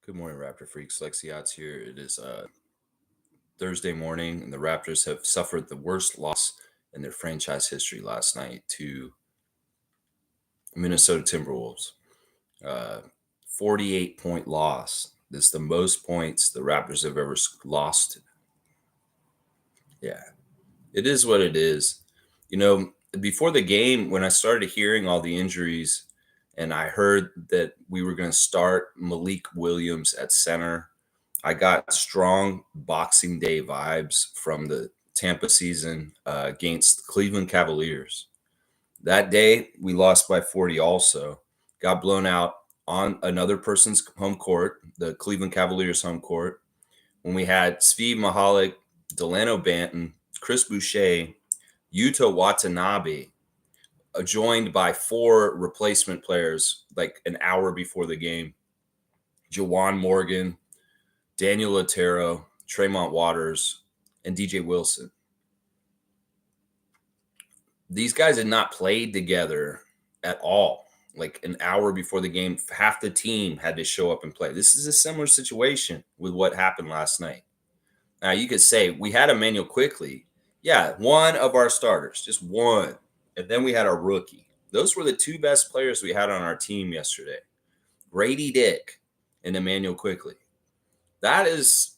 Good morning, Raptor freaks. Lexiot's here. It is Thursday morning, and the Raptors have suffered the worst loss in their franchise history last night to Minnesota Timberwolves. Uh, 48-point loss. This is the most points the Raptors have ever lost. Yeah, it is what it is. Before the game, when I started hearing all the injuries and I heard that we were going to start Malik Williams at center, I got strong Boxing Day vibes from the Tampa season against the Cleveland Cavaliers. That day, we lost by 40 also. Got blown out on another person's home court, the Cleveland Cavaliers home court, when we had Svi Mahalik, Delano Banton, Chris Boucher, Yuta Watanabe, joined by four replacement players like an hour before the game. Jawan Morgan, Daniel Otero, Tremont Waters, and DJ Wilson. These guys had not played together at all. Like an hour before the game, half the team had to show up and play. This is a similar situation with what happened last night. Now, you could say we had Emmanuel Quickly. Yeah, one of our starters, just one. And then we had our rookie. Those were the two best players we had on our team yesterday. Grady Dick and Emmanuel Quickly. That's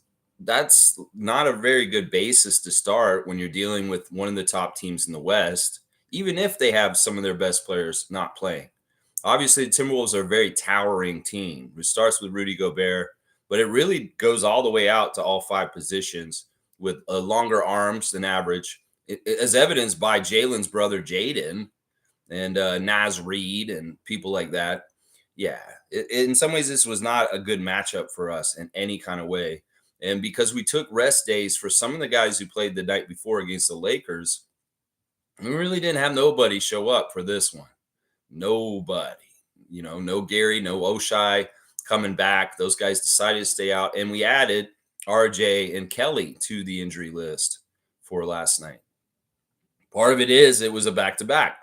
not a very good basis to start when you're dealing with one of the top teams in the West, even if they have some of their best players not playing. Obviously, the Timberwolves are a very towering team. It starts with Rudy Gobert, but it really goes all the way out to all five positions with longer arms than average, as evidenced by Jalen's brother Jaden and Naz Reid and people like that. Yeah, in some ways, this was not a good matchup for us in any kind of way. And because we took rest days for some of the guys who played the night before against the Lakers, we really didn't have nobody show up for this one. Nobody. No Gary, no Oshai coming back. Those guys decided to stay out. And we added RJ and Kelly to the injury list for last night. Part of it was a back-to-back.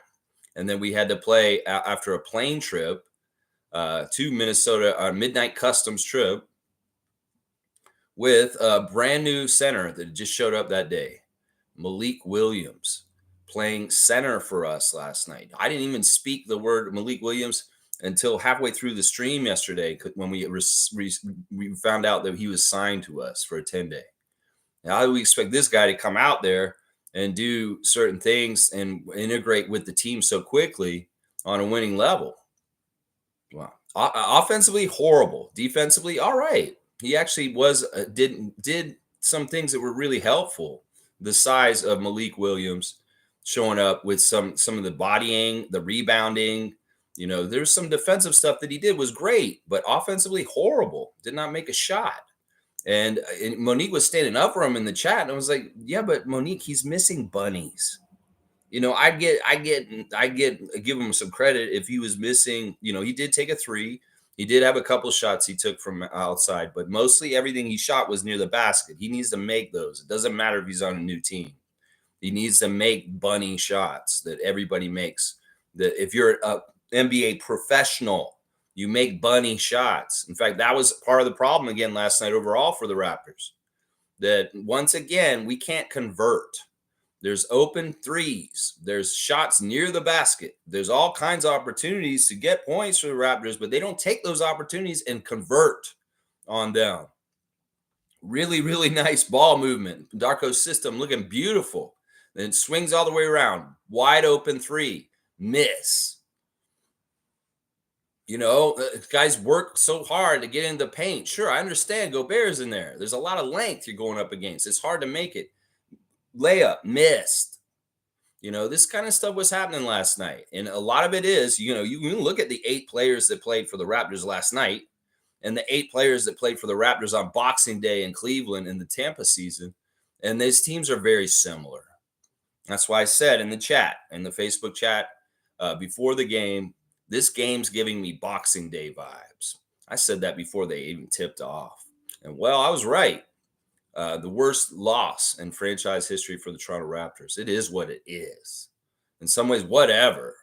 And then we had to play after a plane trip to Minnesota, a midnight customs trip with a brand new center that just showed up that day, Malik Williams, playing center for us last night. I didn't even speak the word Malik Williams until halfway through the stream yesterday when we found out that he was signed to us for a 10-day. Now, how do we expect this guy to come out there and do certain things and integrate with the team so quickly on a winning level? Wow. Offensively, horrible. Defensively, all right. He actually did some things that were really helpful. The size of Malik Williams showing up with some of the bodying, the rebounding. There's some defensive stuff that he did was great, but offensively horrible. Did not make a shot. And Monique was standing up for him in the chat, and I was like, "Yeah, but Monique, he's missing bunnies." I give him some credit if he was missing. He did take a three. He did have a couple shots he took from outside, but mostly everything he shot was near the basket. He needs to make those. It doesn't matter if he's on a new team. He needs to make bunny shots that everybody makes. That if you're a NBA professional, you make bunny shots. In fact, that was part of the problem again last night overall for the Raptors. That once again, we can't convert. There's open threes. There's shots near the basket. There's all kinds of opportunities to get points for the Raptors, but they don't take those opportunities and convert on them. Really, really nice ball movement. Darko's system looking beautiful. Then swings all the way around. Wide open three. Miss. Guys work so hard to get in the paint. Sure, I understand Gobert's in there. There's a lot of length you're going up against. It's hard to make it. Layup, missed. This kind of stuff was happening last night. And a lot of it is, you can look at the 8 players that played for the Raptors last night and the 8 players that played for the Raptors on Boxing Day in Cleveland in the Tampa season. And these teams are very similar. That's why I said in the chat, in the Facebook chat before the game, this game's giving me Boxing Day vibes. I said that before they even tipped off. And well, I was right. The worst loss in franchise history for the Toronto Raptors. It is what it is. In some ways, whatever.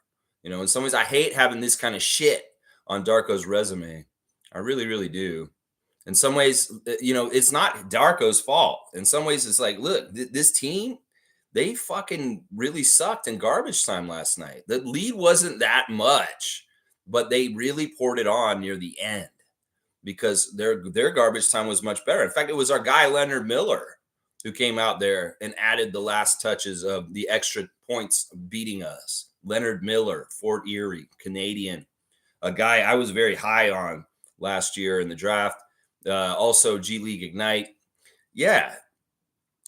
In some ways, I hate having this kind of shit on Darko's resume. I really, really do. In some ways, it's not Darko's fault. In some ways, it's like, look, this team, they fucking really sucked in garbage time last night. The lead wasn't that much, but they really poured it on near the end because their garbage time was much better. In fact, it was our guy Leonard Miller who came out there and added the last touches of the extra points beating us. Leonard Miller, Fort Erie, Canadian, a guy I was very high on last year in the draft. Also, G League Ignite. Yeah,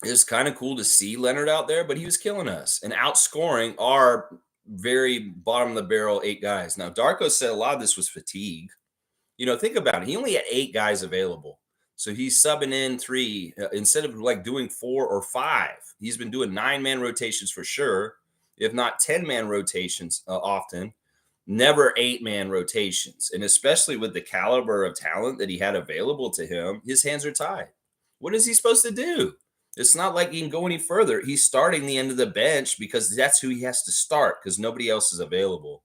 it was kind of cool to see Leonard out there, but he was killing us and outscoring our very bottom of the barrel 8 guys. Now, Darko said a lot of this was fatigue. Think about it. He only had 8 guys available. So he's subbing in 3 instead of like doing 4 or 5. He's been doing 9-man rotations for sure, if not 10-man rotations often. Never 8-man rotations. And especially with the caliber of talent that he had available to him, his hands are tied. What is he supposed to do? It's not like he can go any further. He's starting the end of the bench because that's who he has to start because nobody else is available.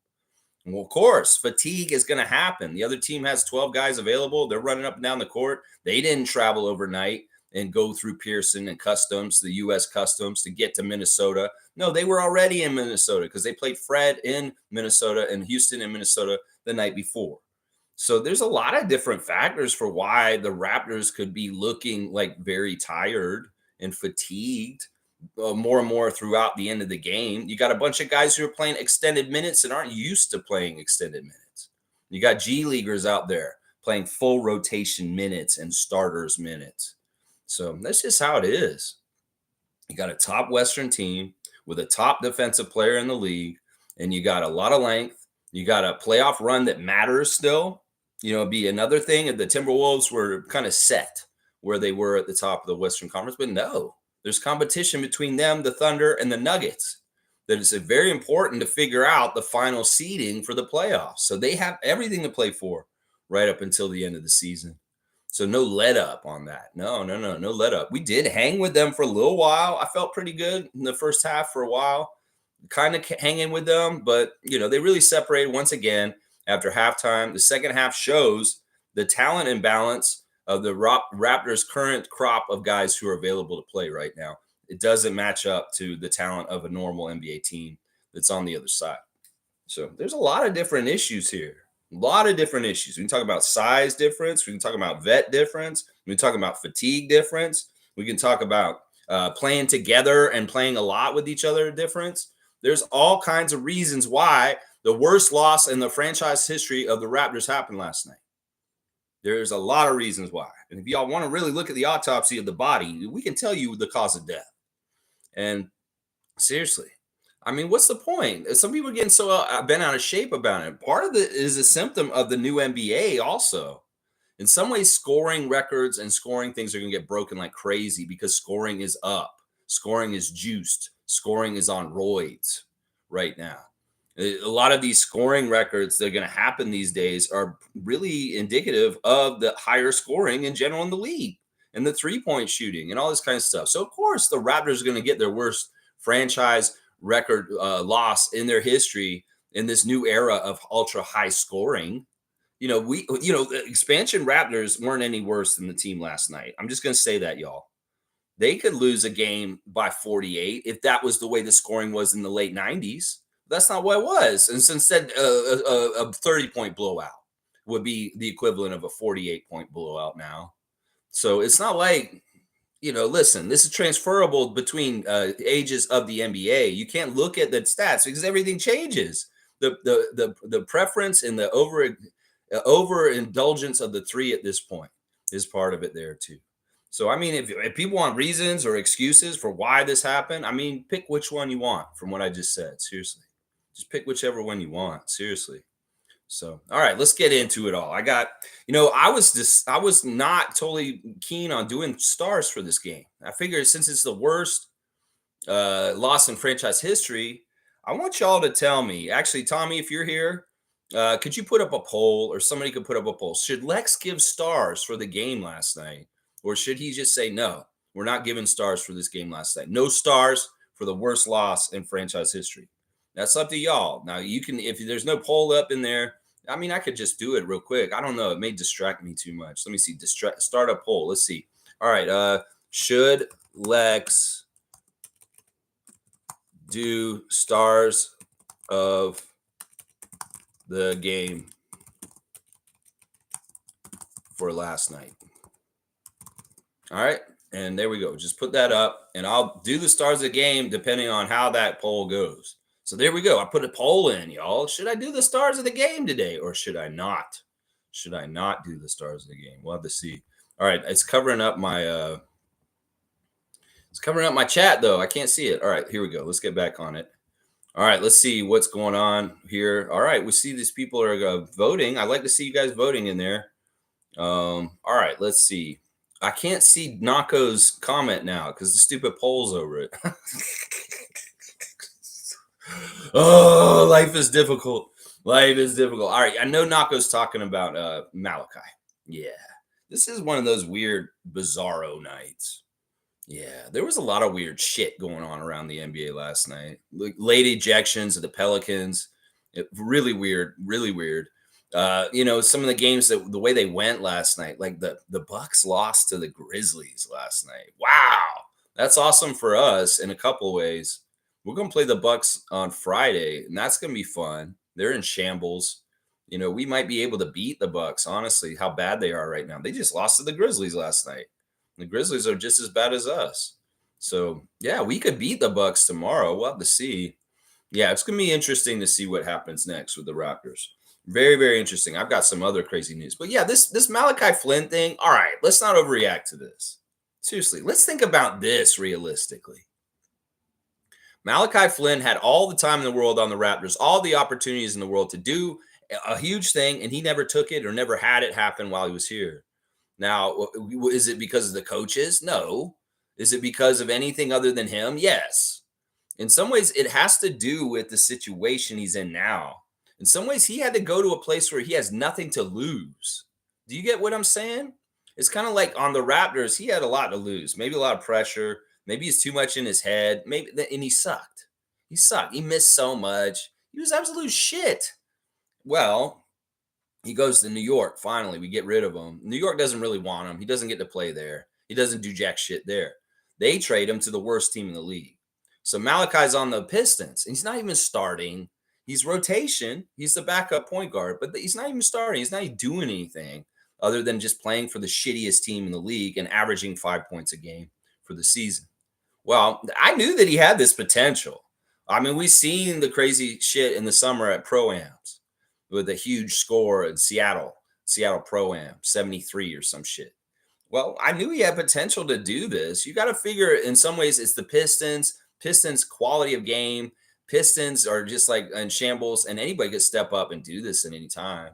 Well, of course, fatigue is going to happen. The other team has 12 guys available. They're running up and down the court. They didn't travel overnight and go through Pearson and customs, the U.S. customs, to get to Minnesota. No, they were already in Minnesota because they played Fred in Minnesota and Houston in Minnesota the night before. So there's a lot of different factors for why the Raptors could be looking like very tired and fatigued more and more throughout the end of the game. You got a bunch of guys who are playing extended minutes and aren't used to playing extended minutes. You got G Leaguers out there playing full rotation minutes and starters minutes. So that's just how it is. You got a top Western team with a top defensive player in the league, and you got a lot of length. You got a playoff run that matters still. It'd be another thing if the Timberwolves were kind of set where they were at the top of the Western Conference, but no. There's competition between them, the Thunder, and the Nuggets. That is very important to figure out the final seeding for the playoffs. So they have everything to play for right up until the end of the season. So no let up on that. No let up. We did hang with them for a little while. I felt pretty good in the first half for a while, kind of hanging with them. But, they really separated once again after halftime. The second half shows the talent imbalance of the Raptors' current crop of guys who are available to play right now. It doesn't match up to the talent of a normal NBA team that's on the other side. So there's a lot of different issues here. A lot of different issues. We can talk about size difference. We can talk about vet difference. We can talk about fatigue difference. We can talk about playing together and playing a lot with each other difference. There's all kinds of reasons why the worst loss in the franchise history of the Raptors happened last night. There's a lot of reasons why. And if y'all want to really look at the autopsy of the body, we can tell you the cause of death. And seriously, I mean, what's the point? Some people are getting so bent out of shape about it. Part of it is a symptom of the new NBA also. In some ways, scoring records and scoring things are going to get broken like crazy because scoring is up. Scoring is juiced. Scoring is on roids right now. A lot of these scoring records that are going to happen these days are really indicative of the higher scoring in general in the league and the three-point shooting and all this kind of stuff. So, of course, the Raptors are going to get their worst franchise record loss in their history in this new era of ultra high scoring. The expansion Raptors weren't any worse than the team last night. I'm just going to say that, y'all. They could lose a game by 48 if that was the way the scoring was in the late 90s. That's not what it was. And instead, a 30-point blowout would be the equivalent of a 48-point blowout now. So it's not like, listen, this is transferable between ages of the NBA. You can't look at the stats because everything changes. The preference and the overindulgence of the three at this point is part of it there too. So, I mean, if people want reasons or excuses for why this happened, I mean, pick which one you want from what I just said. Seriously. Just pick whichever one you want. Seriously. So, all right, let's get into it all. I was not totally keen on doing stars for this game. I figured since it's the worst loss in franchise history, I want y'all to tell me. Actually, Tommy, if you're here, could you put up a poll, or somebody could put up a poll? Should Lex give stars for the game last night, or should he just say no? We're not giving stars for this game last night. No stars for the worst loss in franchise history. That's up to y'all. Now, you can, if there's no poll up in there, I mean, I could just do it real quick. I don't know. It may distract me too much. Let me see. Start a poll. Let's see. All right. Should Lex do stars of the game for last night? All right. And there we go. Just put that up and I'll do the stars of the game depending on how that poll goes. So there we go. I put a poll in, y'all. Should I do the stars of the game today or should I not? Should I not do the stars of the game? We'll have to see. All right. It's covering up my chat though. I can't see it. All right, here we go. Let's get back on it. All right, let's see what's going on here. All right, we see these people are voting. I'd like to see you guys voting in there. All right, let's see. I can't see Nako's comment now because the stupid poll's over it. Oh, life is difficult. Life is difficult. All right, I know Nako's talking about Malachi. Yeah, this is one of those weird, bizarro nights. Yeah, there was a lot of weird shit going on around the NBA last night. Late ejections of the Pelicans. Really weird, really weird. Some of the games the way they went last night, like the Bucks lost to the Grizzlies last night. Wow, that's awesome for us in a couple of ways. We're gonna play the Bucks on Friday, and that's gonna be fun. They're in shambles. We might be able to beat the Bucks. Honestly, how bad they are right now. They just lost to the Grizzlies last night. The Grizzlies are just as bad as us. So yeah, we could beat the Bucks tomorrow. We'll have to see. Yeah, it's gonna be interesting to see what happens next with the Raptors. Very, very interesting. I've got some other crazy news. But yeah, this Malachi Flynn thing, all right, let's not overreact to this. Seriously, let's think about this realistically. Malachi Flynn had all the time in the world on the Raptors, all the opportunities in the world to do a huge thing, and he never took it or never had it happen while he was here. Now, is it because of the coaches? No. Is it because of anything other than him? Yes. In some ways, it has to do with the situation he's in now. In some ways, he had to go to a place where he has nothing to lose. Do you get what I'm saying? It's kind of like on the Raptors, he had a lot to lose, maybe a lot of pressure. Maybe it's too much in his head. And he sucked. He sucked. He missed so much. He was absolute shit. Well, he goes to New York. Finally, we get rid of him. New York doesn't really want him. He doesn't get to play there. He doesn't do jack shit there. They trade him to the worst team in the league. So Malachi's on the Pistons. And he's not even starting. He's rotation. He's the backup point guard, but he's not even starting. He's not even doing anything other than just playing for the shittiest team in the league and averaging 5 points a game for the season. Well, I knew that he had this potential. I mean, we've seen the crazy shit in the summer at Pro-Ams with a huge score in Seattle Pro-Am, 73 or some shit. Well, I knew he had potential to do this. You got to figure in some ways it's the Pistons quality of game. Pistons are just like in shambles, and anybody could step up and do this at any time.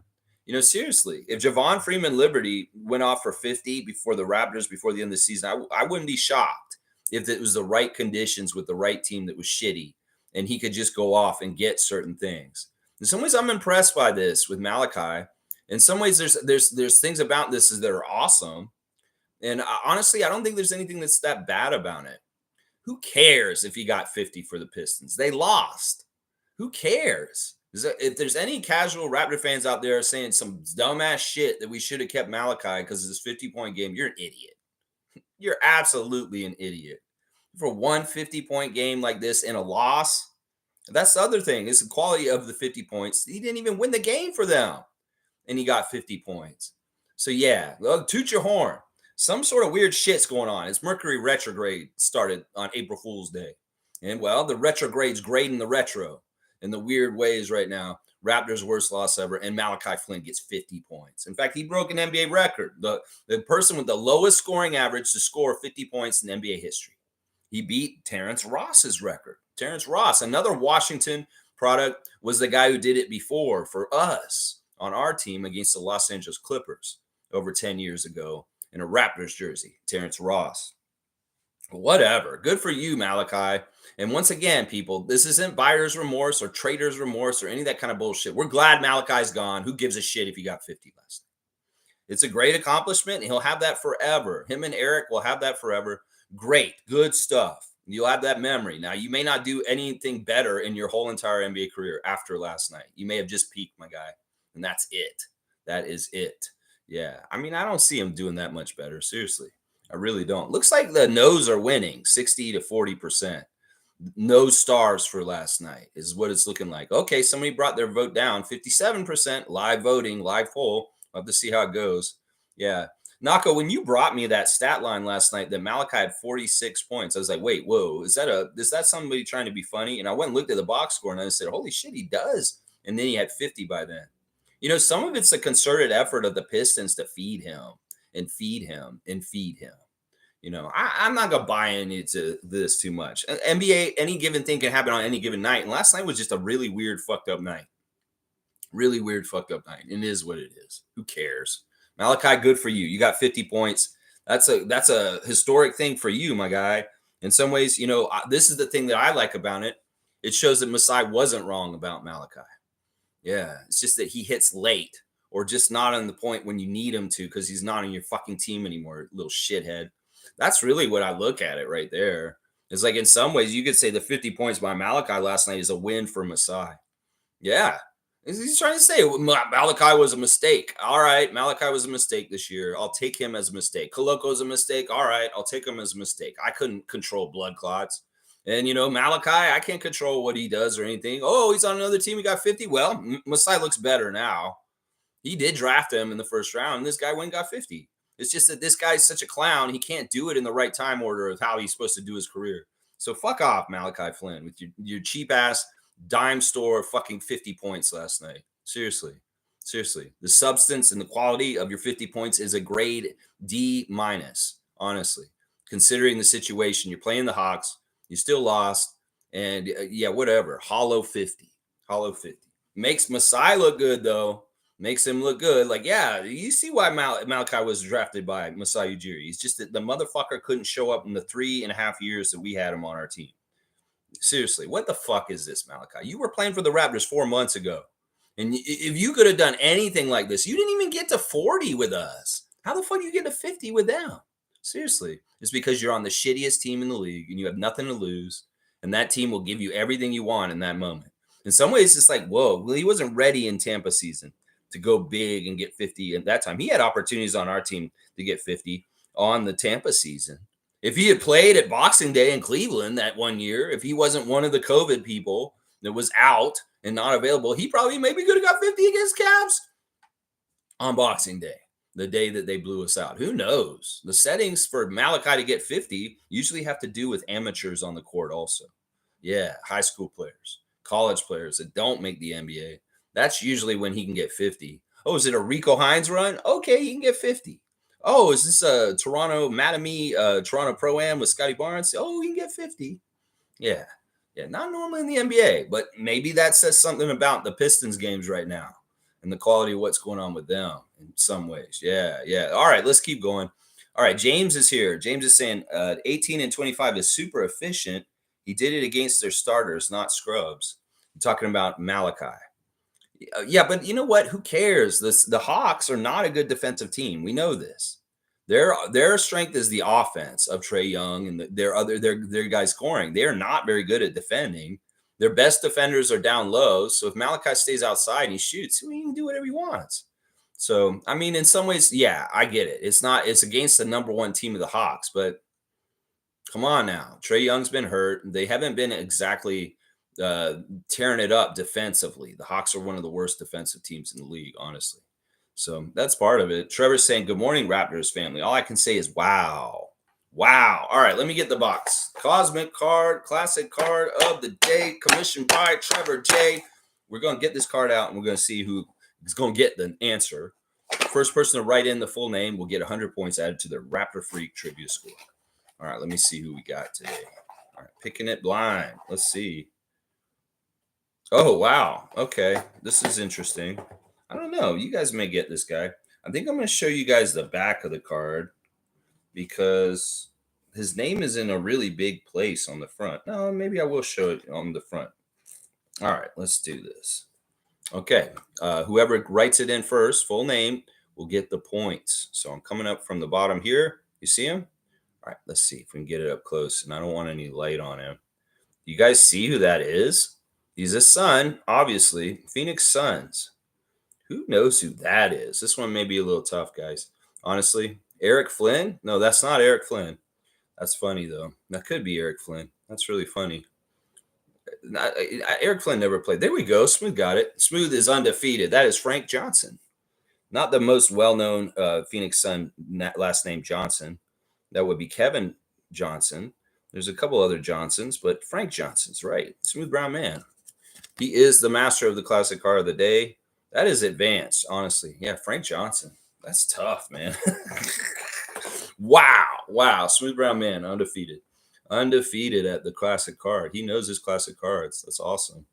Seriously, if Javon Freeman Liberty went off for 50 before the Raptors, before the end of the season, I wouldn't be shocked if it was the right conditions with the right team that was shitty, and he could just go off and get certain things. In some ways, I'm impressed by this with Malachi. In some ways, there's things about this that are awesome. And honestly, I don't think there's anything that's that bad about it. Who cares if he got 50 for the Pistons? They lost. Who cares? If there's any casual Raptor fans out there saying some dumbass shit that we should have kept Malachi because of this 50-point game, you're an idiot. You're absolutely an idiot. For one 50-point game like this in a loss, that's the other thing. It's the quality of the 50 points. He didn't even win the game for them, and he got 50 points. So, yeah, toot your horn. Some sort of weird shit's going on. It's Mercury retrograde started on April Fool's Day. And, well, the retrograde's grading the retro in the weird ways right now. Raptors' worst loss ever, and Malachi Flynn gets 50 points. In fact, he broke an NBA record, the person with the lowest scoring average to score 50 points in NBA history. He beat Terrence Ross's record. Terrence Ross, another Washington product, was the guy who did it before for us on our team against the Los Angeles Clippers over 10 years ago in a Raptors jersey, Terrence Ross. Whatever. Good for you, Malachi. And once again, people, this isn't buyer's remorse or trader's remorse or any of that kind of bullshit. We're glad Malachi's gone. Who gives a shit if he got 50 last night? It's a great accomplishment, and he'll have that forever. Him and Eric will have that forever. Great. Good stuff. You'll have that memory. Now, you may not do anything better in your whole entire NBA career after last night. You may have just peaked, my guy. and that's it. That is it. Yeah. I mean, I don't see him doing that much better. Seriously. I really don't. Looks like the no's are winning 60 to 40%. No stars for last night is what it's looking like. Okay, somebody brought their vote down 57%. Live voting, live poll. We'll have to see how it goes. Yeah. Nako, when you brought me that stat line last night that Malachi had 46 points, I was like, wait, whoa, is that somebody trying to be funny? And I went and looked at the box score and I said, holy shit, he does. And then he had 50 by then. Some of it's a concerted effort of the Pistons to feed him and feed him and feed him. I'm not gonna buy into this too much. NBA, any given thing can happen on any given night, and last night was just a really weird, fucked up night. Really weird, fucked up night. It is what it is. Who cares? Malachi, good for you. You got 50 points. That's a historic thing for you, my guy. In some ways, this is the thing that I like about it. It shows that Masai wasn't wrong about Malachi. Yeah, it's just that he hits late or just not on the point when you need him to because he's not on your fucking team anymore, little shithead. That's really what I look at it right there. It's like in some ways you could say the 50 points by Malachi last night is a win for Masai. Yeah. He's trying to say Malachi was a mistake. All right, Malachi was a mistake this year. I'll take him as a mistake. Koloko's a mistake. All right, I'll take him as a mistake. I couldn't control blood clots. And, Malachi, I can't control what he does or anything. Oh, he's on another team. He got 50. Well, Masai looks better now. He did draft him in the first round. And this guy went and got 50. It's just that this guy's such a clown. He can't do it in the right time order of how he's supposed to do his career. So fuck off, Malachi Flynn, with your cheap ass dime store fucking 50 points last night. Seriously. The substance and the quality of your 50 points is a grade D minus, honestly. Considering the situation, you're playing the Hawks, you still lost, and yeah, whatever. Hollow 50. Makes Masai look good, though. Makes him look good. Like, yeah, you see why Malachi was drafted by Masai Ujiri. He's just that the motherfucker couldn't show up in the 3.5 years that we had him on our team. Seriously, what the fuck is this, Malachi? You were playing for the Raptors 4 months ago. And if you could have done anything like this, you didn't even get to 40 with us. How the fuck do you get to 50 with them? Seriously. It's because you're on the shittiest team in the league and you have nothing to lose. And that team will give you everything you want in that moment. In some ways, it's like, whoa, well, he wasn't ready in Tampa season to go big and get 50 at that time. He had opportunities on our team to get 50 on the Tampa season. If he had played at Boxing Day in Cleveland that one year, if he wasn't one of the COVID people that was out and not available, he probably maybe could have got 50 against Cavs on Boxing Day, the day that they blew us out. Who knows? The settings for Malachi to get 50 usually have to do with amateurs on the court also. Yeah, high school players, college players that don't make the NBA. That's usually when he can get 50. Oh, is it a Rico Hines run? Okay, he can get 50. Oh, is this a Toronto Mattamy, Toronto Pro-Am with Scotty Barnes? Oh, he can get 50. Yeah, not normally in the NBA, but maybe that says something about the Pistons games right now and the quality of what's going on with them in some ways. Yeah. All right, let's keep going. All right, James is here. James is saying 18 and 25 is super efficient. He did it against their starters, not scrubs. I'm talking about Malachi. Yeah, but you know what? Who cares? The Hawks are not a good defensive team. We know this. Their strength is the offense of Trae Young and their guys scoring. They are not very good at defending. Their best defenders are down low. So if Malachi stays outside and he shoots, he can do whatever he wants. So I mean, in some ways, yeah, I get it. It's against the number one team of the Hawks, but come on now. Trae Young's been hurt. They haven't been exactly tearing it up defensively. The Hawks are one of the worst defensive teams in the league, honestly. So that's part of it. Trevor's saying, good morning, Raptors family. All I can say is, wow. All right, let me get the box. Cosmic card, classic card of the day, commissioned by Trevor J. We're going to get this card out, and we're going to see who is going to get the answer. First person to write in the full name will get 100 points added to their Raptor Freak trivia score. All right, let me see who we got today. All right, picking it blind. Let's see. Oh, wow. Okay. This is interesting. I don't know. You guys may get this guy. I think I'm going to show you guys the back of the card because his name is in a really big place on the front. No, maybe I will show it on the front. All right. Let's do this. Okay. Whoever writes it in first, full name, will get the points. So I'm coming up from the bottom here. You see him? All right. Let's see if we can get it up close. And I don't want any light on him. You guys see who that is? He's a Sun, obviously. Phoenix Suns. Who knows who that is? This one may be a little tough, guys. Honestly, Eric Flynn? No, that's not Eric Flynn. That's funny though. That could be Eric Flynn. That's really funny. Eric Flynn never played. There we go. Smooth got it. Smooth is undefeated. That is Frank Johnson, not the most well-known Phoenix Sun last name Johnson. That would be Kevin Johnson. There's a couple other Johnsons, but Frank Johnson's right. Smooth Brown Man. He is the master of the classic car of the day. That is advanced, honestly. Yeah, Frank Johnson. That's tough, man. Wow. Smooth Brown Man, undefeated at the classic card. He knows his classic cards. That's awesome.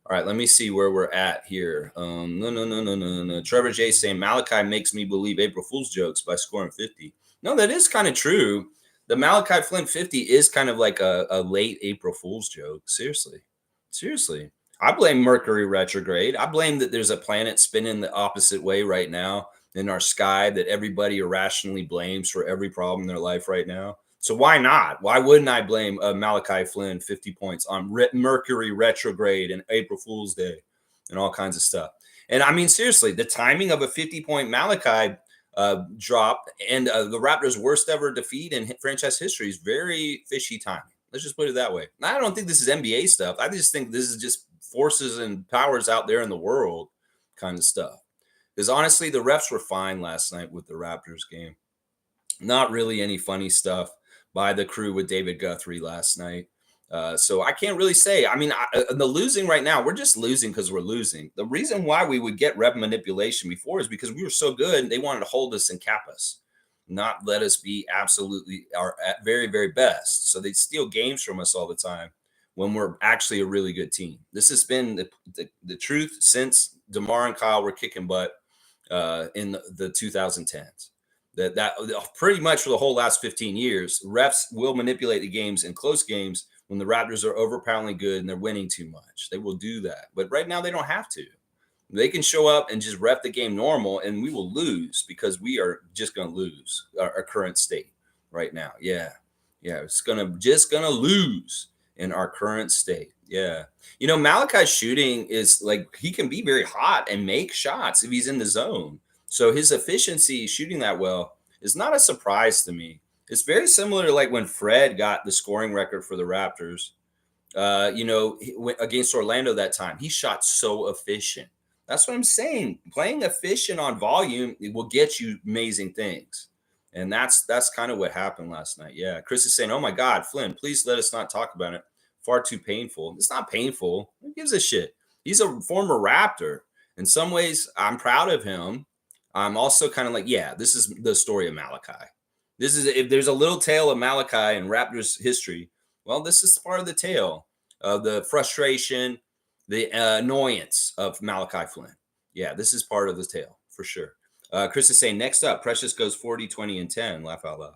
All right, let me see where we're at here. No. Trevor J saying Malachi makes me believe April Fool's jokes by scoring 50. No, that is kind of true. The Malachi Flynn 50 is kind of like a late April Fool's joke. Seriously. I blame Mercury retrograde. I blame that there's a planet spinning the opposite way right now in our sky that everybody irrationally blames for every problem in their life right now. So why not? Why wouldn't I blame Malachi Flynn 50 points on Mercury retrograde and April Fool's Day and all kinds of stuff? And I mean, seriously, the timing of a 50-point Malachi drop and the Raptors' worst ever defeat in franchise history is very fishy timing. Let's just put it that way. I don't think this is NBA stuff. I just think this is just forces and powers out there in the world kind of stuff. Because honestly, the refs were fine last night with the Raptors game. Not really any funny stuff by the crew with David Guthrie last night. So I can't really say. I mean, the losing right now, we're just losing because we're losing. The reason why we would get rep manipulation before is because we were so good and they wanted to hold us and cap us, not let us be absolutely our very, very best. So they'd steal games from us all the time when we're actually a really good team. This has been the truth since DeMar and Kyle were kicking butt in the 2010s. That pretty much for the whole last 15 years, refs will manipulate the games in close games when the Raptors are overpoweringly good and they're winning too much. They will do that. But right now they don't have to. They can show up and just ref the game normal and we will lose because we are just going to lose our current state right now. Yeah. It's just going to lose in our current state. Yeah. You know, Malachi's shooting is like, he can be very hot and make shots if he's in the zone. So his efficiency shooting that well is not a surprise to me. It's very similar to like when Fred got the scoring record for the Raptors, against Orlando that time. He shot so efficient. That's what I'm saying. Playing efficient on volume, it will get you amazing things. And that's kind of what happened last night. Yeah. Chris is saying, oh my God, Flynn, please let us not talk about it. Far too painful. It's not painful. Who gives a shit? He's a former Raptor. In some ways, I'm proud of him. I'm also kind of like, yeah, this is the story of Malachi. This is, if there's a little tale of Malachi in Raptors history, well, this is part of the tale of the frustration, the annoyance of Malachi Flynn. Yeah, this is part of the tale for sure. Chris is saying, next up, Precious goes 40, 20, and 10. Laugh out loud.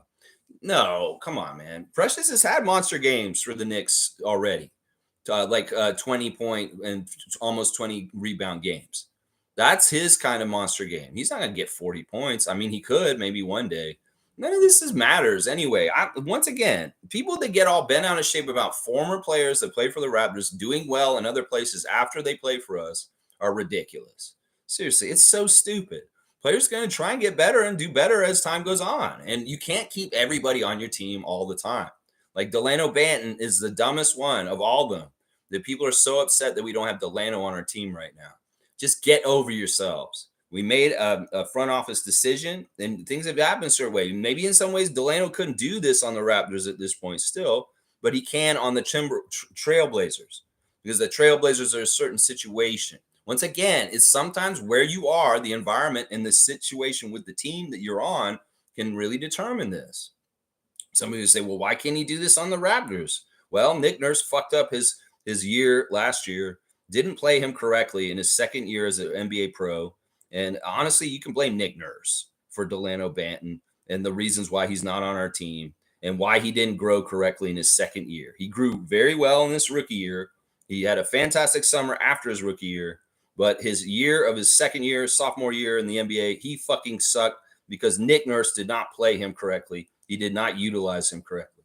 No, come on, man. Precious has had monster games for the Knicks already, 20 point and almost 20 rebound games. That's his kind of monster game. He's not going to get 40 points. I mean, he could maybe one day. None of this matters anyway. Once again, people that get all bent out of shape about former players that play for the Raptors doing well in other places after they play for us are ridiculous. Seriously, it's so stupid. Players going to try and get better and do better as time goes on. And you can't keep everybody on your team all the time. Like Delano Banton is the dumbest one of all of them. That people are so upset that we don't have Delano on our team right now. Just get over yourselves. We made a front office decision, and things have happened a certain way. Maybe in some ways, Delano couldn't do this on the Raptors at this point still, but he can on the Trailblazers because the Trailblazers are a certain situation. Once again, it's sometimes where you are, the environment and the situation with the team that you're on can really determine this. Somebody would say, well, why can't he do this on the Raptors? Well, Nick Nurse fucked up his year last year, didn't play him correctly in his second year as an NBA pro. And honestly, you can blame Nick Nurse for Delano Banton and the reasons why he's not on our team and why he didn't grow correctly in his second year. He grew very well in this rookie year. He had a fantastic summer after his rookie year, but his year of his second year, sophomore year in the NBA, he fucking sucked because Nick Nurse did not play him correctly. He did not utilize him correctly.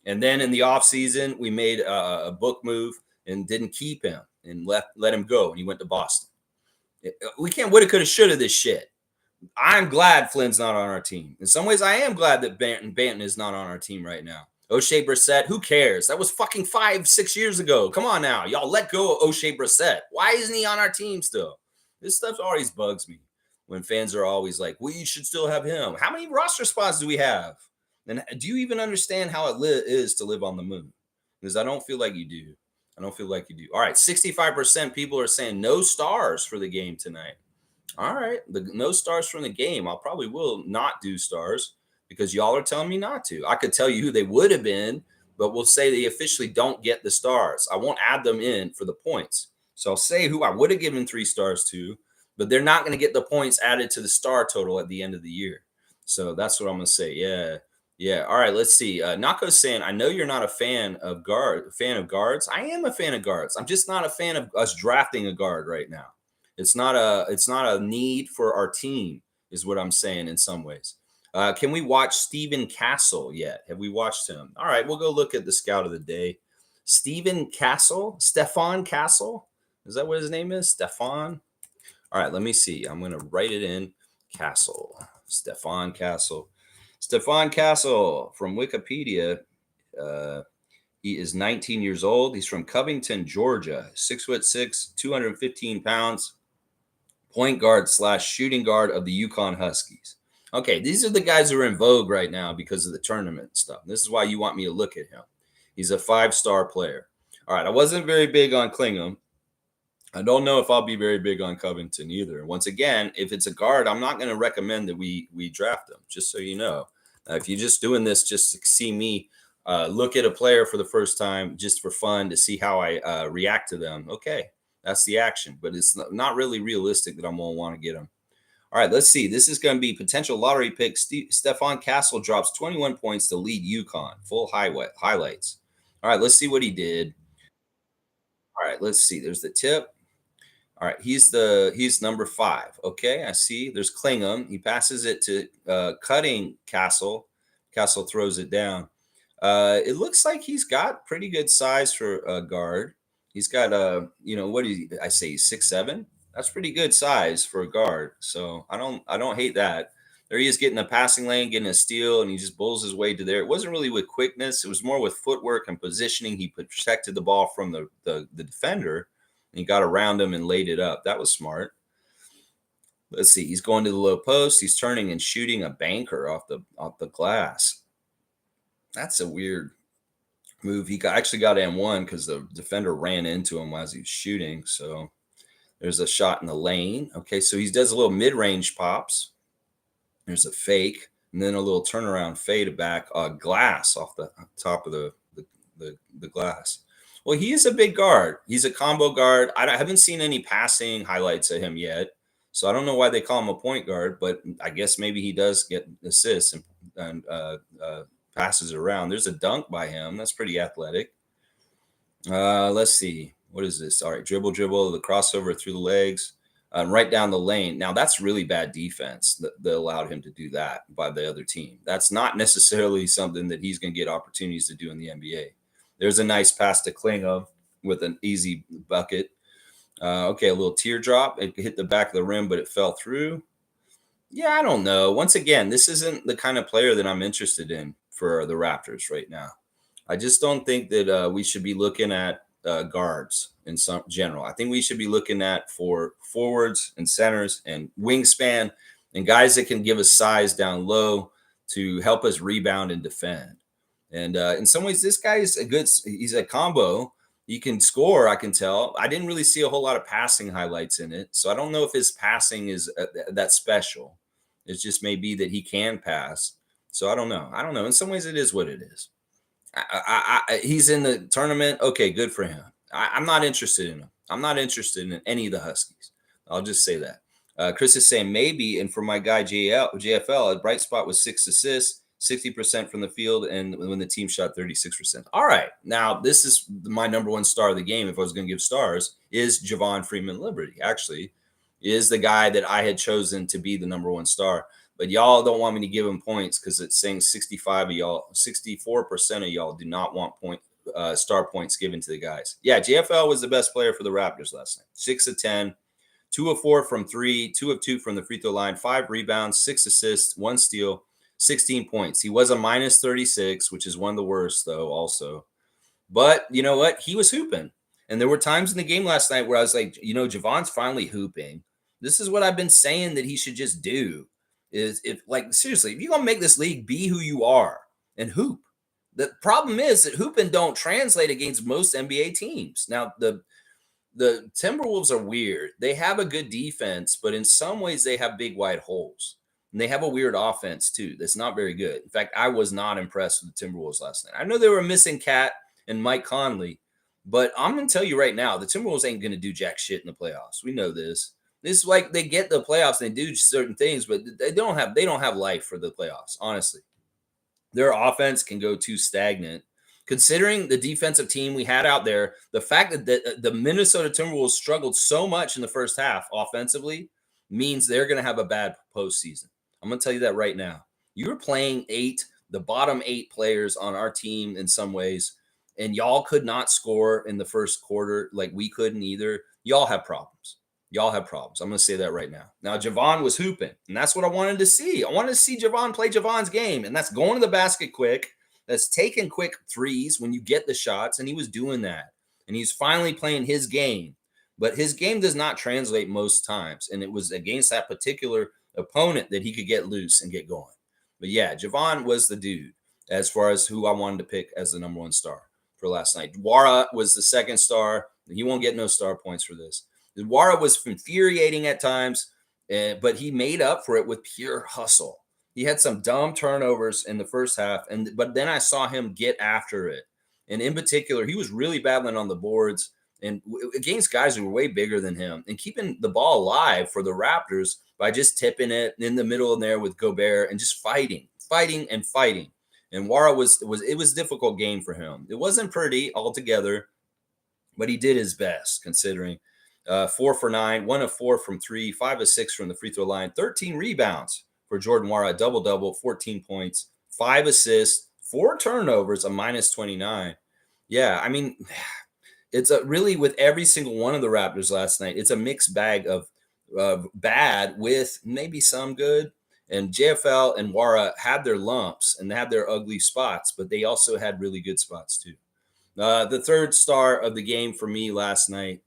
And then in the offseason, we made a book move and didn't keep him and let him go. And he went to Boston. We can't woulda, coulda, shoulda this shit. I'm glad Flynn's not on our team. In some ways, I am glad that Banton is not on our team right now. O'Shea Brissett, who cares? That was fucking 5, 6 years ago. Come on now. Y'all let go of O'Shea Brissett. Why isn't he on our team still? This stuff always bugs me when fans are always like, well, you should still have him. How many roster spots do we have? And do you even understand how it is to live on the moon? Because I don't feel like you do. I don't feel like you do. All right, 65% people are saying no stars for the game tonight. All right, the no stars from the game. I probably will not do stars because y'all are telling me not to. I could tell you who they would have been, but we'll say they officially don't get the stars. I won't add them in for the points. So I'll say who I would have given 3 stars to, but they're not going to get the points added to the star total at the end of the year. So that's what I'm going to say. Yeah. Yeah. All right. Let's see. Nako's saying, I know you're not a fan of guards. I am a fan of guards. I'm just not a fan of us drafting a guard right now. It's not a need for our team, is what I'm saying in some ways. Can we watch Steven Castle yet? Have we watched him? All right, we'll go look at the scout of the day. Stefan Castle. Is that what his name is? Stefan. All right, let me see. I'm gonna write it in. Castle. Stefan Castle. Stefan Castle from Wikipedia. He is 19 years old. He's from Covington, Georgia. 6'6", 215 pounds. Point guard / shooting guard of the Yukon Huskies. Okay, these are the guys who are in vogue right now because of the tournament stuff. This is why you want me to look at him. He's a 5-star player. All right, I wasn't very big on Klingham. I don't know if I'll be very big on Covington either. Once again, if it's a guard, I'm not going to recommend that we draft him, just so you know. If you're just doing this just to see me look at a player for the first time just for fun to see how I react to them, okay, that's the action. But it's not really realistic that I'm going to want to get him. All right, let's see. This is going to be potential lottery pick. Stefan Castle drops 21 points to lead UConn. Full highlights. All right, let's see what he did. All right, let's see. There's the tip. All right, he's number 5. Okay, I see. There's Klingham. He passes it to cutting Castle. Castle throws it down. It looks like he's got pretty good size for a guard. He's got what do I say? He's 6'7". That's pretty good size for a guard. So I don't hate that. There he is getting a passing lane, getting a steal, and he just bulls his way to there. It wasn't really with quickness. It was more with footwork and positioning. He protected the ball from the defender, and he got around him and laid it up. That was smart. Let's see. He's going to the low post. He's turning and shooting a banker off the glass. That's a weird move. He actually got M1 because the defender ran into him as he was shooting. So there's a shot in the lane. Okay, so he does a little mid-range pops. There's a fake, and then a little turnaround fade back glass off the top of the glass. Well, he is a big guard. He's a combo guard. I haven't seen any passing highlights of him yet, so I don't know why they call him a point guard, but I guess maybe he does get assists and passes around. There's a dunk by him. That's pretty athletic. Let's see. What is this? All right, dribble, the crossover through the legs, right down the lane. Now, that's really bad defense that allowed him to do that by the other team. That's not necessarily something that he's going to get opportunities to do in the NBA. There's a nice pass to Klingham with an easy bucket. Okay, a little teardrop. It hit the back of the rim, but it fell through. Yeah, I don't know. Once again, this isn't the kind of player that I'm interested in for the Raptors right now. I just don't think that we should be looking at guards in some general. I think we should be looking at for forwards and centers and wingspan and guys that can give us size down low to help us rebound and defend. And in some ways, this guy is he's a combo. He can score, I can tell. I didn't really see a whole lot of passing highlights in it. So I don't know if his passing is that special. It just may be that he can pass. So I don't know. In some ways, it is what it is. He's in the tournament. Okay, good for him. I'm not interested in him. I'm not interested in any of the Huskies. I'll just say that. Chris is saying maybe, and for my guy JFL, a bright spot was 6 assists, 60% from the field, and when the team shot 36%. All right, now this is my number 1 star of the game. If I was going to give stars, is Javon Freeman Liberty. Actually, is the guy that I had chosen to be the number 1 star. But y'all don't want me to give him points because it's saying 64% of y'all do not want star points given to the guys. Yeah, JFL was the best player for the Raptors last night. 6 of 10, 2 of 4 from three, 2 of 2 from the free throw line, 5 rebounds, 6 assists, 1 steal, 16 points. He was a minus 36, which is one of the worst, though, also. But you know what? He was hooping. And there were times in the game last night where I was like, Javon's finally hooping. This is what I've been saying that he should just do. Is if, like, seriously, if you're going to make this league, be who you are and hoop. The problem is that hooping don't translate against most NBA teams. Now, the Timberwolves are weird. They have a good defense, but in some ways they have big wide holes. And they have a weird offense too. That's not very good. In fact, I was not impressed with the Timberwolves last night. I know they were missing Cat and Mike Conley, but I'm going to tell you right now, the Timberwolves ain't going to do jack shit in the playoffs. We know this. This is like they get the playoffs and they do certain things, but they don't have life for the playoffs, honestly. Their offense can go too stagnant. Considering the defensive team we had out there, the fact that the Minnesota Timberwolves struggled so much in the first half offensively means they're going to have a bad postseason. I'm going to tell you that right now. You're playing the bottom 8 players on our team in some ways, and y'all could not score in the first quarter like we couldn't either. Y'all have problems. Y'all have problems. I'm going to say that right now. Now, Javon was hooping, and that's what I wanted to see. I wanted to see Javon play Javon's game, and that's going to the basket quick. That's taking quick threes when you get the shots, and he was doing that. And he's finally playing his game. But his game does not translate most times, and it was against that particular opponent that he could get loose and get going. But yeah, Javon was the dude as far as who I wanted to pick as the number 1 star for last night. Dwara was the second star. He won't get no star points for this. Dwara was infuriating at times, but he made up for it with pure hustle. He had some dumb turnovers in the first half, but then I saw him get after it. And in particular, he was really battling on the boards and against guys who were way bigger than him and keeping the ball alive for the Raptors by just tipping it in the middle in there with Gobert and just fighting. And Wara was a difficult game for him. It wasn't pretty altogether, but he did his best considering. 4 for 9, 1 of 4 from 3, 5 of 6 from the free throw line, 13 rebounds for Jordan Wara, double-double, 14 points, 5 assists, 4 turnovers, a minus 29. Yeah, I mean, it's really with every single one of the Raptors last night, it's a mixed bag of bad with maybe some good. And JFL and Wara had their lumps and they had their ugly spots, but they also had really good spots too. The third star of the game for me last night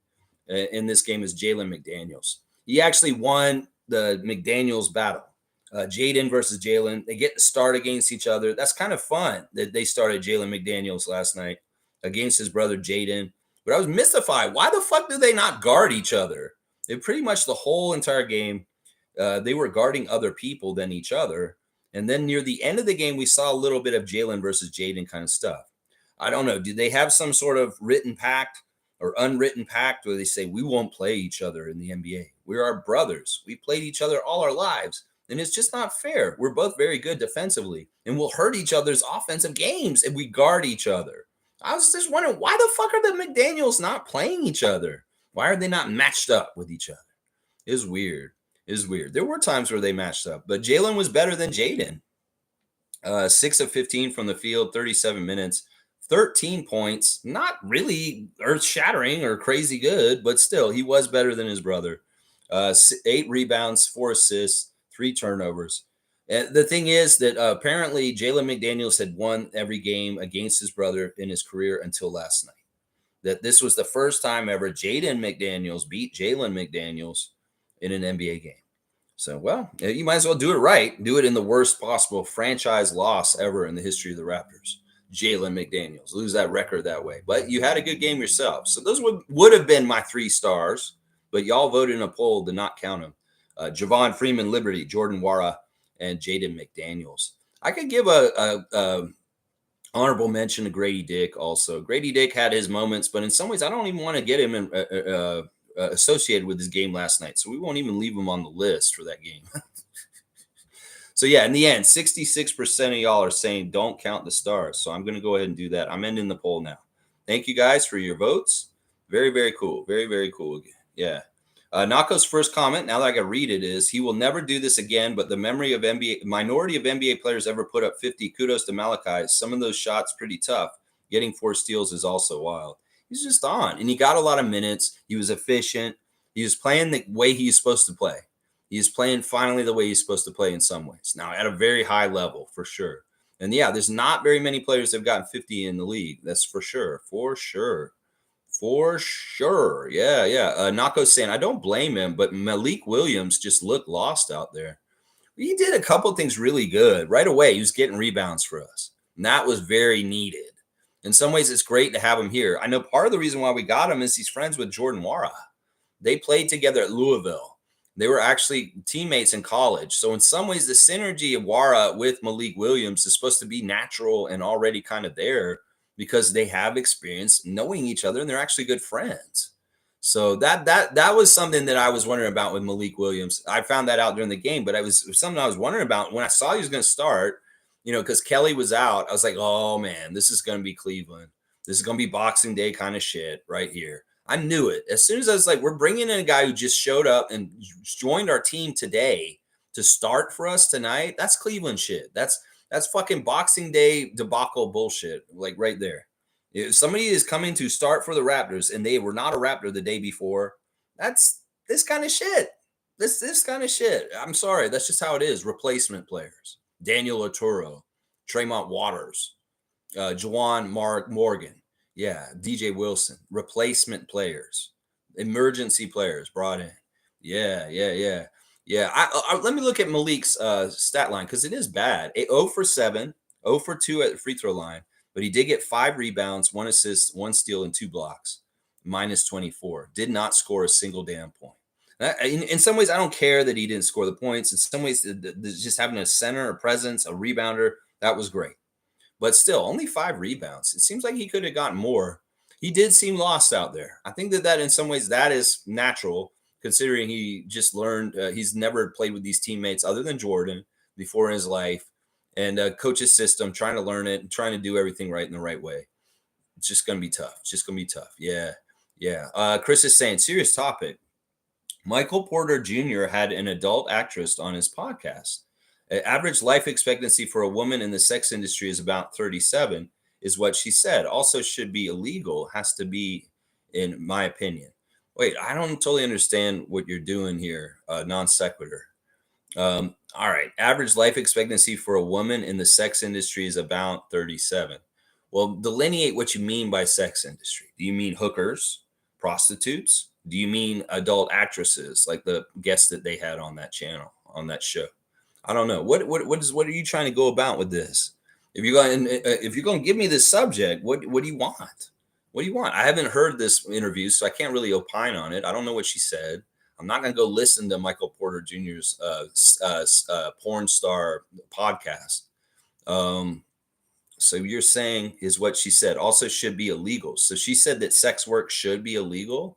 in this game is Jalen McDaniels. He actually won the McDaniels battle. Jaden versus Jalen. They get to start against each other. That's kind of fun that they started Jalen McDaniels last night against his brother Jaden. But I was mystified. Why the fuck do they not guard each other? Pretty much the whole entire game, they were guarding other people than each other. And then near the end of the game, we saw a little bit of Jalen versus Jaden kind of stuff. I don't know. Do they have some sort of written pact or unwritten pact where they say we won't play each other in the NBA? We're our brothers. We played each other all our lives. And it's just not fair. We're both very good defensively, and we'll hurt each other's offensive games if we guard each other. I was just wondering, why the fuck are the McDaniels not playing each other? Why are they not matched up with each other? It's weird. There were times where they matched up, but Jalen was better than Jaden. 6 of 15 from the field, 37 minutes, 13 points. Not really earth-shattering or crazy good, but still, he was better than his brother. 8 rebounds, 4 assists, 3 turnovers. And the thing is that apparently Jalen McDaniels had won every game against his brother in his career until last night. That this was the first time ever Jaden McDaniels beat Jalen McDaniels in an NBA game. So, well, you might as well do it right. Do it in the worst possible franchise loss ever in the history of the Raptors. Jalen McDaniels. Lose that record that way. But you had a good game yourself. So those would have been my 3 stars, but y'all voted in a poll to not count them. Javon Freeman Liberty, Jordan Wara, and Jaden McDaniels. I could give a honorable mention to Grady Dick also. Grady Dick had his moments, but in some ways I don't even want to get him associated with his game last night. So we won't even leave him on the list for that game. So yeah, in the end, 66% of y'all are saying don't count the stars. So I'm going to go ahead and do that. I'm ending the poll now. Thank you guys for your votes. Very, very cool. Very, very cool. Yeah. Nako's first comment, now that I can read it, is he will never do this again, but the minority of NBA players ever put up 50. Kudos to Malachi. Some of those shots pretty tough. Getting 4 steals is also wild. He's just on, and he got a lot of minutes. He was efficient. He was playing the way he's supposed to play. He's playing finally the way he's supposed to play in some ways. Now, at a very high level, for sure. And yeah, there's not very many players that have gotten 50 in the league. That's for sure. For sure. For sure. Yeah, yeah. Nako's saying, I don't blame him, but Malik Williams just looked lost out there. He did a couple things really good right away. He was getting rebounds for us, and that was very needed. In some ways, it's great to have him here. I know part of the reason why we got him is he's friends with Jordan Wara. They played together at Louisville. They were actually teammates in college. So in some ways, the synergy of Wara with Malik Williams is supposed to be natural and already kind of there because they have experience knowing each other and they're actually good friends. So that was something that I was wondering about with Malik Williams. I found that out during the game, but it was something I was wondering about when I saw he was going to start, because Kelly was out. I was like, oh man, this is going to be Cleveland. This is going to be Boxing Day kind of shit right here. I knew it. As soon as I was like, we're bringing in a guy who just showed up and joined our team today to start for us tonight. That's Cleveland shit. That's fucking Boxing Day debacle bullshit, like right there. If somebody is coming to start for the Raptors and they were not a Raptor the day before, that's this kind of shit. This kind of shit. I'm sorry. That's just how it is. Replacement players. Daniel Arturo, Tremont Waters, Juwan Morgan. Yeah, DJ Wilson. Replacement players. Emergency players brought in. Yeah. Let me look at Malik's stat line because it is bad. 0 for 7, 0 for 2 at the free throw line. But he did get 5 rebounds, 1 assist, 1 steal, and 2 blocks. Minus 24. Did not score a single damn point. In some ways, I don't care that he didn't score the points. In some ways, just having a center, a presence, a rebounder, that was great. But still, only 5 rebounds. It seems like he could have gotten more. He did seem lost out there. I think that in some ways, that is natural, considering he just learned. He's never played with these teammates other than Jordan before in his life. And coach's system, trying to learn it and trying to do everything right in the right way. It's just going to be tough. It's just going to be tough. Yeah. Chris is saying, serious topic. Michael Porter Jr. had an adult actress on his podcast. Average life expectancy for a woman in the sex industry is about 37, is what she said. Also should be illegal, has to be, in my opinion. Wait, I don't totally understand what you're doing here, non sequitur. All right. Average life expectancy for a woman in the sex industry is about 37. Well, delineate what you mean by sex industry. Do you mean hookers, prostitutes? Do you mean adult actresses like the guests that they had on that channel, on that show? I don't know. What are you trying to go about with this? If you're going to give me this subject, what do you want? What do you want? I haven't heard this interview, so I can't really opine on it. I don't know what she said. I'm not going to go listen to Michael Porter Jr.'s porn star podcast. So you're saying is what she said also should be illegal. So she said that sex work should be illegal.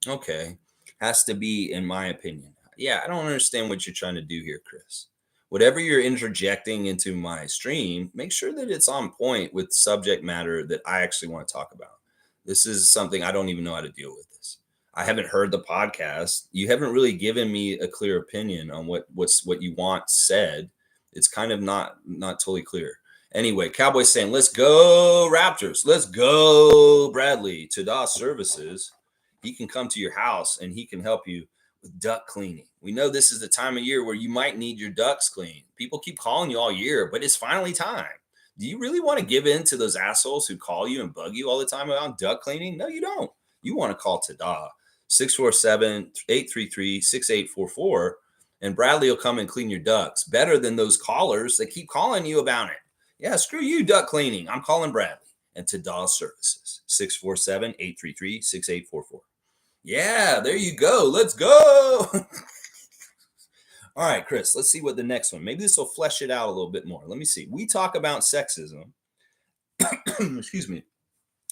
Okay. Has to be, in my opinion. Yeah, I don't understand what you're trying to do here, Chris. Whatever you're interjecting into my stream, make sure that it's on point with subject matter that I actually want to talk about. This is something I don't even know how to deal with this. I haven't heard the podcast. You haven't really given me a clear opinion on what you want said. It's kind of not totally clear. Anyway, Cowboys saying, let's go Raptors. Let's go Bradley to DOS Services. He can come to your house and he can help you with duct cleaning. We know this is the time of year where you might need your ducts cleaned. People keep calling you all year, but it's finally time. Do you really want to give in to those assholes who call you and bug you all the time about duct cleaning? No, you don't. You want to call Tada, 647-833-6844, and Bradley will come and clean your ducts better than those callers that keep calling you about it. Yeah, screw you, duct cleaning. I'm calling Bradley and Tada Services, 647-833-6844. Yeah, there you go. Let's go. All right, Chris, let's see what the next one. Maybe this will flesh it out a little bit more. Let me see. We talk about sexism, excuse me,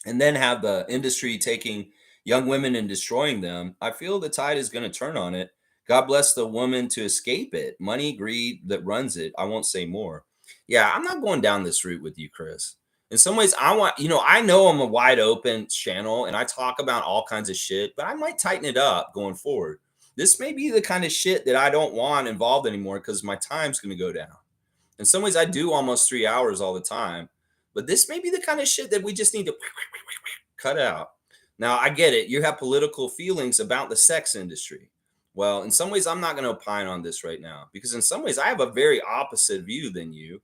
and then have the industry taking young women and destroying them. I feel the tide is going to turn on it. God bless the woman to escape it. Money, greed that runs it. I won't say more. Yeah, I'm not going down this route with you, Chris. In some ways, I know I'm a wide open channel and I talk about all kinds of shit, but I might tighten it up going forward. This may be the kind of shit that I don't want involved anymore because my time's going to go down. In some ways, I do almost 3 hours all the time, but this may be the kind of shit that we just need to cut out. Now, I get it. You have political feelings about the sex industry. Well, in some ways, I'm not going to opine on this right now because in some ways, I have a very opposite view than you.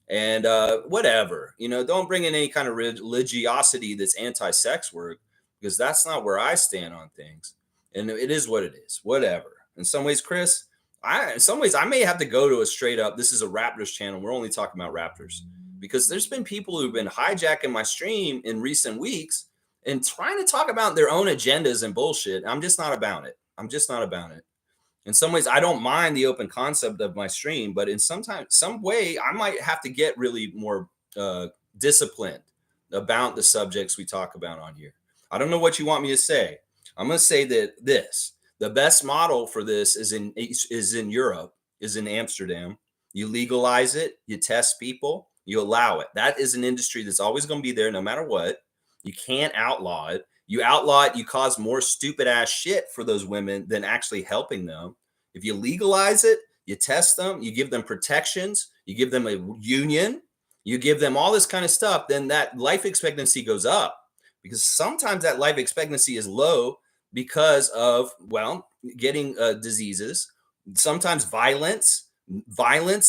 And whatever, don't bring in any kind of religiosity that's anti-sex work because that's not where I stand on things. And it is what it is. Whatever. In some ways, Chris, in some ways, I may have to go to a straight up. This is a Raptors channel. We're only talking about Raptors because there's been people who've been hijacking my stream in recent weeks and trying to talk about their own agendas and bullshit. I'm just not about it. I'm just not about it. In some ways, I don't mind the open concept of my stream, but in some way, I might have to get really more disciplined about the subjects we talk about on here. I don't know what you want me to say. I'm going to say that the best model for this is in Europe, is in Amsterdam. You legalize it, you test people, you allow it. That is an industry that's always going to be there no matter what. You can't outlaw it. You outlaw it, you cause more stupid ass shit for those women than actually helping them. If you legalize it, you test them, you give them protections, you give them a union, you give them all this kind of stuff, then that life expectancy goes up. Because sometimes that life expectancy is low because of, well, getting diseases. Sometimes violence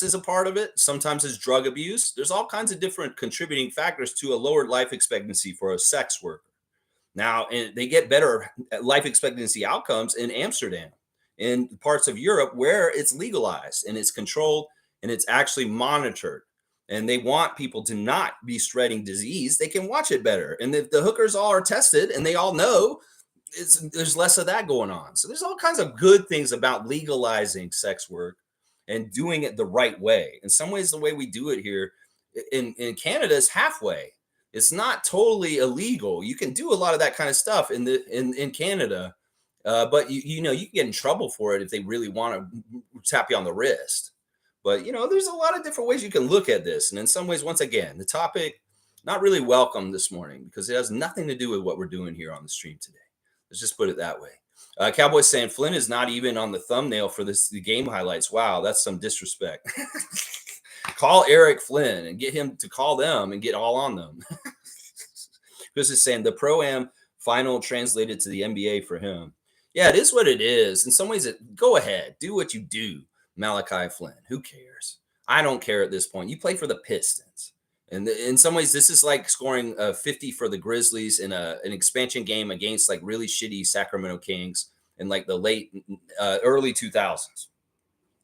is a part of it. Sometimes it's drug abuse. There's all kinds of different contributing factors to a lowered life expectancy for a sex worker. Now, and they get better life expectancy outcomes in Amsterdam, in parts of Europe where it's legalized and it's controlled and it's actually monitored. And they want people to not be spreading disease. They can watch it better. And if the hookers all are tested and they all know, there's less of that going on. So there's all kinds of good things about legalizing sex work and doing it the right way. In some ways, the way we do it here in Canada is halfway. It's not totally illegal. You can do a lot of that kind of stuff in Canada, but you can get in trouble for it if they really want to tap you on the wrist. But there's a lot of different ways you can look at this, and in some ways, once again, the topic not really welcome this morning because it has nothing to do with what we're doing here on the stream today. Let's just put it that way. Cowboys saying Flynn is not even on the thumbnail for the game highlights. Wow, that's some disrespect. Call Eric Flynn and get him to call them and get all on them. Chris is saying the Pro-Am final translated to the NBA for him. Yeah, it is what it is. In some ways, go ahead. Do what you do, Malachi Flynn. Who cares? I don't care at this point. You play for the Pistons. And in some ways, this is like scoring 50 for the Grizzlies in an expansion game against like really shitty Sacramento Kings in like the early 2000s.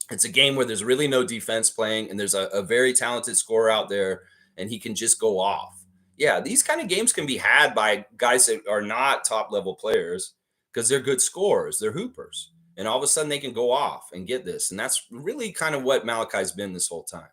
It's a game where there's really no defense playing and there's a very talented scorer out there and he can just go off. Yeah, these kind of games can be had by guys that are not top level players because they're good scorers. They're hoopers. And all of a sudden they can go off and get this. And that's really kind of what Malachi's been this whole time.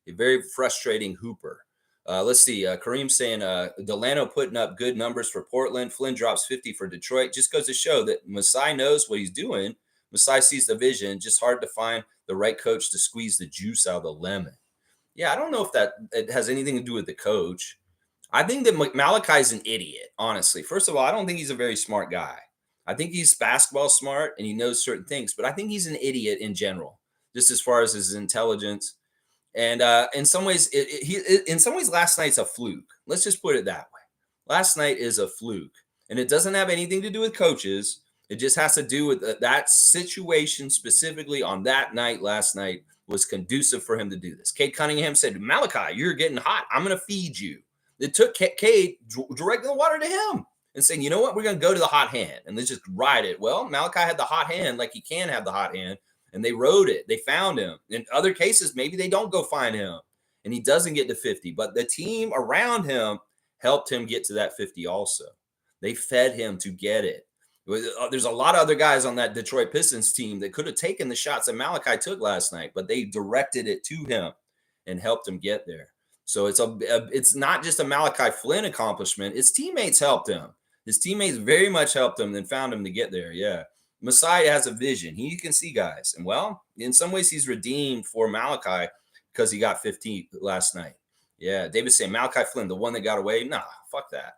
A very frustrating hooper. Let's see. Kareem saying Delano putting up good numbers for Portland. Flynn drops 50 for Detroit. Just goes to show that Masai knows what he's doing. Masai sees the vision. Just hard to find the right coach to squeeze the juice out of the lemon. Yeah, I don't know if it has anything to do with the coach. I think that Malachi's an idiot, honestly. First of all, I don't think he's a very smart guy. I think he's basketball smart and he knows certain things, but I think he's an idiot in general, just as far as his intelligence. And in some ways, last night's a fluke. Let's just put it that way. Last night is a fluke, and it doesn't have anything to do with coaches. It just has to do with that situation specifically on that night. Last night was conducive for him to do this. Cade Cunningham said, Malachi, you're getting hot. I'm going to feed you. It took Cade directing the water to him and saying, you know what, we're going to go to the hot hand and let's just ride it. Well, Malachi had the hot hand like he can have the hot hand. And they rode it. They found him. In other cases, maybe they don't go find him and he doesn't get to 50. But the team around him helped him get to that 50 also. They fed him to get it. There's a lot of other guys on that Detroit Pistons team that could have taken the shots that Malachi took last night, but they directed it to him and helped him get there. So it's not just a Malachi Flynn accomplishment. His teammates helped him. His teammates very much helped him and found him to get there. Yeah. Messiah has a vision. He can see guys. And well, in some ways, he's redeemed for Malachi because he got 15 last night. Yeah. David's saying Malachi Flynn, the one that got away. Nah, fuck that.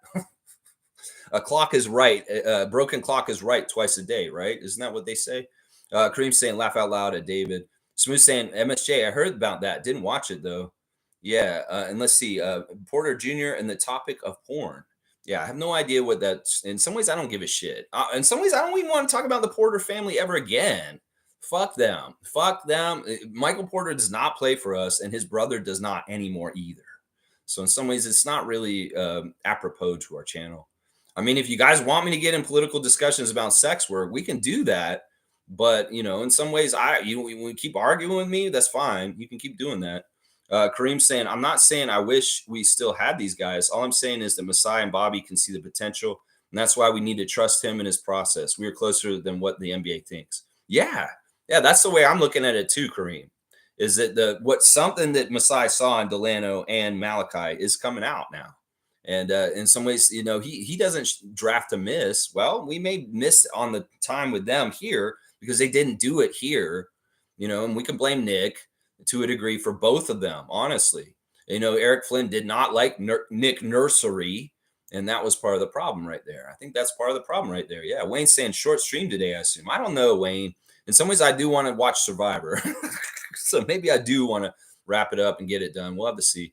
A clock is right. A broken clock is right twice a day, right? Isn't that what they say? Kareem's saying laugh out loud at David. Smooth saying MSJ. I heard about that. Didn't watch it though. Yeah. And let's see. Porter Jr. and the topic of porn. Yeah, I have no idea what that's. In some ways, I don't give a shit. In some ways, I don't even want to talk about the Porter family ever again. Fuck them. Fuck them. Michael Porter does not play for us, and his brother does not anymore either. So in some ways, it's not really apropos to our channel. I mean, if you guys want me to get in political discussions about sex work, we can do that. But in some ways, we keep arguing with me. That's fine. You can keep doing that. Kareem saying, I'm not saying I wish we still had these guys. All I'm saying is that Masai and Bobby can see the potential. And that's why we need to trust him in his process. We are closer than what the NBA thinks. Yeah. Yeah. That's the way I'm looking at it too, Kareem. Is that something that Masai saw in Delano and Malachi is coming out now. And in some ways, he doesn't draft a miss. Well, we may miss on the time with them here because they didn't do it here, and we can blame Nick to a degree for both of them, honestly. Eric Flynn did not like Nick Nursery, and that was part of the problem right there. I think that's part of the problem right there. Yeah, Wayne's saying short stream today, I assume. I don't know, Wayne. In some ways, I do want to watch Survivor. So maybe I do want to wrap it up and get it done. We'll have to see.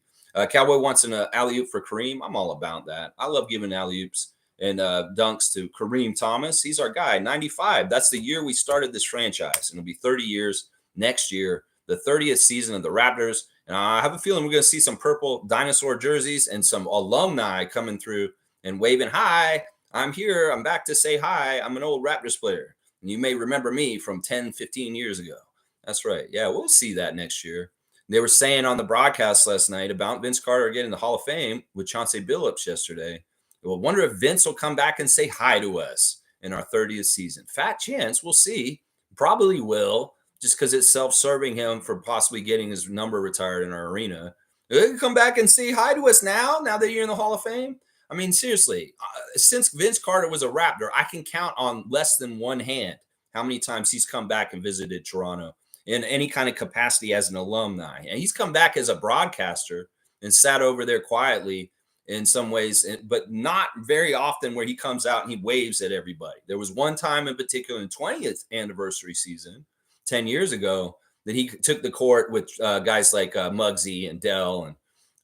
Cowboy wants an alley-oop for Kareem. I'm all about that. I love giving alley-oops and dunks to Kareem Thomas. He's our guy, 95. That's the year we started this franchise, and it'll be 30 years next year, the 30th season of the Raptors. And I have a feeling we're going to see some purple dinosaur jerseys and some alumni coming through and waving, hi, I'm here. I'm back to say hi. I'm an old Raptors player. And you may remember me from 10, 15 years ago. That's right. Yeah, we'll see that next year. They were saying on the broadcast last night about Vince Carter getting the Hall of Fame with Chauncey Billups yesterday. We'll wonder if Vince will come back and say hi to us in our 30th season. Fat chance. We'll see. Probably will, just because it's self-serving him for possibly getting his number retired in our arena. They can come back and say hi to us now that you're in the Hall of Fame. I mean, seriously, since Vince Carter was a Raptor, I can count on less than one hand how many times he's come back and visited Toronto in any kind of capacity as an alumni. And he's come back as a broadcaster and sat over there quietly in some ways, but not very often where he comes out and he waves at everybody. There was one time in particular in 20th anniversary season, 10 years ago, that he took the court with guys like Muggsy and Dell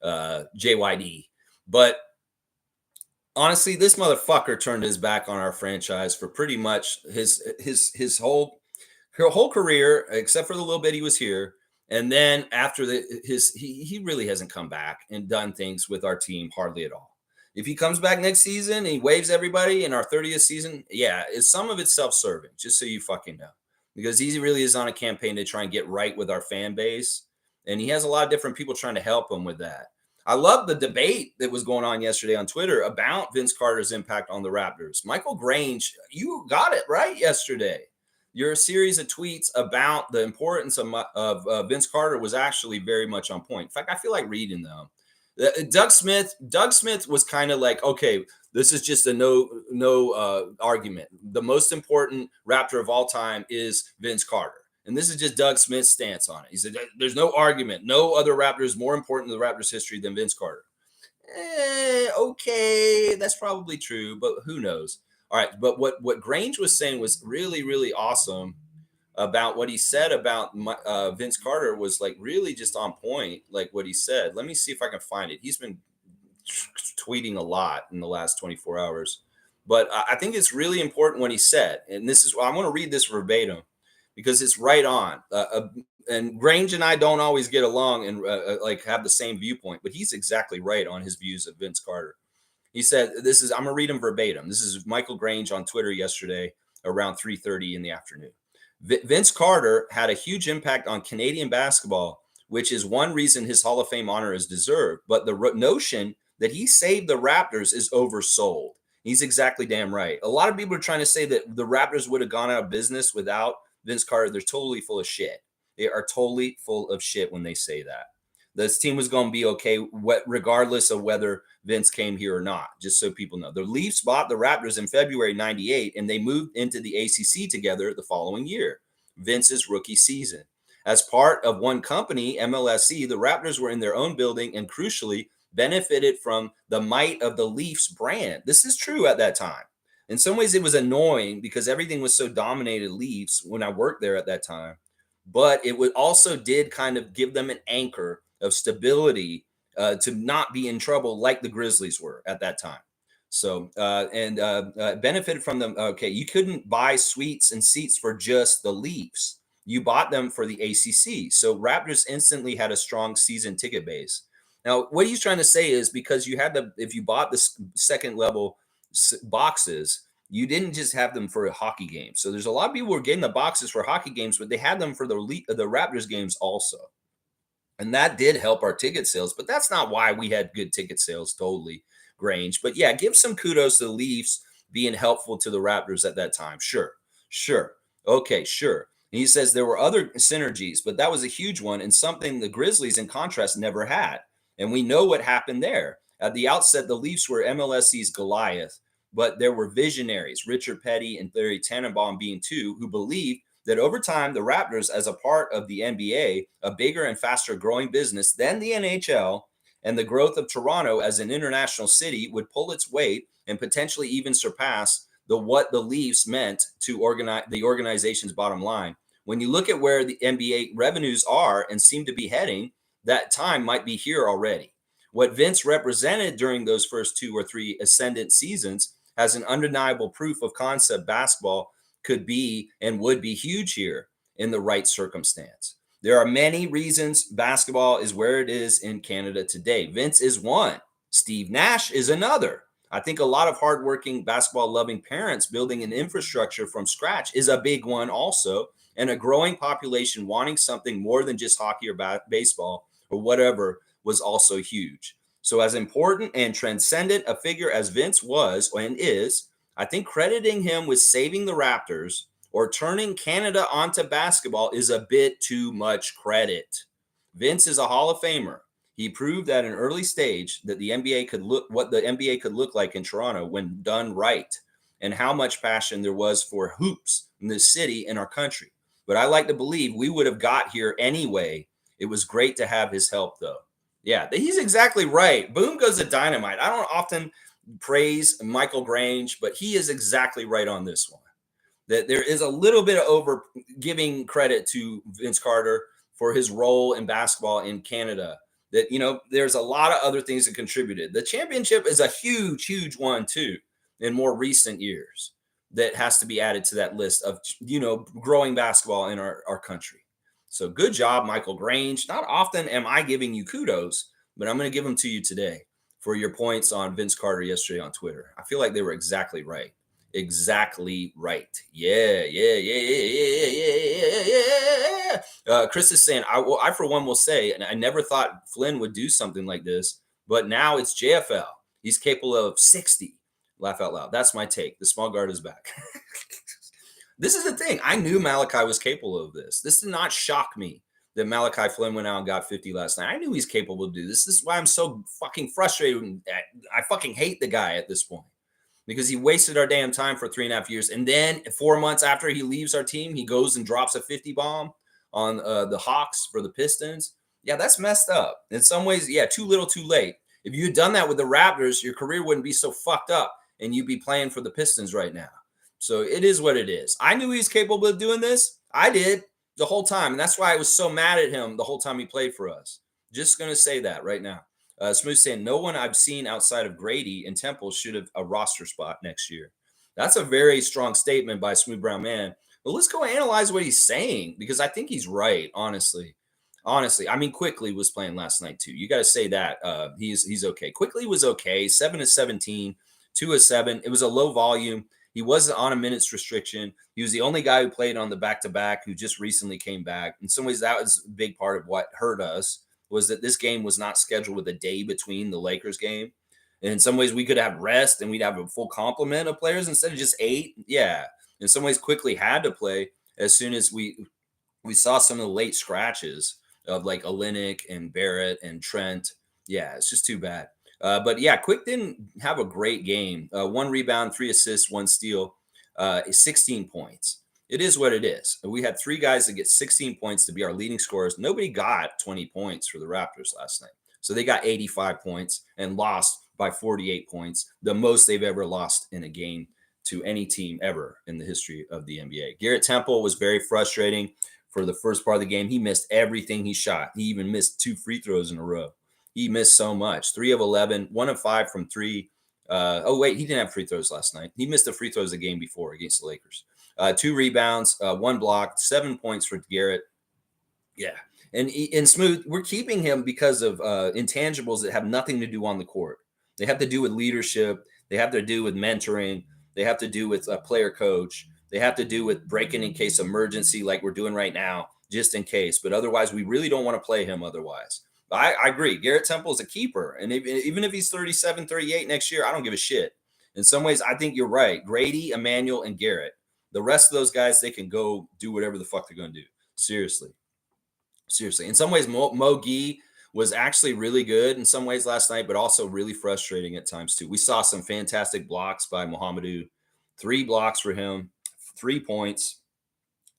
and JYD. But honestly, this motherfucker turned his back on our franchise for pretty much his whole career, except for the little bit he was here. And then after he really hasn't come back and done things with our team hardly at all. If he comes back next season and he waves everybody in our 30th season, yeah, some of it's self-serving, just so you fucking know. Because he really is on a campaign to try and get right with our fan base. And he has a lot of different people trying to help him with that. I love the debate that was going on yesterday on Twitter about Vince Carter's impact on the Raptors. Michael Grange, you got it right yesterday. Your series of tweets about the importance of Vince Carter was actually very much on point. In fact, I feel like reading them. Doug Smith was kind of like, okay, this is just a no argument. The most important Raptor of all time is Vince Carter. And this is just Doug Smith's stance on it. He said, there's no argument. No other Raptor is more important to the Raptors' history than Vince Carter. Okay, that's probably true, but who knows? All right, but what Grange was saying was really, really awesome about what he said about Vince Carter was like really just on point, like what he said. Let me see if I can find it. He's been tweeting a lot in the last 24 hours, but I think it's really important what he said. And this is, I want to read this verbatim because it's right on. And Grange and I don't always get along and like have the same viewpoint, but he's exactly right on his views of Vince Carter. He said, I'm going to read him verbatim. This is Michael Grange on Twitter yesterday around 3:30 in the afternoon. Vince Carter had a huge impact on Canadian basketball, which is one reason his Hall of Fame honor is deserved. But the notion that he saved the Raptors is oversold. He's exactly damn right. A lot of people are trying to say that the Raptors would have gone out of business without Vince Carter. They're totally full of shit. They are totally full of shit when they say that. This team was going to be okay regardless of whether Vince came here or not, just so people know. The Leafs bought the Raptors in February 98, and they moved into the ACC together the following year, Vince's rookie season. As part of one company, MLSE, the Raptors were in their own building and crucially benefited from the might of the Leafs brand. This is true at that time. In some ways, it was annoying because everything was so dominated Leafs when I worked there at that time. But it would also did kind of give them an anchor of stability to not be in trouble like the Grizzlies were at that time. So benefited from them. Okay, you couldn't buy suites and seats for just the Leafs. You bought them for the ACC. So Raptors instantly had a strong season ticket base. Now, what he's trying to say is because you had if you bought the second level boxes, you didn't just have them for a hockey game. So there's a lot of people who were getting the boxes for hockey games, but they had them for the Raptors games also. And that did help our ticket sales, but that's not why we had good ticket sales totally, Grange. But yeah, give some kudos to the Leafs being helpful to the Raptors at that time. Sure, sure. Okay, sure. And he says there were other synergies, but that was a huge one and something the Grizzlies, in contrast, never had. And we know what happened there. At the outset, the Leafs were MLSE's Goliath, but there were visionaries, Richard Petty and Larry Tannenbaum being two, who believed that over time, the Raptors, as a part of the NBA, a bigger and faster growing business than the NHL, and the growth of Toronto as an international city would pull its weight and potentially even surpass what the Leafs meant to the organization's bottom line. When you look at where the NBA revenues are and seem to be heading, that time might be here already. What Vince represented during those first 2 or 3 ascendant seasons has an undeniable proof of concept basketball could be and would be huge here in the right circumstance. There are many reasons basketball is where it is in Canada today. Vince is one. Steve Nash is another. I think a lot of hardworking basketball loving parents building an infrastructure from scratch is a big one also. And a growing population wanting something more than just hockey or baseball or whatever was also huge. So as important and transcendent a figure as Vince was and is, I think crediting him with saving the Raptors or turning Canada onto basketball is a bit too much credit. Vince is a Hall of Famer. He proved at an early stage that the NBA could look what the NBA could look like in Toronto when done right, and how much passion there was for hoops in this city and our country. But I like to believe we would have got here anyway. It was great to have his help, though. Yeah, he's exactly right. Boom goes the dynamite. I don't often praise Michael Grange, but he is exactly right on this one. That there is a little bit of over giving credit to Vince Carter for his role in basketball in Canada. That, there's a lot of other things that contributed. The championship is a huge, huge one too in more recent years that has to be added to that list of, growing basketball in our country. So good job, Michael Grange. Not often am I giving you kudos, but I'm going to give them to you today for your points on Vince Carter yesterday on Twitter. I feel like they were exactly right. Exactly right. Yeah. Chris is saying, I for one will say, and I never thought Flynn would do something like this, but now it's JFL. He's capable of 60. Laugh out loud. That's my take. The small guard is back. This is the thing. I knew Malachi was capable of this. This did not shock me that Malachi Flynn went out and got 50 last night. I knew he's capable to do this. This is why I'm so fucking frustrated. I fucking hate the guy at this point because he wasted our damn time for 3.5 years. And then 4 months after he leaves our team, he goes and drops a 50 bomb on the Hawks for the Pistons. Yeah, that's messed up. In some ways, yeah, too little, too late. If you had done that with the Raptors, your career wouldn't be so fucked up and you'd be playing for the Pistons right now. So it is what it is. I knew he was capable of doing this. I did the whole time. And that's why I was so mad at him the whole time he played for us. Just going to say that right now. Smooth saying, no one I've seen outside of Grady and Temple should have a roster spot next year. That's a very strong statement by Smooth Brown Man. But let's go analyze what he's saying because I think he's right, honestly. I mean, Quickly was playing last night too. You got to say that he's okay. Quickly was okay. 7 of 17, 2 of 7. It was a low volume. He wasn't on a minutes restriction. He was the only guy who played on the back-to-back who just recently came back. In some ways, that was a big part of what hurt us was that this game was not scheduled with a day between the Lakers game. And in some ways, we could have rest and we'd have a full complement of players instead of just 8. Yeah. In some ways, Quickly had to play as soon as we saw some of the late scratches of like Olynyk and Barrett and Trent. Yeah, it's just too bad. But yeah, Quick didn't have a great game. 1 rebound, 3 assists, 1 steal, 16 points. It is what it is. We had 3 guys that get 16 points to be our leading scorers. Nobody got 20 points for the Raptors last night. So they got 85 points and lost by 48 points, the most they've ever lost in a game to any team ever in the history of the NBA. Garrett Temple was very frustrating for the first part of the game. He missed everything he shot. He even missed 2 free throws in a row. He missed so much. 3 of 11, 1 of 5 from 3, Oh, wait, he didn't have free throws last night. He missed the free throws the game before against the Lakers. 2 rebounds, 1 block, 7 points for Garrett. Yeah. And Smooth, we're keeping him because of intangibles that have nothing to do on the court. They have to do with leadership. They have to do with mentoring. They have to do with a player coach. They have to do with breaking in case emergency, like we're doing right now, just in case. But otherwise, we really don't want to play him otherwise. I agree. Garrett Temple is a keeper. And even if he's 37, 38 next year, I don't give a shit. In some ways, I think you're right. Grady, Emmanuel, and Garrett. The rest of those guys, they can go do whatever the fuck they're going to do. Seriously. In some ways, Mo Gee was actually really good in some ways last night, but also really frustrating at times too. We saw some fantastic blocks by Mohamedou. 3 blocks for him, 3 points,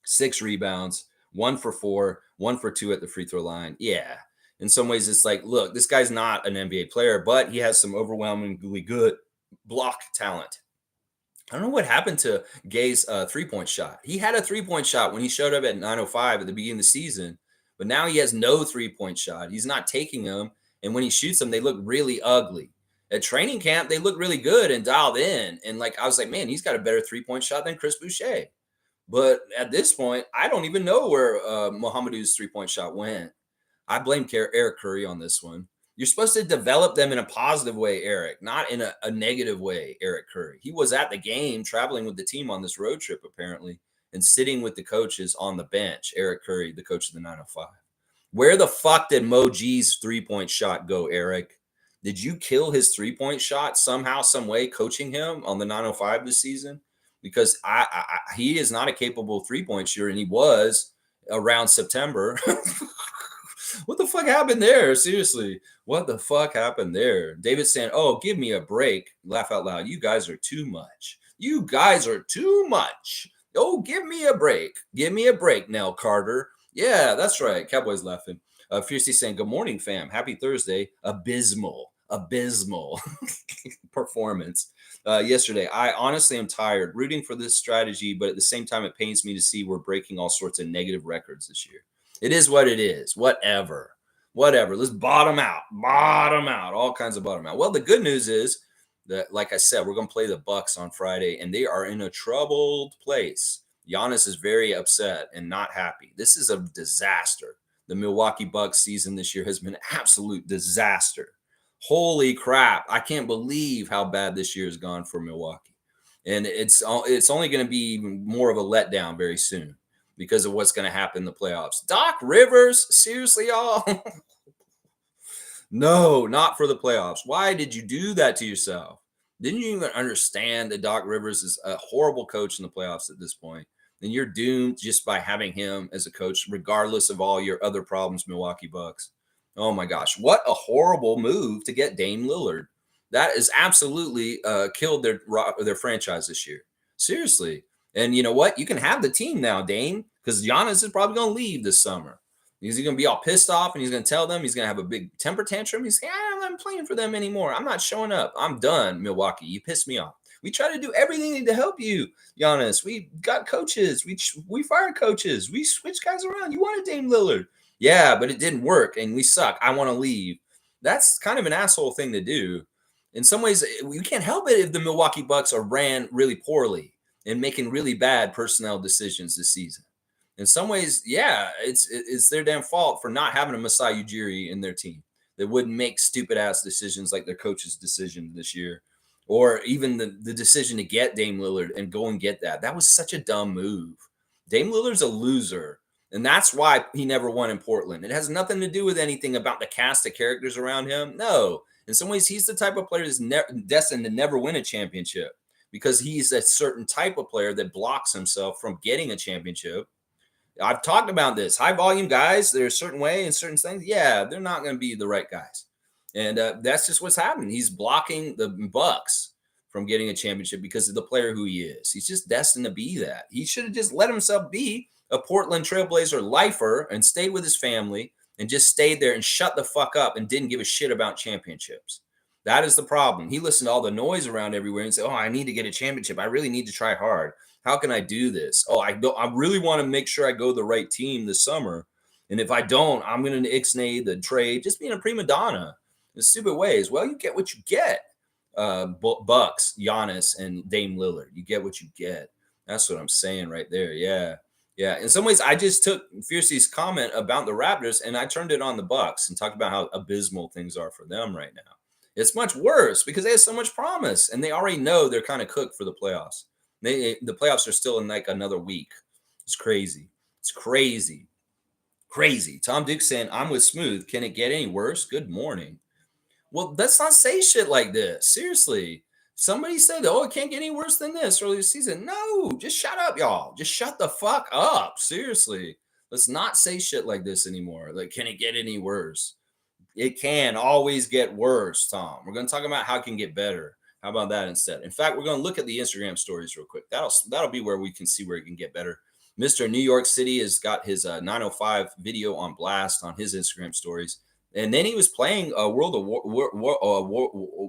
6 rebounds, 1 for 4, 1 for 2 at the free throw line. Yeah. In some ways, it's like, look, this guy's not an NBA player, but he has some overwhelmingly good block talent. I don't know what happened to Gay's 3-point shot. He had a 3-point shot when he showed up at 9:05 at the beginning of the season, but now he has no 3-point shot. He's not taking them, and when he shoots them, they look really ugly. At training camp, they look really good and dialed in, and like I was like, man, he's got a better 3-point shot than Chris Boucher. But at this point, I don't even know where Mohamedou's 3-point shot went. I blame Eric Curry on this one. You're supposed to develop them in a positive way, Eric, not in a negative way, Eric Curry. He was at the game traveling with the team on this road trip, apparently, and sitting with the coaches on the bench. Eric Curry, the coach of the 905. Where the fuck did Mo G's 3-point shot go, Eric? Did you kill his 3-point shot somehow, some way, coaching him on the 905 this season? Because he is not a capable 3-point shooter, and he was around September. What the fuck happened there? Seriously, what the fuck happened there? David saying, oh, give me a break. Laugh out loud. You guys are too much. You guys are too much. Oh, give me a break. Give me a break, Nell Carter. Yeah, that's right. Cowboys laughing. Fiercely saying, good morning, fam. Happy Thursday. Abysmal performance yesterday. I honestly am tired rooting for this strategy, but at the same time, it pains me to see we're breaking all sorts of negative records this year. It is what it is. Whatever. Let's bottom out. All kinds of bottom out. Well, the good news is that, like I said, we're going to play the Bucks on Friday, and they are in a troubled place. Giannis is very upset and not happy. This is a disaster. The Milwaukee Bucks season this year has been an absolute disaster. Holy crap. I can't believe how bad this year has gone for Milwaukee. And it's only going to be even more of a letdown very soon because of what's going to happen in the playoffs. Doc Rivers? Seriously, y'all? No, not for the playoffs. Why did you do that to yourself? Didn't you even understand that Doc Rivers is a horrible coach in the playoffs at this point? And you're doomed just by having him as a coach, regardless of all your other problems, Milwaukee Bucks. Oh my gosh, what a horrible move to get Dame Lillard. That is absolutely killed their franchise this year. Seriously. And you know what? You can have the team now, Dame, because Giannis is probably going to leave this summer. He's going to be all pissed off, and he's going to tell them he's going to have a big temper tantrum. He's saying, I'm not playing for them anymore. I'm not showing up. I'm done, Milwaukee. You pissed me off. We try to do everything to help you, Giannis. We got coaches. We fired coaches. We switched guys around. You wanted Dame Lillard. Yeah, but it didn't work, and we suck. I want to leave. That's kind of an asshole thing to do. In some ways, you can't help it if the Milwaukee Bucks are ran really poorly and making really bad personnel decisions this season. In some ways, yeah, it's their damn fault for not having a Masai Ujiri in their team that wouldn't make stupid ass decisions like their coach's decision this year, or even the decision to get Dame Lillard and go and get that. That was such a dumb move. Dame Lillard's a loser. And that's why he never won in Portland. It has nothing to do with anything about the cast of characters around him. No. In some ways, he's the type of player that's destined to never win a championship because he's a certain type of player that blocks himself from getting a championship. I've talked about this. High volume guys, they're a certain way and certain things. Yeah, they're not going to be the right guys. And that's just what's happening. He's blocking the Bucks from getting a championship because of the player who he is. He's just destined to be that. He should have just let himself be a Portland Trailblazer lifer and stayed with his family and just stayed there and shut the fuck up and didn't give a shit about championships. That is the problem. He listened to all the noise around everywhere and said, oh, I need to get a championship. I really need to try hard. How can I do this? Oh, I really want to make sure I go the right team this summer. And if I don't, I'm going to ixnay the trade, just being a prima donna in stupid ways. Well, you get what you get. Bucks, Giannis, and Dame Lillard. You get what you get. That's what I'm saying right there. Yeah. Yeah. In some ways, I just took Fiercey's comment about the Raptors and I turned it on the Bucks and talked about how abysmal things are for them right now. It's much worse because they have so much promise and they already know they're kind of cooked for the playoffs. The playoffs are still in like another week. It's crazy. It's crazy. Crazy. Tom Duke saying, I'm with Smooth. Can it get any worse? Good morning. Well, let's not say shit like this. Seriously. Somebody said, oh, it can't get any worse than this early this season. No, just shut up, y'all. Just shut the fuck up. Seriously. Let's not say shit like this anymore. Like, can it get any worse? It can always get worse, Tom. We're going to talk about how it can get better. How about that instead? In fact, we're going to look at the Instagram stories real quick. That'll be where we can see where it can get better. Mr. New York City has got his 905 video on blast on his Instagram stories. And then he was playing World of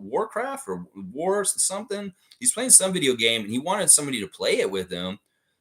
Warcraft or Wars something. He's playing some video game and he wanted somebody to play it with him.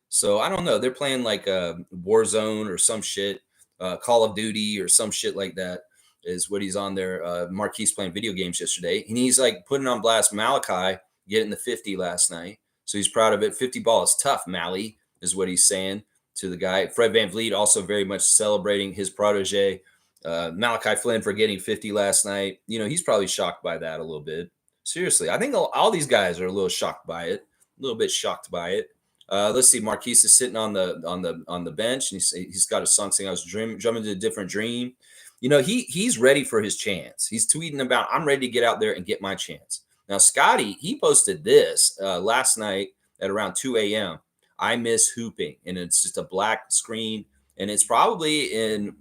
So I don't know. They're playing like Warzone or some shit, Call of Duty or some shit like that is what he's on there. Marquise playing video games yesterday. And he's like putting on blast Malachi getting the 50 last night. So he's proud of it. 50 ball is tough, Mally, is what he's saying to the guy. Fred VanVleet also very much celebrating his protege. Malachi Flynn for getting 50 last night. You know, he's probably shocked by that a little bit. Seriously, I think all these guys are a little shocked by it, a little bit shocked by it. Let's see, Marquise is sitting on the bench, and he's got a song saying, "I was drumming to a different dream." You know, he's ready for his chance. He's tweeting about, "I'm ready to get out there and get my chance." Now, Scotty, he posted this last night at around 2 a.m. I miss hooping, and it's just a black screen, and it's probably in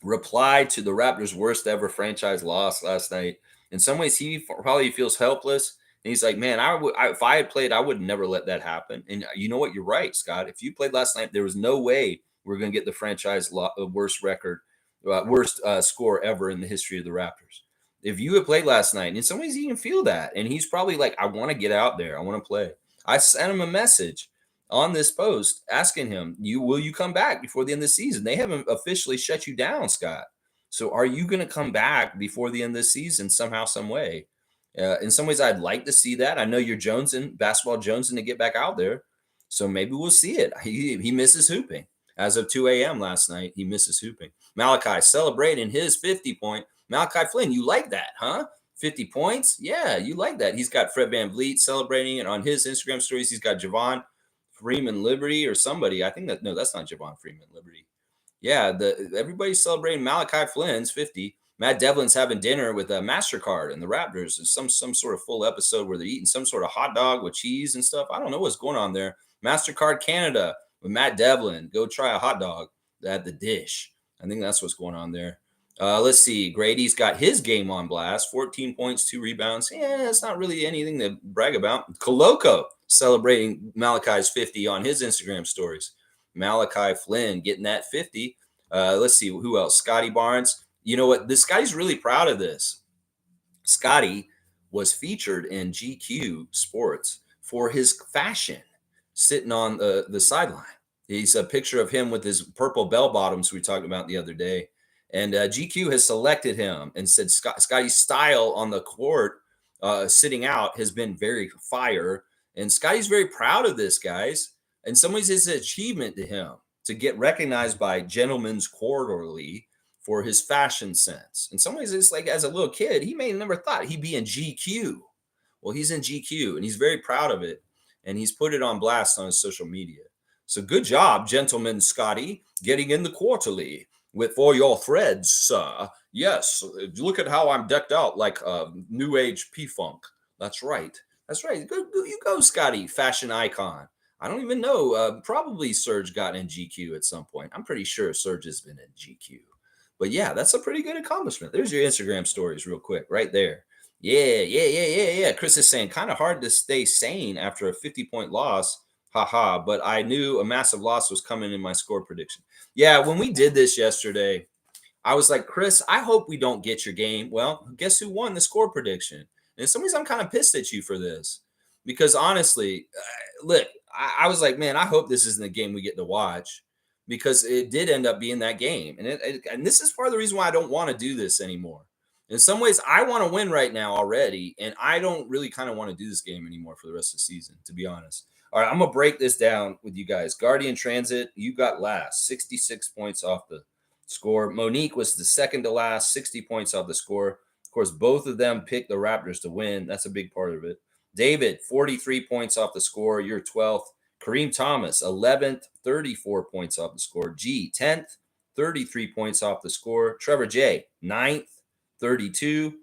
reply to the Raptors' worst ever franchise loss last night. In some ways, he probably feels helpless. And he's like, man, if I had played, I would never let that happen. And you know what? You're right, Scott. If you played last night, there was no way we're going to get the franchise worst record, worst score ever in the history of the Raptors. If you had played last night, and in some ways, he can feel that. And he's probably like, I want to get out there. I want to play. I sent him a message on this post asking him, will you come back before the end of the season? They haven't officially shut you down, Scott. So are you going to come back before the end of the season somehow, some way? In some ways, I'd like to see that. I know you're basketball jonesing to get back out there. So maybe we'll see it. He misses hooping. As of 2 a.m. last night, he misses hooping. Malachi celebrating his 50 point. Malachi Flynn, you like that, huh? 50 points? Yeah, you like that. He's got Fred VanVleet celebrating it on his Instagram stories. He's got Javon Freeman Liberty or somebody. I think that's not Javon Freeman Liberty. Yeah, everybody's celebrating Malachi Flynn's 50. Matt Devlin's having dinner with a MasterCard and the Raptors. It's some sort of full episode where they're eating some sort of hot dog with cheese and stuff. I don't know what's going on there. MasterCard Canada with Matt Devlin. Go try a hot dog at the Dish. I think that's what's going on there. Let's see. Grady's got his game on blast. 14 points, 2 rebounds. Yeah, it's not really anything to brag about. Coloco celebrating Malachi's 50 on his Instagram stories. Malachi Flynn getting that 50. Let's see. Who else? Scotty Barnes. You know what? Scotty's really proud of this. Scotty was featured in GQ Sports for his fashion sitting on the sideline. He's a picture of him with his purple bell bottoms we talked about the other day. And GQ has selected him and said Scotty's style on the court sitting out has been very fire. And Scotty's very proud of this, guys. In some ways, it's an achievement to him to get recognized by Gentleman's Quarterly for his fashion sense. In some ways, it's like as a little kid, he may have never thought he'd be in GQ. Well, he's in GQ, and he's very proud of it. And he's put it on blast on his social media. So good job, Gentleman Scotty, getting in the Quarterly. For your threads, sir. Yes, look at how I'm decked out like New Age P-Funk. That's right. That's right. You go, Scotty, fashion icon. I don't even know. Probably Serge got in GQ at some point. I'm pretty sure Serge has been in GQ. But yeah, that's a pretty good accomplishment. There's your Instagram stories real quick right there. Yeah. Chris is saying kind of hard to stay sane after a 50-point loss. Haha, but I knew a massive loss was coming in my score prediction. Yeah, when we did this yesterday, I was like, Chris, I hope we don't get your game. Well, guess who won the score prediction? And in some ways, I'm kind of pissed at you for this. Because honestly, look, I was like, man, I hope this isn't the game we get to watch. Because it did end up being that game. And this is part of the reason why I don't want to do this anymore. In some ways, I want to win right now already, and I don't really kind of want to do this game anymore for the rest of the season, to be honest. All right, I'm gonna break this down with you guys. Guardian Transit, you got last, 66 points off the score. Monique was the second to last, 60 points off the score. Of course, both of them picked the Raptors to win. That's a big part of it. David, 43 points off the score. You're 12th. Kareem Thomas, 11th, 34 points off the score. G, 10th, 33 points off the score. Trevor J, 9th, 32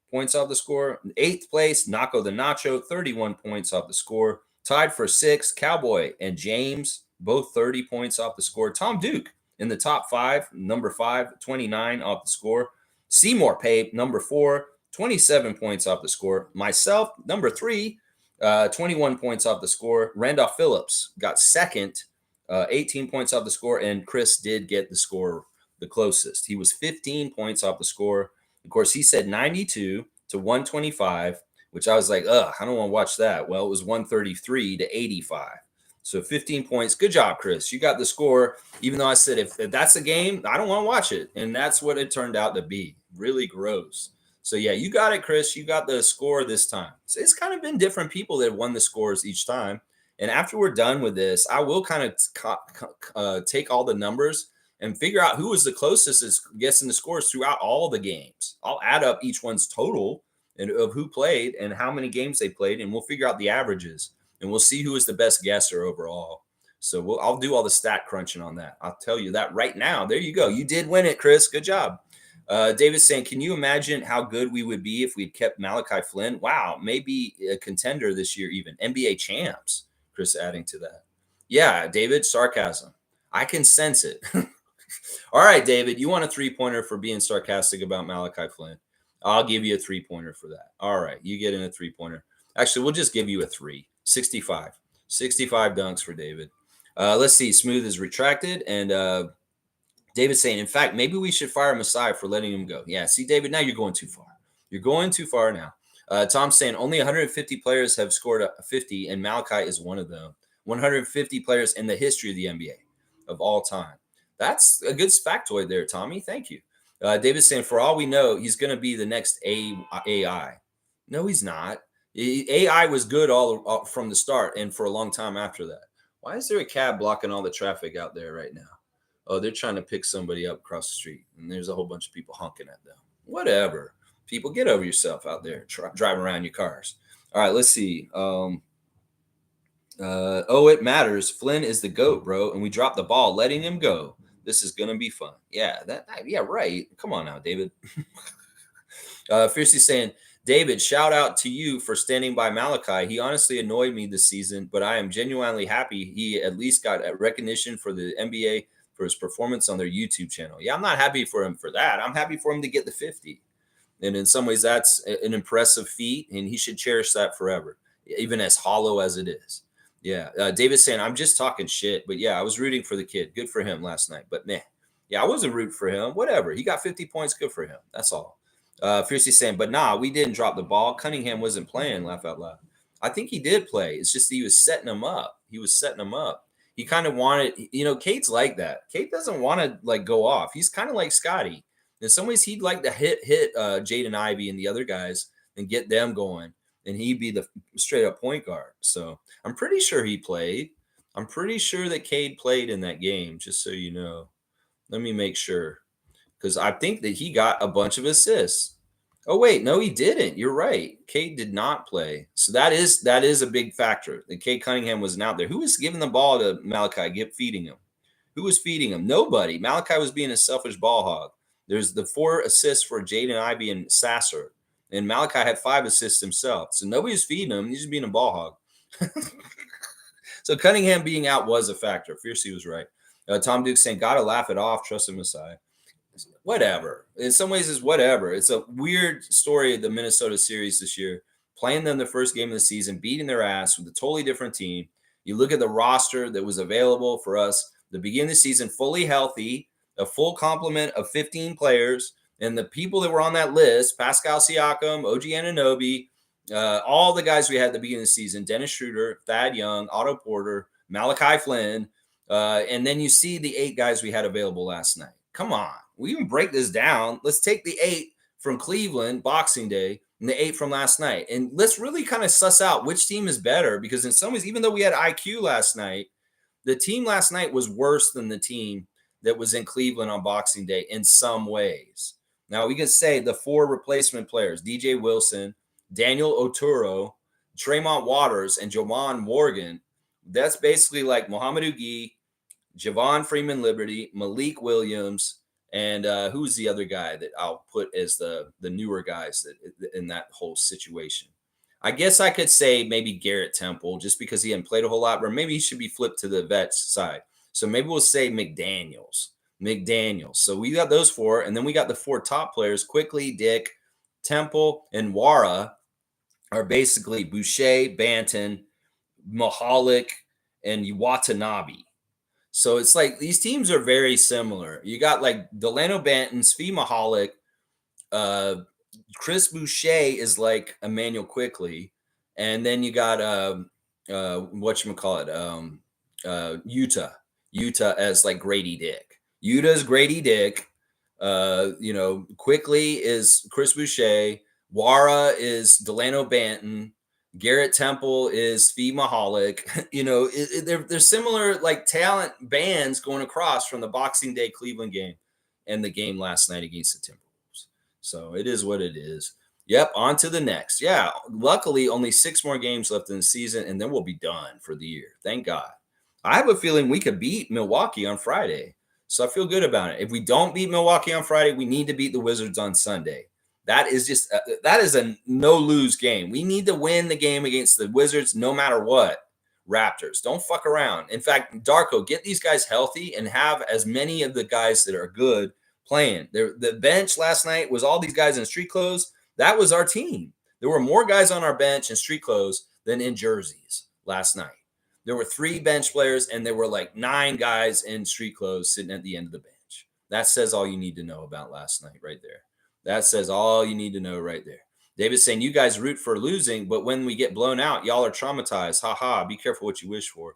points off the score. Eighth place, Naco the Nacho, 31 points off the score. Tied for sixth, Cowboy and James, both 30 points off the score. Tom Duke in the top five, number 5, 29 off the score. Seymour Pape, number 4, 27 points off the score. Myself, number 3, 21 points off the score. Randolph Phillips got second, 18 points off the score. And Chris did get the score the closest. He was 15 points off the score. Of course, he said 92 to 125, which I was like, ugh, I don't want to watch that. Well, it was 133 to 85. So 15 points. Good job, Chris. You got the score, even though I said if that's a game, I don't want to watch it. And that's what it turned out to be. Really gross. So, yeah, you got it, Chris. You got the score this time. So it's kind of been different people that have won the scores each time. And after we're done with this, I will kind of take all the numbers and figure out who was the closest is guessing the scores throughout all the games. I'll add up each one's total and of who played and how many games they played, and we'll figure out the averages, and we'll see who is the best guesser overall. So I'll do all the stat crunching on that. I'll tell you that right now. There you go. You did win it, Chris. Good job. David's saying, can you imagine how good we would be if we'd kept Malachi Flynn? Wow, maybe a contender this year, even NBA champs. Chris adding to that. Yeah, David, sarcasm. I can sense it. All right, David, you want a 3-pointer for being sarcastic about Malachi Flynn? I'll give you a 3-pointer for that. All right, you get in a 3-pointer. Actually, we'll just give you a 3. 65. 65 dunks for David. Let's see. Smooth is retracted. And David's saying, in fact, maybe we should fire Messiah for letting him go. Yeah, see, David, now you're going too far. You're going too far now. Tom's saying only 150 players have scored a 50, and Malachi is one of them. 150 players in the history of the NBA of all time. That's a good factoid there, Tommy. Thank you. David's saying, for all we know, he's going to be the next AI. No, he's not. AI was good all from the start and for a long time after that. Why is there a cab blocking all the traffic out there right now? Oh, they're trying to pick somebody up across the street, and there's a whole bunch of people honking at them. Whatever. People, get over yourself out there driving around your cars. All right, let's see. It matters. Flynn is the GOAT, bro, and we dropped the ball letting him go. This is gonna be fun. Yeah, yeah, right. Come on now, David. Fiercely saying, David, shout out to you for standing by Malachi. He honestly annoyed me this season, but I am genuinely happy he at least got recognition for the NBA for his performance on their YouTube channel. Yeah, I'm not happy for him for that. I'm happy for him to get the 50. And in some ways, that's an impressive feat, and he should cherish that forever, even as hollow as it is. Yeah. David's saying, I'm just talking shit. But yeah, I was rooting for the kid. Good for him last night. But meh. Yeah, I wasn't rooting for him. Whatever. He got 50 points. Good for him. That's all. Fiercely saying, but nah, we didn't drop the ball. Cunningham wasn't playing, laugh out loud. I think he did play. It's just he was setting him up. He kind of wanted, Kate's like that. Kate doesn't want to like go off. He's kind of like Scotty. In some ways, he'd like to hit Jaden Ivey and the other guys and get them going. And he'd be the straight up point guard. So I'm pretty sure he played. I'm pretty sure that Cade played in that game, just so you know. Let me make sure. Because I think that he got a bunch of assists. Oh, wait, no, he didn't. You're right. Cade did not play. So that is a big factor. That Cade Cunningham wasn't out there. Who was giving the ball to Malachi, feeding him? Who was feeding him? Nobody. Malachi was being a selfish ball hog. There's the 4 assists for Jaden Ivey and Sasser. And Malachi had 5 assists himself. So nobody was feeding him. He's just being a ball hog. So Cunningham being out was a factor. Fiercey was right. Tom Duke saying, gotta laugh it off. Trust in Messiah. Whatever. In some ways, it's whatever. It's a weird story of the Minnesota series this year. Playing them the first game of the season, beating their ass with a totally different team. You look at the roster that was available for us the beginning of the season, fully healthy, a full complement of 15 players, and the people that were on that list, Pascal Siakam, OG Anunoby, all the guys we had at the beginning of the season, Dennis Schroeder, Thad Young, Otto Porter, Malachi Flynn, and then you see the 8 guys we had available last night. Come on. We even break this down. Let's take the 8 from Cleveland, Boxing Day, and the 8 from last night. And let's really kind of suss out which team is better, because in some ways, even though we had IQ last night, the team last night was worse than the team that was in Cleveland on Boxing Day in some ways. Now, we can say the 4 replacement players, DJ Wilson, Daniel Oturu, Tremont Waters, and Jawan Morgan, that's basically like Muhammad Ugi, Javon Freeman Liberty, Malik Williams, and who's the other guy that I'll put as the newer guys that in that whole situation? I guess I could say maybe Garrett Temple, just because he hadn't played a whole lot, or maybe he should be flipped to the vets side. So maybe we'll say McDaniels. So we got those 4, and then we got the 4 top players: Quickly, Dick, Temple, and Wara are basically Boucher, Banton, Mahalik, and Watanabe. So it's like these teams are very similar. You got like Delano Banton, Svi Mahalik, Chris Boucher is like Emmanuel Quickly, and then you got whatchamacallit, Utah as like Grady Dick. Utah's Grady Dick. Quickly is Chris Boucher. Wara is Delano Banton. Garrett Temple is Svi Mahalik. They're similar like talent bands going across from the Boxing Day Cleveland game and the game last night against the Timberwolves. So it is what it is. Yep, on to the next. Yeah, luckily only 6 more games left in the season, and then we'll be done for the year. Thank God. I have a feeling we could beat Milwaukee on Friday, so I feel good about it. If we don't beat Milwaukee on Friday, we need to beat the Wizards on Sunday. That is a no-lose game. We need to win the game against the Wizards no matter what. Raptors, don't fuck around. In fact, Darko, get these guys healthy and have as many of the guys that are good playing. The bench last night was all these guys in street clothes. That was our team. There were more guys on our bench in street clothes than in jerseys last night. There were 3 bench players, and there were like 9 guys in street clothes sitting at the end of the bench. That says all you need to know about last night right there. That says all you need to know right there. David's saying, you guys root for losing, but when we get blown out, y'all are traumatized. Ha ha, be careful what you wish for.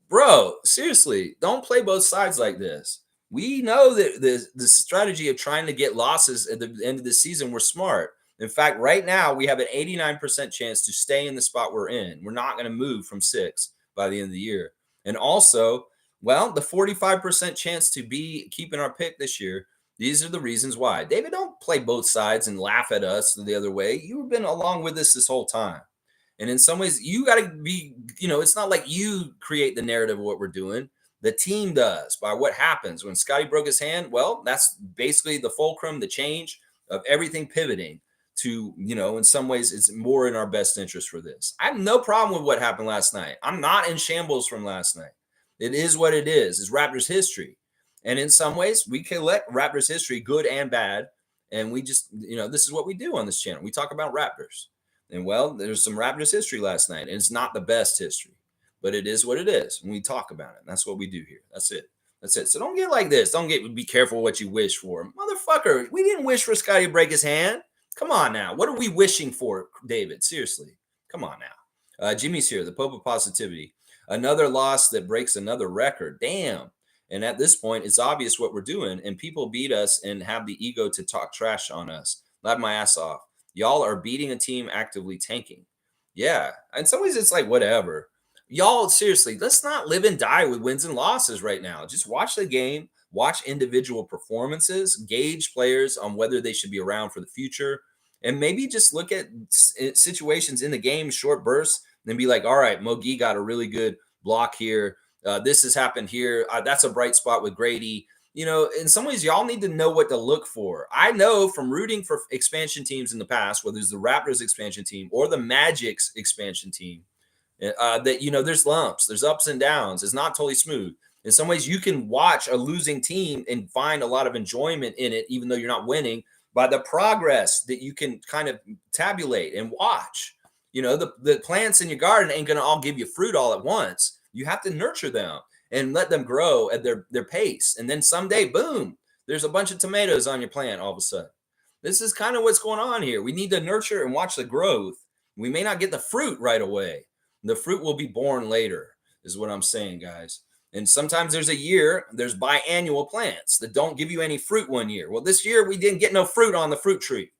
Bro, seriously, don't play both sides like this. We know that the strategy of trying to get losses at the end of the season were smart. In fact, right now, we have an 89% chance to stay in the spot we're in. We're not going to move from 6 by the end of the year. And also, well, the 45% chance to be keeping our pick this year. These are the reasons why. David, don't play both sides and laugh at us the other way. You've been along with us this whole time. And in some ways, you got to be, it's not like you create the narrative of what we're doing. The team does by what happens. When Scotty broke his hand, well, that's basically the fulcrum, the change of everything pivoting to, in some ways, it's more in our best interest for this. I have no problem with what happened last night. I'm not in shambles from last night. It is what it is. It's Raptors history. And in some ways, we collect Raptors history, good and bad. And we just, this is what we do on this channel. We talk about Raptors. And well, there's some Raptors history last night. And it's not the best history, but it is what it is. And we talk about it. And that's what we do here. That's it. That's it. So don't get like this. Be careful what you wish for. Motherfucker, we didn't wish for Scotty to break his hand. Come on now. What are we wishing for, David? Seriously. Come on now. Jimmy's here, the Pope of Positivity. Another loss that breaks another record. Damn. And at this point, it's obvious what we're doing. And people beat us and have the ego to talk trash on us. Laugh my ass off. Y'all are beating a team actively tanking. Yeah. In some ways, it's like, whatever. Y'all, seriously, let's not live and die with wins and losses right now. Just watch the game. Watch individual performances. Gauge players on whether they should be around for the future. And maybe just look at situations in the game, short bursts, and be like, all right, Mogi got a really good block here. This has happened here. That's a bright spot with Grady. In some ways, y'all need to know what to look for. I know from rooting for expansion teams in the past, whether it's the Raptors expansion team or the Magic's expansion team, that, there's lumps, there's ups and downs. It's not totally smooth. In some ways, you can watch a losing team and find a lot of enjoyment in it, even though you're not winning, by the progress that you can kind of tabulate and watch. The plants in your garden ain't going to all give you fruit all at once. You have to nurture them and let them grow at their pace. And then someday, boom, there's a bunch of tomatoes on your plant all of a sudden. This is kind of what's going on here. We need to nurture and watch the growth. We may not get the fruit right away. The fruit will be born later, is what I'm saying, guys. And sometimes there's biannual plants that don't give you any fruit one year. Well, this year we didn't get no fruit on the fruit tree.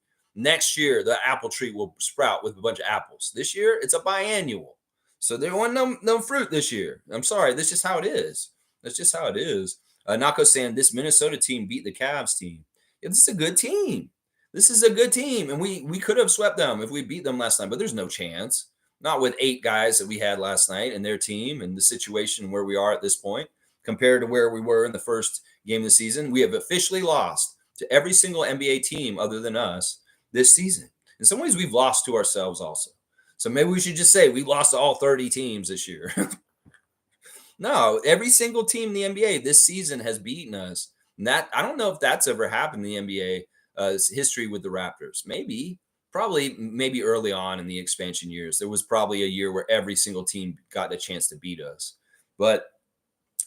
Next year, the apple tree will sprout with a bunch of apples. This year, it's a biannual. So there wasn't no fruit this year. I'm sorry. That's just how it is. That's just how it is. Nako saying this Minnesota team beat the Cavs team. Yeah, this is a good team. This is a good team. And we could have swept them if we beat them last night, but there's no chance. Not with 8 guys that we had last night and their team and the situation where we are at this point compared to where we were in the first game of the season. We have officially lost to every single NBA team other than us this season. In some ways, we've lost to ourselves also. So maybe we should just say we lost to all 30 teams this year. No, every single team in the NBA this season has beaten us. And that I don't know if that's ever happened in the NBA history with the Raptors. Maybe early on in the expansion years, there was probably a year where every single team got a chance to beat us. But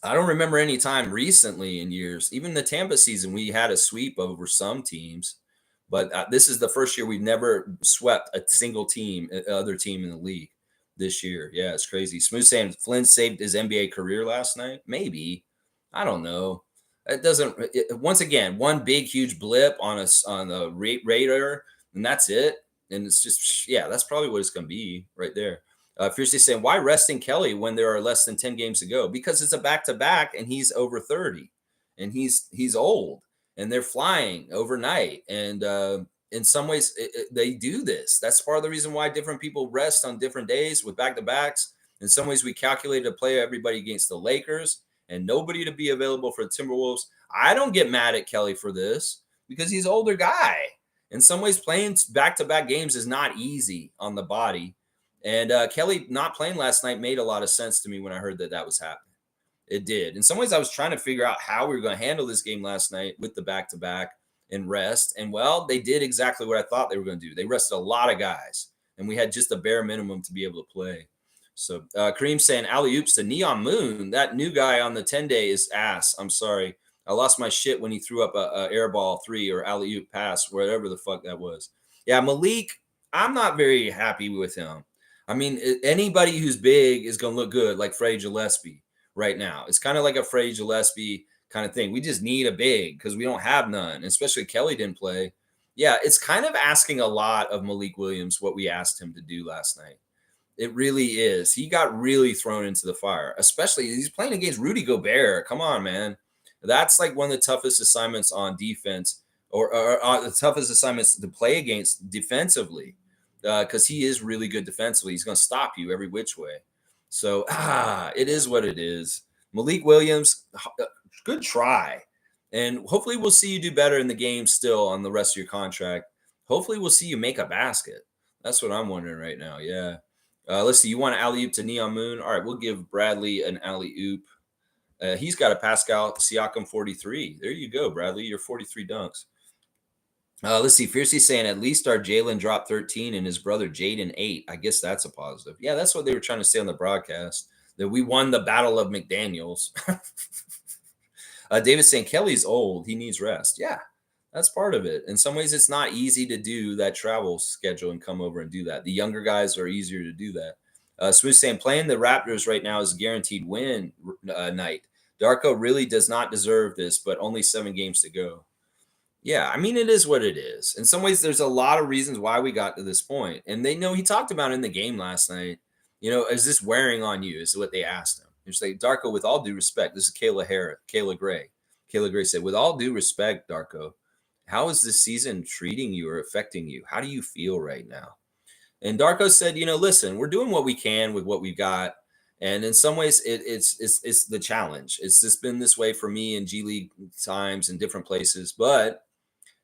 I don't remember any time recently in years. Even the Tampa season, we had a sweep over some teams. But this is the first year we've never swept a single team, other team in the league this year. Yeah, it's crazy. Smooth saying Flynn saved his NBA career last night. Maybe. I don't know. It doesn't. Once again, one big huge blip on a radar, and that's it. And it's just that's probably what it's going to be right there. Fiercely saying, why resting Kelly when there are less than 10 games to go? Because it's a back-to-back, and he's over 30, and he's old, and they're flying overnight. And in some ways, they do this. That's part of the reason why different people rest on different days with back-to-backs. In some ways, we calculated to play everybody against the Lakers and nobody to be available for the Timberwolves. I don't get mad at Kelly for this because he's an older guy. In some ways, playing back-to-back games is not easy on the body. And Kelly not playing last night made a lot of sense to me when I heard that was happening. It did. In some ways, I was trying to figure out how we were going to handle this game last night with the back-to-back and rest. And, well, they did exactly what I thought they were going to do. They rested a lot of guys, and we had just a bare minimum to be able to play. So Kareem saying, alley-oops to Neon Moon. That new guy on the 10-day is ass. I'm sorry. I lost my shit when he threw up a air ball 3 or alley-oop pass, whatever the fuck that was. Yeah, Malik, I'm not very happy with him. I mean, anybody who's big is going to look good, like Freddie Gillespie right now. It's kind of like a Freddie Gillespie kind of thing. We just need a big because we don't have none, especially Kelly didn't play. Yeah, it's kind of asking a lot of Malik Williams what we asked him to do last night. It really is. He got really thrown into the fire, especially he's playing against Rudy Gobert. Come on, man. That's like one of the toughest assignments on defense or the toughest assignments to play against defensively because he is really good defensively. He's going to stop you every which way. So, it is what it is. Malik Williams, good try. And hopefully we'll see you do better in the game still on the rest of your contract. Hopefully we'll see you make a basket. That's what I'm wondering right now. Yeah. Let's see. You want an alley-oop to Neon Moon? All right, we'll give Bradley an alley-oop. He's got a Pascal Siakam 43. There you go, Bradley. Your 43 dunks. Let's see. Fiercey saying at least our Jalen dropped 13 and his brother Jaden 8. I guess that's a positive. Yeah, that's what they were trying to say on the broadcast, that we won the Battle of McDaniels. David saying Kelly's old. He needs rest. Yeah, that's part of it. In some ways, it's not easy to do that travel schedule and come over and do that. The younger guys are easier to do that. Smooth saying playing the Raptors right now is a guaranteed win night. Darko really does not deserve this, but only 7 games to go. Yeah, I mean, it is what it is. In some ways, there's a lot of reasons why we got to this point. And they know he talked about in the game last night, is this wearing on you? Is what they asked him. It's like, Darko, with all due respect, this is Kayla Gray. Kayla Gray said, with all due respect, Darko, how is this season treating you or affecting you? How do you feel right now? And Darko said, listen, we're doing what we can with what we've got. And in some ways, it's the challenge. It's just been this way for me in G League times and different places. But,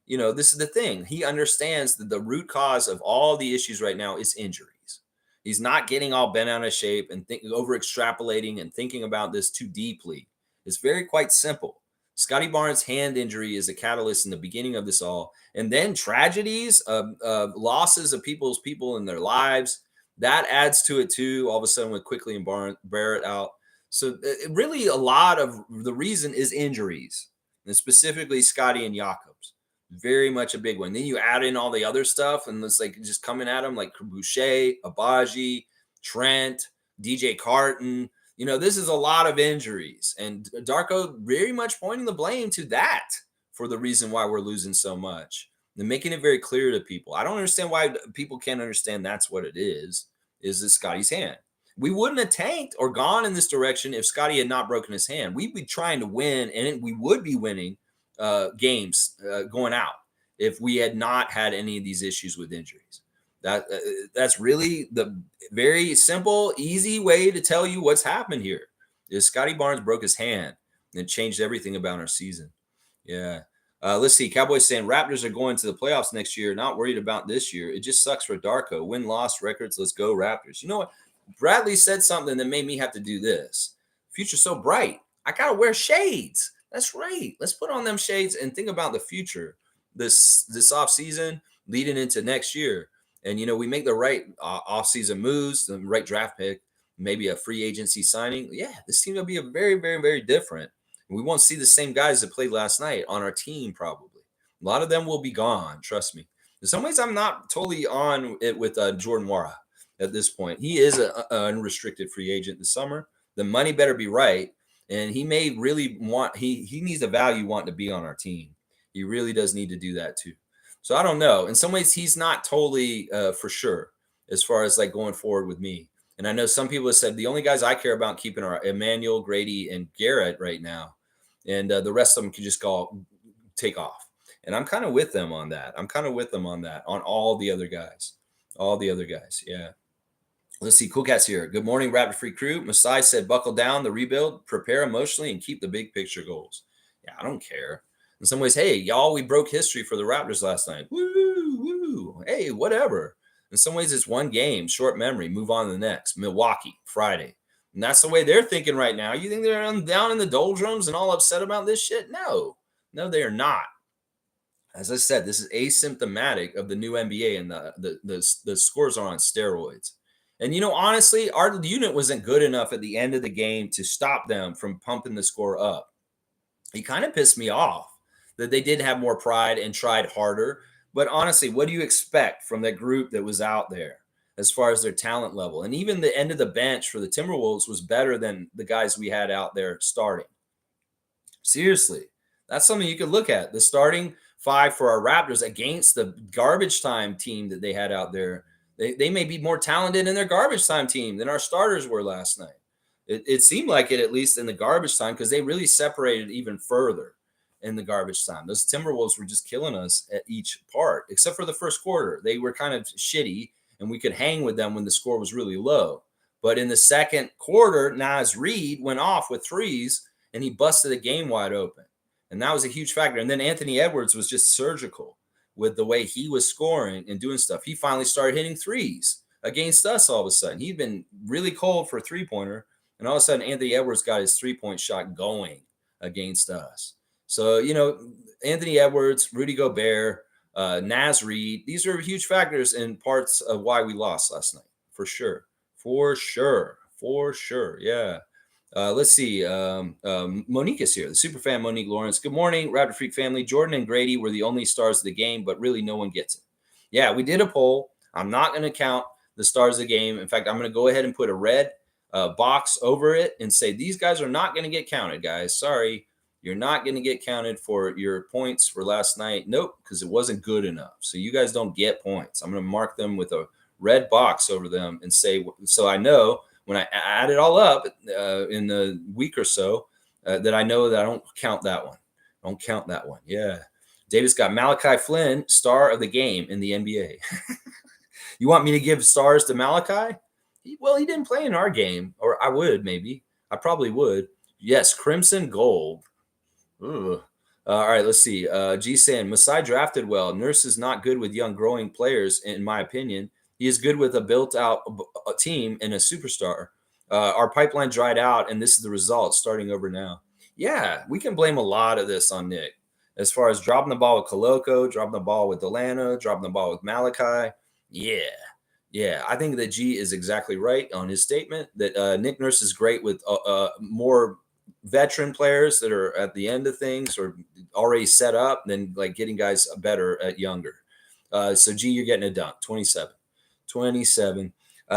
this is the thing. He understands that the root cause of all the issues right now is injuries. He's not getting all bent out of shape and over extrapolating and thinking about this too deeply. It's very quite simple. Scotty Barnes' hand injury is a catalyst in the beginning of this all. And then tragedies, losses of people in their lives, that adds to it too, all of a sudden with Quickly and Barrett out. So really a lot of the reason is injuries, and specifically Scotty and Jakobs. Very much a big one. Then you add in all the other stuff, and it's like just coming at them like Boucher, Abaji, Trent, DJ Carton. This is a lot of injuries. And Darko very much pointing the blame to that for the reason why we're losing so much. and making it very clear to people. I don't understand why people can't understand that's what it is this Scotty's hand. We wouldn't have tanked or gone in this direction if Scotty had not broken his hand. We'd be trying to win, and we would be winning games going out if we had not had any of these issues with injuries. That's really the very simple, easy way to tell you what's happened here. Is Scotty Barnes broke his hand and changed everything about our season. Yeah. Let's see. Cowboys saying Raptors are going to the playoffs next year. Not worried about this year. It just sucks for Darko. Win-loss records. Let's go Raptors. You know what? Bradley said something that made me have to do this. Future's so bright. I got to wear shades. That's right. Let's put on them shades and think about the future this off season leading into next year. And, we make the right off-season moves, the right draft pick, maybe a free agency signing. Yeah, this team will be a very, very, very different. We won't see the same guys that played last night on our team probably. A lot of them will be gone, trust me. In some ways, I'm not totally on it with Jordan Nwora at this point. He is an unrestricted free agent this summer. The money better be right, and he may really want – he needs the value wanting to be on our team. He really does need to do that too. So I don't know. In some ways, he's not totally for sure as far as like going forward with me. And I know some people have said the only guys I care about keeping are Emmanuel, Grady, and Garrett right now. And the rest of them can just take off. And I'm kind of with them on that. On all the other guys. Yeah. Let's see. Cool Cat's here. Good morning, Raptor Free crew. Masai said, buckle down, the rebuild, prepare emotionally, and keep the big picture goals. Yeah, I don't care. In some ways, hey, y'all, we broke history for the Raptors last night. Woo. Hey, whatever. In some ways, it's one game, short memory, move on to the next. Milwaukee, Friday. And that's the way they're thinking right now. You think they're down in the doldrums and all upset about this shit? No, they are not. As I said, this is asymptomatic of the new NBA, and the scores are on steroids. And, honestly, our unit wasn't good enough at the end of the game to stop them from pumping the score up. It kind of pissed me off that they did have more pride and tried harder. But honestly, what do you expect from that group that was out there as far as their talent level? And even the end of the bench for the Timberwolves was better than the guys we had out there starting. Seriously, that's something you could look at. The starting five for our Raptors against the garbage time team that they had out there. They may be more talented in their garbage time team than our starters were last night. It seemed like it, at least in the garbage time, because they really separated even further in the garbage time. Those Timberwolves were just killing us at each part, except for the first quarter. They were kind of shitty, and we could hang with them when the score was really low. But in the second quarter, Naz Reid went off with threes, and he busted the game wide open. And that was a huge factor. And then Anthony Edwards was just surgical with the way he was scoring and doing stuff. He finally started hitting threes against us all of a sudden. He'd been really cold for a three-pointer, and all of a sudden Anthony Edwards got his three-point shot going against us. So, Anthony Edwards, Rudy Gobert, Naz Reid, these are huge factors in parts of why we lost last night, for sure. Yeah. Let's see. Monique is here, the super fan Monique Lawrence. Good morning, Raptor Freak family. Jordan and Grady were the only stars of the game, but really no one gets it. Yeah, we did a poll. I'm not going to count the stars of the game. In fact, I'm going to go ahead and put a red box over it and say these guys are not going to get counted, guys. Sorry. You're not going to get counted for your points for last night. Nope, because it wasn't good enough. So you guys don't get points. I'm going to mark them with a red box over them and say, so I know when I add it all up in a week or so, that I know that I don't count that one. Yeah. Davis got Malachi Flynn, star of the game in the NBA. You want me to give stars to Malachi? Well, he didn't play in our game, or I would maybe. I probably would. Yes, Crimson Gold. Ugh. All right, let's see. G saying, Masai drafted well. Nurse is not good with young growing players, in my opinion. He is good with a built-out team and a superstar. Our pipeline dried out, and this is the result, starting over now. Yeah, we can blame a lot of this on Nick. As far as dropping the ball with Koloko, dropping the ball with Delano, dropping the ball with Malachi. Yeah, I think that G is exactly right on his statement that Nick Nurse is great with more veteran players that are at the end of things or already set up than like getting guys better at younger. So G, you're getting a dunk. 27.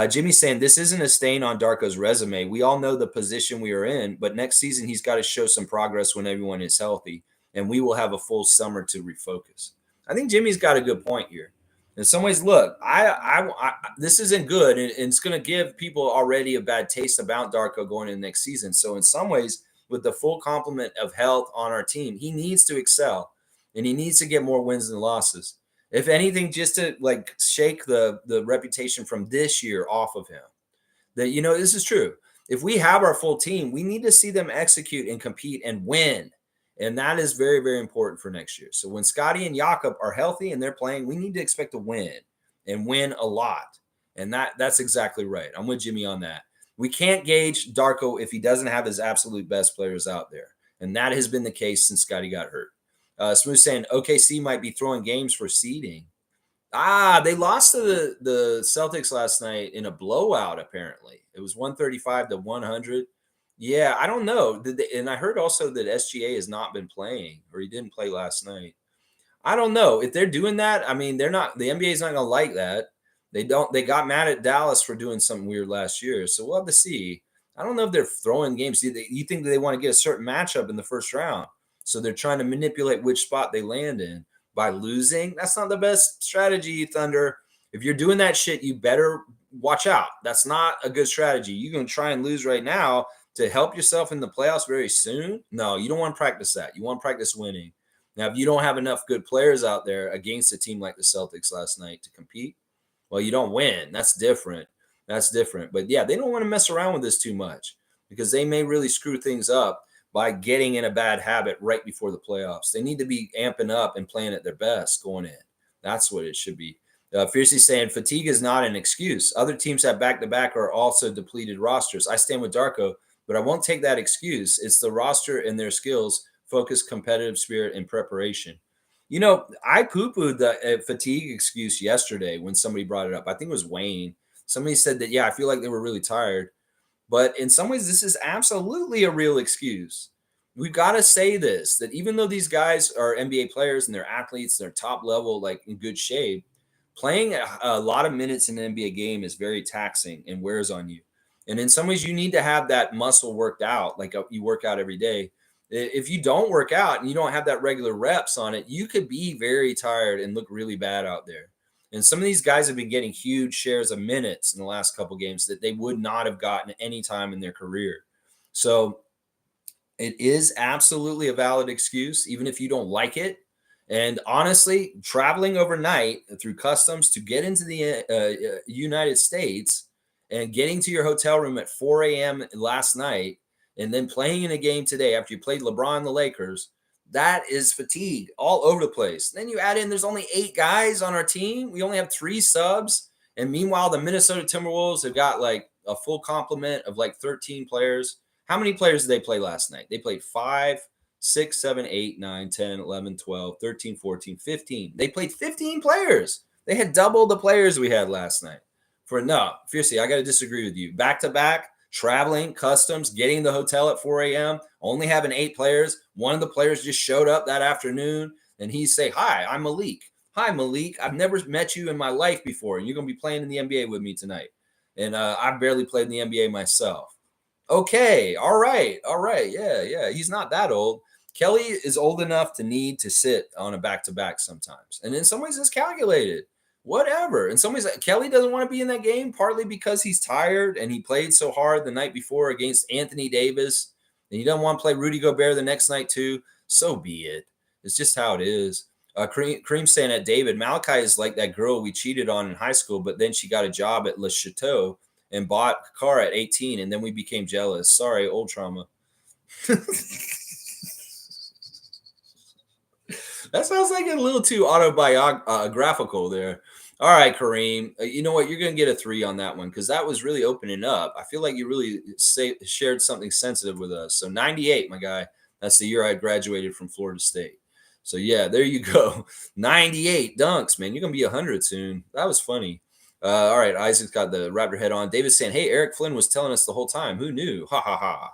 Jimmy's saying this isn't a stain on Darko's resume. We all know the position we are in, but next season he's got to show some progress when everyone is healthy, and we will have a full summer to refocus. I think Jimmy's got a good point here. In some ways, look, this isn't good, and it's going to give people already a bad taste about Darko going into next season. So, in some ways, with the full complement of health on our team, he needs to excel, and he needs to get more wins than losses. If anything, just to like shake the reputation from this year off of him. That this is true. If we have our full team, we need to see them execute and compete and win. And that is very, very important for next year. So when Scotty and Jakob are healthy and they're playing, we need to expect to win and win a lot. And that's exactly right. I'm with Jimmy on that. We can't gauge Darko if he doesn't have his absolute best players out there. And that has been the case since Scotty got hurt. Smooth saying OKC might be throwing games for seeding. They lost to the Celtics last night in a blowout, apparently. It was 135 to 100. Yeah, I don't know. And I heard also that SGA has not been playing, or he didn't play last night. I don't know. If they're doing that, I mean, the NBA is not going to like that. They got mad at Dallas for doing something weird last year. So we'll have to see. I don't know if they're throwing games. You think that they want to get a certain matchup in the first round. So they're trying to manipulate which spot they land in by losing. That's not the best strategy, Thunder. If you're doing that shit, you better watch out. That's not a good strategy. You're going to try and lose right now to help yourself in the playoffs very soon. No, you don't want to practice that. You want to practice winning. Now, if you don't have enough good players out there against a team like the Celtics last night to compete, well, you don't win. That's different. That's different. But yeah, they don't want to mess around with this too much because they may really screw things up by getting in a bad habit right before the playoffs. They need to be amping up and playing at their best going in. That's what it should be. Fiercely saying fatigue is not an excuse. Other teams have back-to-back or also depleted rosters. I stand with Darko, but I won't take that excuse. It's the roster and their skills, focus, competitive spirit, and preparation. I poo-pooed the fatigue excuse yesterday when somebody brought it up. I think it was Wayne. Somebody said that, yeah, I feel like they were really tired. But in some ways, this is absolutely a real excuse. We've got to say this, that even though these guys are NBA players and they're athletes, they're top level, like in good shape, playing a lot of minutes in an NBA game is very taxing and wears on you. And in some ways, you need to have that muscle worked out, like you work out every day. If you don't work out and you don't have that regular reps on it, you could be very tired and look really bad out there. And some of these guys have been getting huge shares of minutes in the last couple games that they would not have gotten any time in their career. So it is absolutely a valid excuse, even if you don't like it. And honestly, traveling overnight through customs to get into the United States and getting to your hotel room at 4 a.m. last night and then playing in a game today after you played LeBron and the Lakers, that is fatigue all over the place. Then you add in there's only 8 guys on our team. We only have 3 subs. And meanwhile, the Minnesota Timberwolves have got like a full complement of like 13 players. How many players did they play last night? They played 5, 6, 7, 8, 9, 10, 11, 12, 13, 14, 15. They played 15 players. They had double the players we had last night. Fiercely, I got to disagree with you. Back to back, traveling, customs, getting the hotel at 4 a.m., only having 8 players. One of the players just showed up that afternoon, and he say, "Hi, I'm Malik. Hi, Malik. I've never met you in my life before, and you're going to be playing in the NBA with me tonight." And I've barely played in the NBA myself. Okay, all right, yeah. He's not that old. Kelly is old enough to need to sit on a back-to-back sometimes. And in some ways, it's calculated. Whatever. In some ways, Kelly doesn't want to be in that game, partly because he's tired and he played so hard the night before against Anthony Davis. And he doesn't want to play Rudy Gobert the next night, too. So be it. It's just how it is. Cream saying at David, Malachi is like that girl we cheated on in high school, but then she got a job at Le Chateau and bought a car at 18, and then we became jealous. Sorry, old trauma. That sounds like a little too autobiographical there. All right, Kareem. You know what? You're going to get a 3 on that one because that was really opening up. I feel like you really shared something sensitive with us. So 98, my guy. That's the year I graduated from Florida State. So, yeah, there you go. 98 dunks, man. You're going to be 100 soon. That was funny. All right, Isaac's got the Raptor head on. David's saying, hey, Eric Flynn was telling us the whole time. Who knew? Ha, ha, ha.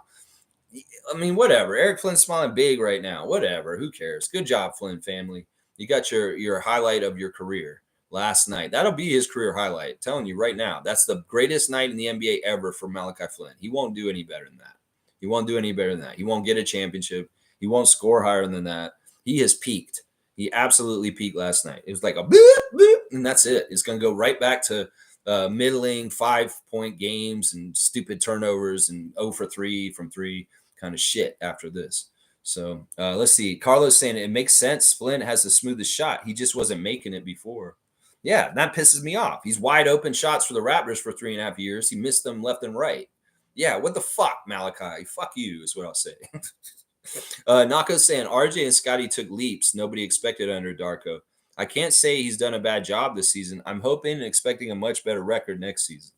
I mean, whatever. Eric Flynn's smiling big right now. Whatever. Who cares? Good job, Flynn family. You got your highlight of your career last night. That'll be his career highlight. I'm telling you right now. That's the greatest night in the NBA ever for Malachi Flynn. He won't do any better than that. He won't get a championship. He won't score higher than that. He has peaked. He absolutely peaked last night. It was like a boop, boop, and that's it. It's going to go right back to middling 5-point games and stupid turnovers and 0 for 3 from 3 kind of shit after this. So let's see. Carlos saying it makes sense. Splint has the smoothest shot. He just wasn't making it before. Yeah, that pisses me off. He's wide open shots for the Raptors for 3.5 years. He missed them left and right. Yeah, what the fuck, Malachi? Fuck you is what I'll say. Nako saying RJ and Scotty took leaps nobody expected under Darko. I can't say he's done a bad job this season. I'm hoping and expecting a much better record next season.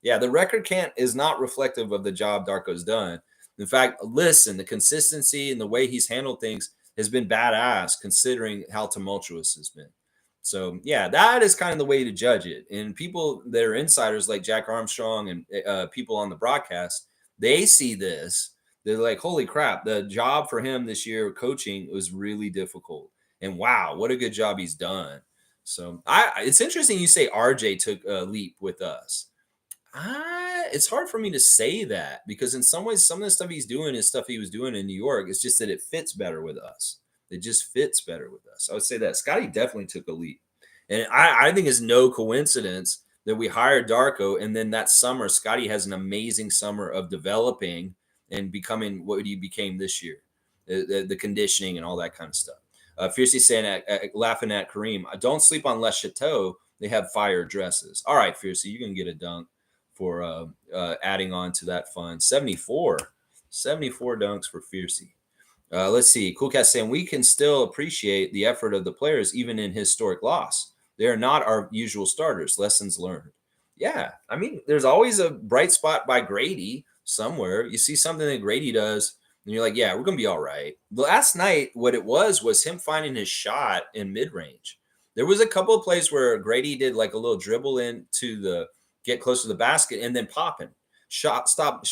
Yeah, the record can't is not reflective of the job Darko's done. In fact, listen, the consistency and the way he's handled things has been badass considering how tumultuous it's been. So yeah, that is kind of the way to judge it. And people that are insiders like Jack Armstrong and people on the broadcast, they see this. They're like, holy crap, the job for him this year coaching was really difficult. And wow, what a good job he's done. So it's interesting you say RJ took a leap with us. It's hard for me to say that because in some ways, some of the stuff he's doing is stuff he was doing in New York. It's just that it fits better with us. It just fits better with us. I would say that Scotty definitely took a leap. And I think it's no coincidence that we hired Darko. And then that summer, Scotty has an amazing summer of developing and becoming what he became this year, the conditioning and all that kind of stuff. Fiercey saying, laughing at Kareem, don't sleep on Les Chateau. They have fire dresses. All right, Fiercey, you can get a dunk for adding on to that fun. 74 dunks for Fiercey. Let's see. Cool Cat saying we can still appreciate the effort of the players even in historic loss. They are not our usual starters. Lessons learned. Yeah, I mean, there's always a bright spot by Grady somewhere. You see something that Grady does, and you're like, yeah, we're gonna be all right. Last night, what it was him finding his shot in mid range. There was a couple of plays where Grady did like a little dribble into the get close to the basket and then popping shot, stop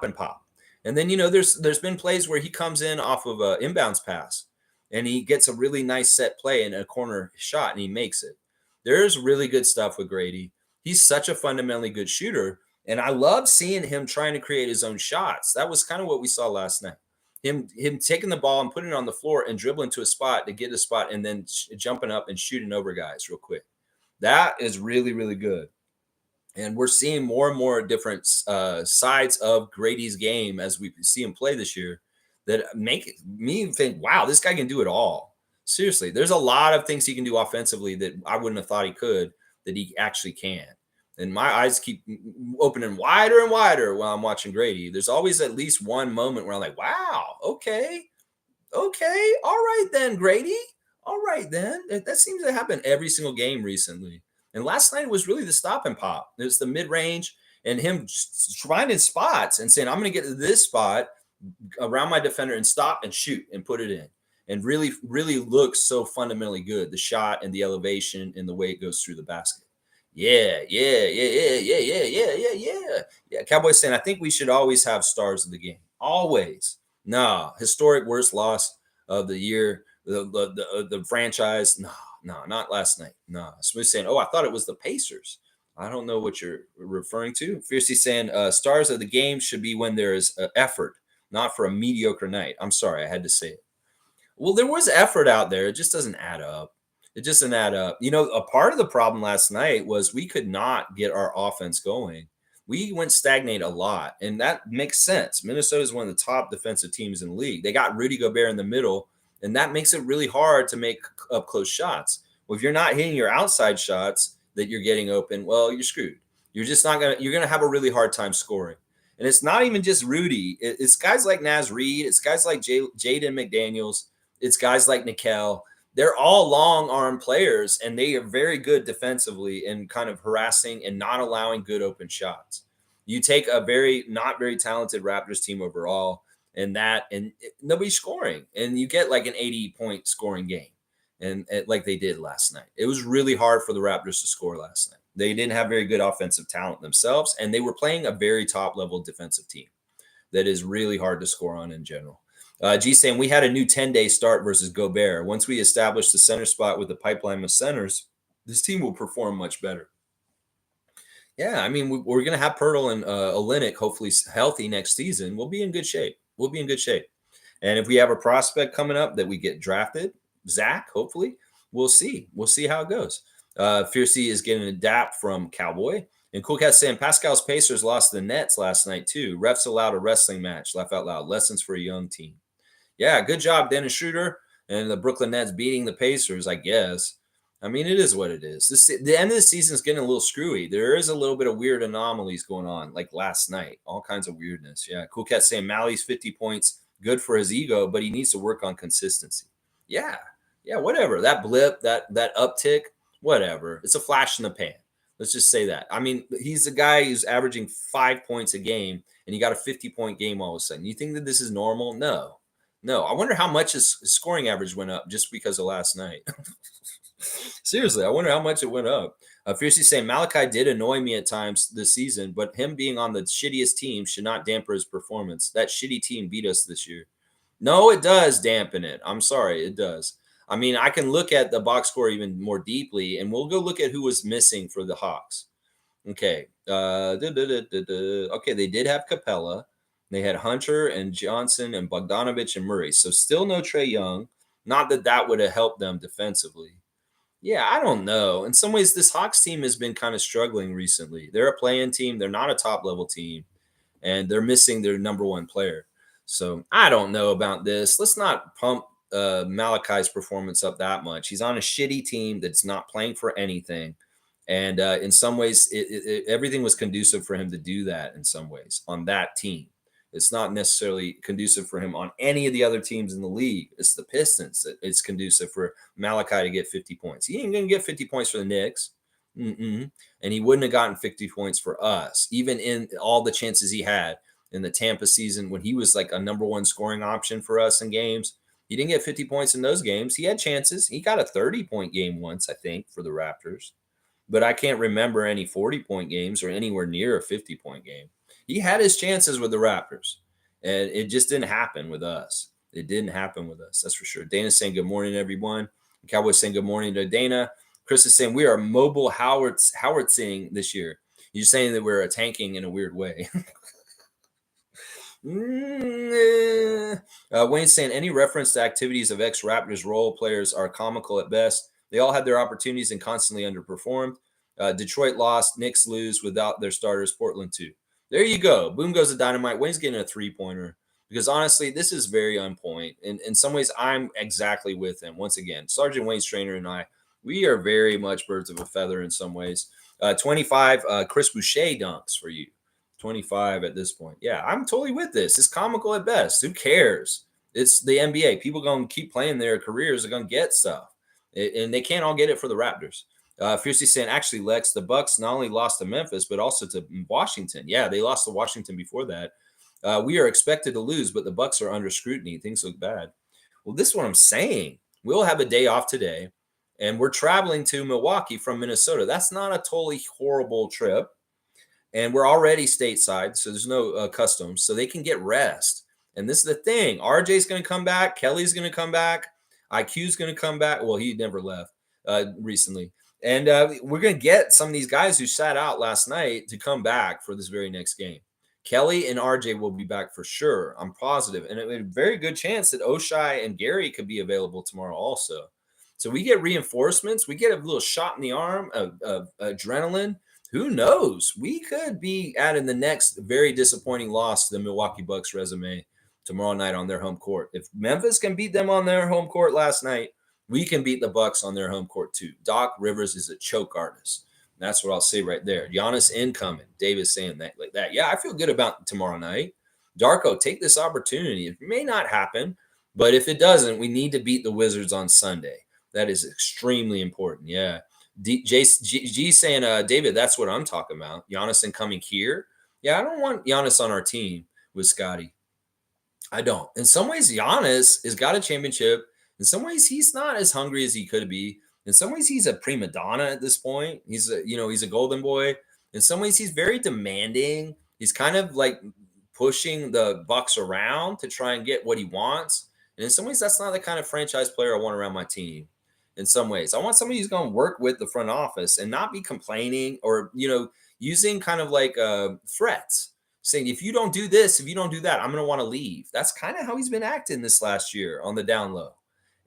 and pop. And then there's been plays where he comes in off of an inbounds pass and he gets a really nice set play in a corner shot and he makes it. There's really good stuff with Grady. He's such a fundamentally good shooter. And I love seeing him trying to create his own shots. That was kind of what we saw last night. Him taking the ball and putting it on the floor and dribbling to a spot to get a spot and then jumping up and shooting over guys real quick. That is really, really good. And we're seeing more and more different sides of Grady's game as we see him play this year that make me think, wow, this guy can do it all. Seriously, there's a lot of things he can do offensively that I wouldn't have thought he could, that he actually can. And my eyes keep opening wider and wider while I'm watching Grady. There's always at least one moment where I'm like, wow, okay, all right then, Grady. All right then. That seems to happen every single game recently. And last night was really the stop and pop. It was the mid range and him finding spots and saying, I'm going to get to this spot around my defender and stop and shoot and put it in. And really, really looks so fundamentally good. The shot and the elevation and the way it goes through the basket. Yeah. Cowboys saying, I think we should always have stars of the game. Always. No, historic worst loss of the year. The franchise. No, not last night. No. Smooth saying, I thought it was the Pacers. I don't know what you're referring to. Fiercey saying, stars of the game should be when there is effort, not for a mediocre night. I'm sorry, I had to say it. Well, there was effort out there. It just doesn't add up. It just doesn't add up. A part of the problem last night was we could not get our offense going. We went stagnate a lot, and that makes sense. Minnesota is one of the top defensive teams in the league. They got Rudy Gobert in the middle, and that makes it really hard to make up close shots. Well, if you're not hitting your outside shots that you're getting open, well, you're screwed. You're just not going to – you're going to have a really hard time scoring. And it's not even just Rudy. It's guys like Naz Reid. It's guys like Jaden McDaniels. It's guys like Nickel. They're all long-arm players, and they are very good defensively in kind of harassing and not allowing good open shots. You take a not very talented Raptors team overall, and nobody's scoring, and you get like an 80-point scoring game, and like they did last night. It was really hard for the Raptors to score last night. They didn't have very good offensive talent themselves, and they were playing a very top-level defensive team that is really hard to score on in general. G saying, we had a new 10-day start versus Gobert. Once we establish the center spot with the pipeline of centers, this team will perform much better. Yeah, I mean, we're going to have Pirtle and Olynyk hopefully healthy next season. We'll be in good shape. And if we have a prospect coming up that we get drafted, Zach, hopefully. We'll see. We'll see how it goes. Fiercey is getting a dap from Cowboy. And Cool Cat saying Pascal's Pacers lost to the Nets last night, too. Refs allowed a wrestling match. Laugh out loud. Lessons for a young team. Yeah, good job, Dennis Schroeder and the Brooklyn Nets beating the Pacers, I guess. I mean, it is what it is. The end of the season is getting a little screwy. There is a little bit of weird anomalies going on, like last night. All kinds of weirdness. Yeah, Cool Cat saying Mally's 50 points, good for his ego, but he needs to work on consistency. Yeah, yeah, whatever. That blip, that uptick, whatever. It's a flash in the pan. Let's just say that. I mean, he's a guy who's averaging 5 points a game, and he got a 50-point game all of a sudden. You think that this is normal? No. No, I wonder how much his scoring average went up just because of last night. Seriously, I wonder how much it went up. Fiercely saying Malachi did annoy me at times this season, but him being on the shittiest team should not dampen his performance. That shitty team beat us this year. No, it does dampen it. I'm sorry, it does. I mean, I can look at the box score even more deeply, and we'll go look at who was missing for the Hawks. Okay. Okay, they did have Capella. They had Hunter and Johnson and Bogdanovich and Murray. So still no Trae Young. Not that that would have helped them defensively. Yeah, I don't know. In some ways, this Hawks team has been kind of struggling recently. They're a playing team. They're not a top level team, and they're missing their number one player. So I don't know about this. Let's not pump Malachi's performance up that much. He's on a shitty team that's not playing for anything. And in some ways, everything was conducive for him to do that in some ways on that team. It's not necessarily conducive for him on any of the other teams in the league. It's the Pistons that it's conducive for Malachi to get 50 points. He ain't going to get 50 points for the Knicks. And he wouldn't have gotten 50 points for us, even in all the chances he had in the Tampa season when he was like a number one scoring option for us in games. He didn't get 50 points in those games. He had chances. He got a 30-point game once, I think, for the Raptors. But I can't remember any 40-point games or anywhere near a 50-point game. He had his chances with the Raptors, and it just didn't happen with us. It didn't happen with us, that's for sure. Dana's saying good morning, everyone. Cowboys saying good morning to Dana. Chris is saying we are mobile Howardsing this year. You're saying that we're tanking in a weird way. Wayne's saying any reference to activities of ex-Raptors role players are comical at best. They all had their opportunities and constantly underperformed. Detroit lost. Knicks lose without their starters. Portland too. There you go. Boom goes the dynamite. Wayne's getting a three-pointer because honestly, this is very on point. In some ways, I'm exactly with him. Once again, Sergeant Wayne's trainer and I, we are very much birds of a feather in some ways. 25, Chris Boucher dunks for you. 25 at this point. Yeah, I'm totally with this. It's comical at best. Who cares? It's the NBA. People going to keep playing their careers. They're going to get stuff. And they can't all get it for the Raptors. Fiercely saying, actually, Lex, the Bucks not only lost to Memphis, but also to Washington. Yeah, they lost to Washington before that. We are expected to lose, but the Bucks are under scrutiny. Things look bad. Well, this is what I'm saying. We'll have a day off today, and we're traveling to Milwaukee from Minnesota. That's not a totally horrible trip. And we're already stateside, so there's no customs, so they can get rest. And this is the thing. RJ's going to come back. Kelly's going to come back. IQ's going to come back. Well, he never left recently. And we're going to get some of these guys who sat out last night to come back for this very next game. Kelly and RJ will be back for sure. I'm positive. And a very good chance that Oshai and Gary could be available tomorrow also. So we get reinforcements. We get a little shot in the arm of adrenaline. Who knows? We could be adding the next very disappointing loss to the Milwaukee Bucks resume tomorrow night on their home court. If Memphis can beat them on their home court last night, we can beat the Bucks on their home court too. Doc Rivers is a choke artist. That's what I'll say right there. Giannis incoming. Davis saying that like that. Yeah, I feel good about tomorrow night. Darko, take this opportunity. It may not happen, but if it doesn't, we need to beat the Wizards on Sunday. That is extremely important. Yeah. G saying, David, that's what I'm talking about. Giannis incoming here. Yeah, I don't want Giannis on our team with Scotty. I don't. In some ways, Giannis has got a championship. In some ways, he's not as hungry as he could be. In some ways, he's a prima donna at this point. He's a golden boy. In some ways, he's very demanding. He's kind of like pushing the Bucks around to try and get what he wants. And in some ways, that's not the kind of franchise player I want around my team. In some ways, I want somebody who's going to work with the front office and not be complaining or, using kind of like threats, saying, if you don't do this, if you don't do that, I'm going to want to leave. That's kind of how he's been acting this last year on the down low.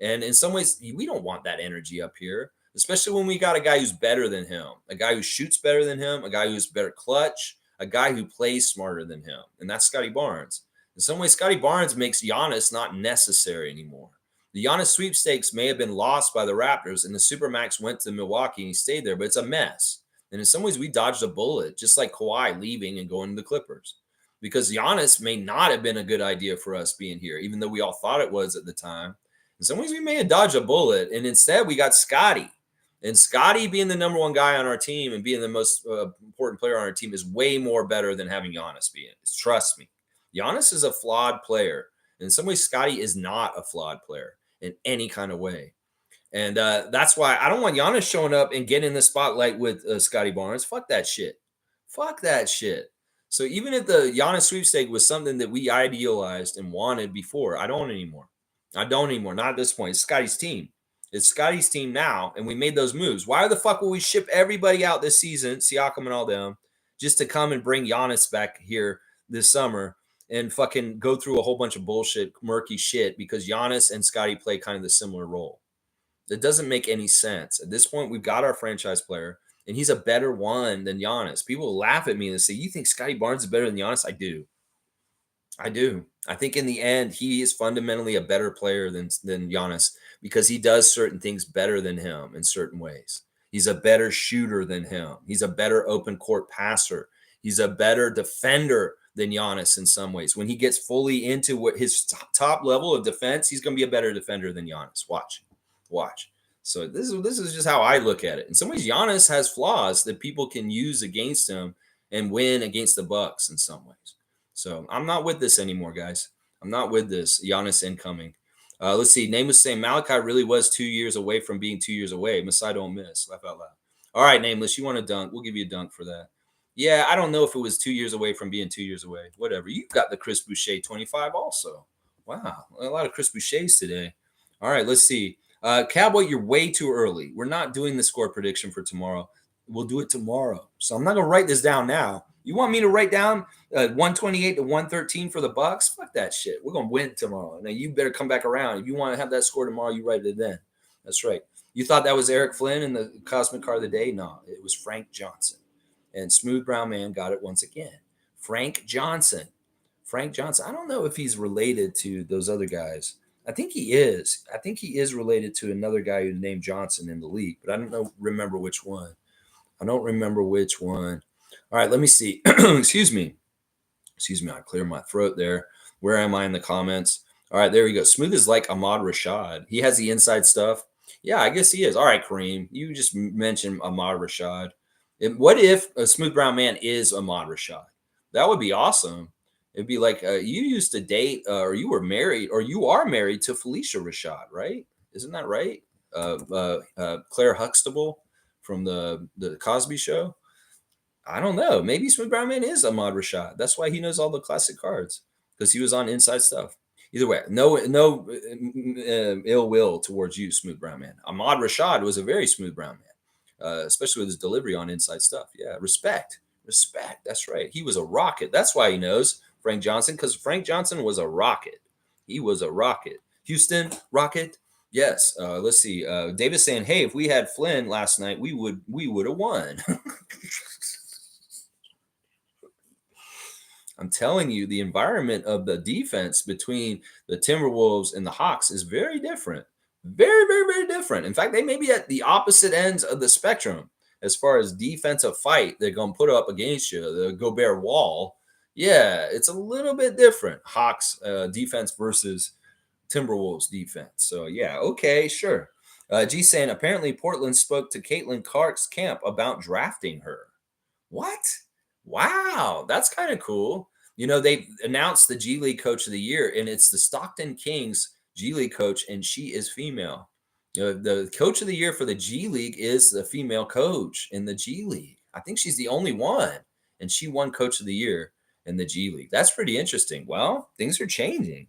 And in some ways, we don't want that energy up here, especially when we got a guy who's better than him, a guy who shoots better than him, a guy who's better clutch, a guy who plays smarter than him. And that's Scotty Barnes. In some ways, Scotty Barnes makes Giannis not necessary anymore. The Giannis sweepstakes may have been lost by the Raptors, and the Supermax went to Milwaukee and he stayed there, but it's a mess. And in some ways, we dodged a bullet, just like Kawhi leaving and going to the Clippers. Because Giannis may not have been a good idea for us being here, even though we all thought it was at the time. In some ways, we may have dodged a bullet, and instead we got Scotty. And Scotty being the number one guy on our team and being the most important player on our team is way more better than having Giannis be it. Trust me. Giannis is a flawed player. In some ways, Scotty is not a flawed player in any kind of way. And that's why I don't want Giannis showing up and getting in the spotlight with Scotty Barnes. Fuck that shit. Fuck that shit. So even if the Giannis sweepstake was something that we idealized and wanted before, I don't anymore. I don't anymore. Not at this point. It's Scotty's team. It's Scotty's team now, and we made those moves. Why the fuck will we ship everybody out this season, Siakam and all them, just to come and bring Giannis back here this summer and fucking go through a whole bunch of bullshit, murky shit because Giannis and Scotty play kind of the similar role? That doesn't make any sense. At this point, we've got our franchise player, and he's a better one than Giannis. People laugh at me and say, "You think Scotty Barnes is better than Giannis?" I do. I do. I think in the end, he is fundamentally a better player than Giannis because he does certain things better than him in certain ways. He's a better shooter than him. He's a better open court passer. He's a better defender than Giannis in some ways. When he gets fully into what his top level of defense, he's going to be a better defender than Giannis. Watch. So this is just how I look at it. In some ways, Giannis has flaws that people can use against him and win against the Bucks in some ways. So I'm not with this anymore, guys. I'm not with this. Giannis incoming. Let's see. Name was saying Malachi really was 2 years away from being 2 years away. Masai don't miss. Laugh out loud. All right, Nameless. You want a dunk? We'll give you a dunk for that. Yeah, I don't know if it was 2 years away from being 2 years away. Whatever. You've got the Chris Boucher 25 also. Wow. A lot of Chris Bouchers today. All right, let's see. Cowboy, you're way too early. We're not doing the score prediction for tomorrow. We'll do it tomorrow. So I'm not going to write this down now. You want me to write down 128 to 113 for the Bucks? Fuck that shit. We're going to win tomorrow. Now, you better come back around. If you want to have that score tomorrow, you write it then. That's right. You thought that was Eric Flynn in the Cosmic Car of the Day? No, it was Frank Johnson. And Smooth Brown Man got it once again. Frank Johnson. Frank Johnson. I don't know if he's related to those other guys. I think he is. I think he is related to another guy who's named Johnson in the league, but I don't remember which one. All right, let me see. Excuse me. I clear my throat there. Where am I in the comments? All right, there we go. Smooth is like Ahmad Rashad. He has the inside stuff. Yeah, I guess he is. All right, Kareem. You just mentioned Ahmad Rashad. What if a Smooth Brown Man is Ahmad Rashad? That would be awesome. It'd be like you used to date or you were married or you are married to Felicia Rashad, right? Isn't that right? Claire Huxtable from the Cosby Show. I don't know. Maybe Smooth Brown Man is Ahmad Rashad. That's why he knows all the classic cards because he was on Inside Stuff. Either way, no ill will towards you, Smooth Brown Man. Ahmad Rashad was a very smooth brown man, especially with his delivery on Inside Stuff. Yeah, respect. That's right. He was a rocket. That's why he knows Frank Johnson, because Frank Johnson was a rocket. He was a rocket. Houston, rocket. Yes. Let's see. Davis saying, "Hey, if we had Flynn last night, we would have won." I'm telling you, the environment of the defense between the Timberwolves and the Hawks is very different. Very, very, very different. In fact, they may be at the opposite ends of the spectrum as far as defensive fight they're going to put up against you, the Gobert wall. Yeah, it's a little bit different. Hawks defense versus Timberwolves defense. So, yeah, okay, sure. G saying, apparently Portland spoke to Caitlin Clark's camp about drafting her. What? Wow, that's kind of cool. You know, they announced the G League Coach of the Year, and it's the Stockton Kings G League coach, and she is female. You know, the Coach of the Year for the G League is the female coach in the G League. I think she's the only one, and she won Coach of the Year in the G League. That's pretty interesting. Well, things are changing.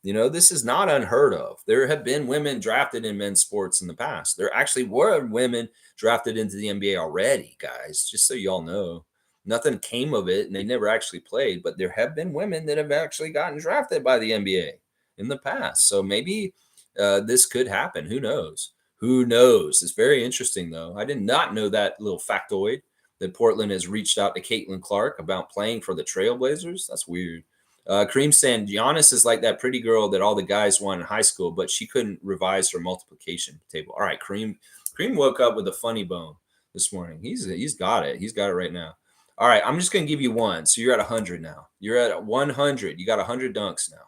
You know, this is not unheard of. There have been women drafted in men's sports in the past. There actually were women drafted into the NBA already, guys, just so y'all know. Nothing came of it, and they never actually played, but there have been women that have actually gotten drafted by the NBA in the past. So maybe this could happen. Who knows? Who knows? It's very interesting, though. I did not know that little factoid that Portland has reached out to Caitlin Clark about playing for the Trailblazers. That's weird. Kareem saying Giannis is like that pretty girl that all the guys want in high school, but she couldn't revise her multiplication table. All right, Kareem. Kareem woke up with a funny bone this morning. He's got it. He's got it right now. All right, I'm just gonna give you one. So you're at 100 now. You're at 100. You got 100 dunks now.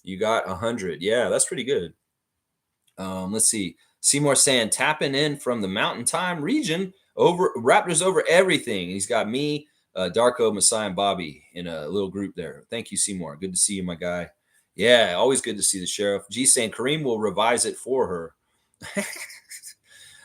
You got 100. Yeah, that's pretty good. Let's see. Seymour saying tapping in from the Mountain Time region over Raptors over everything. He's got me, Darko, Masai, and Bobby in a little group there. Thank you, Seymour. Good to see you, my guy. Yeah, always good to see the sheriff. G saying Kareem will revise it for her.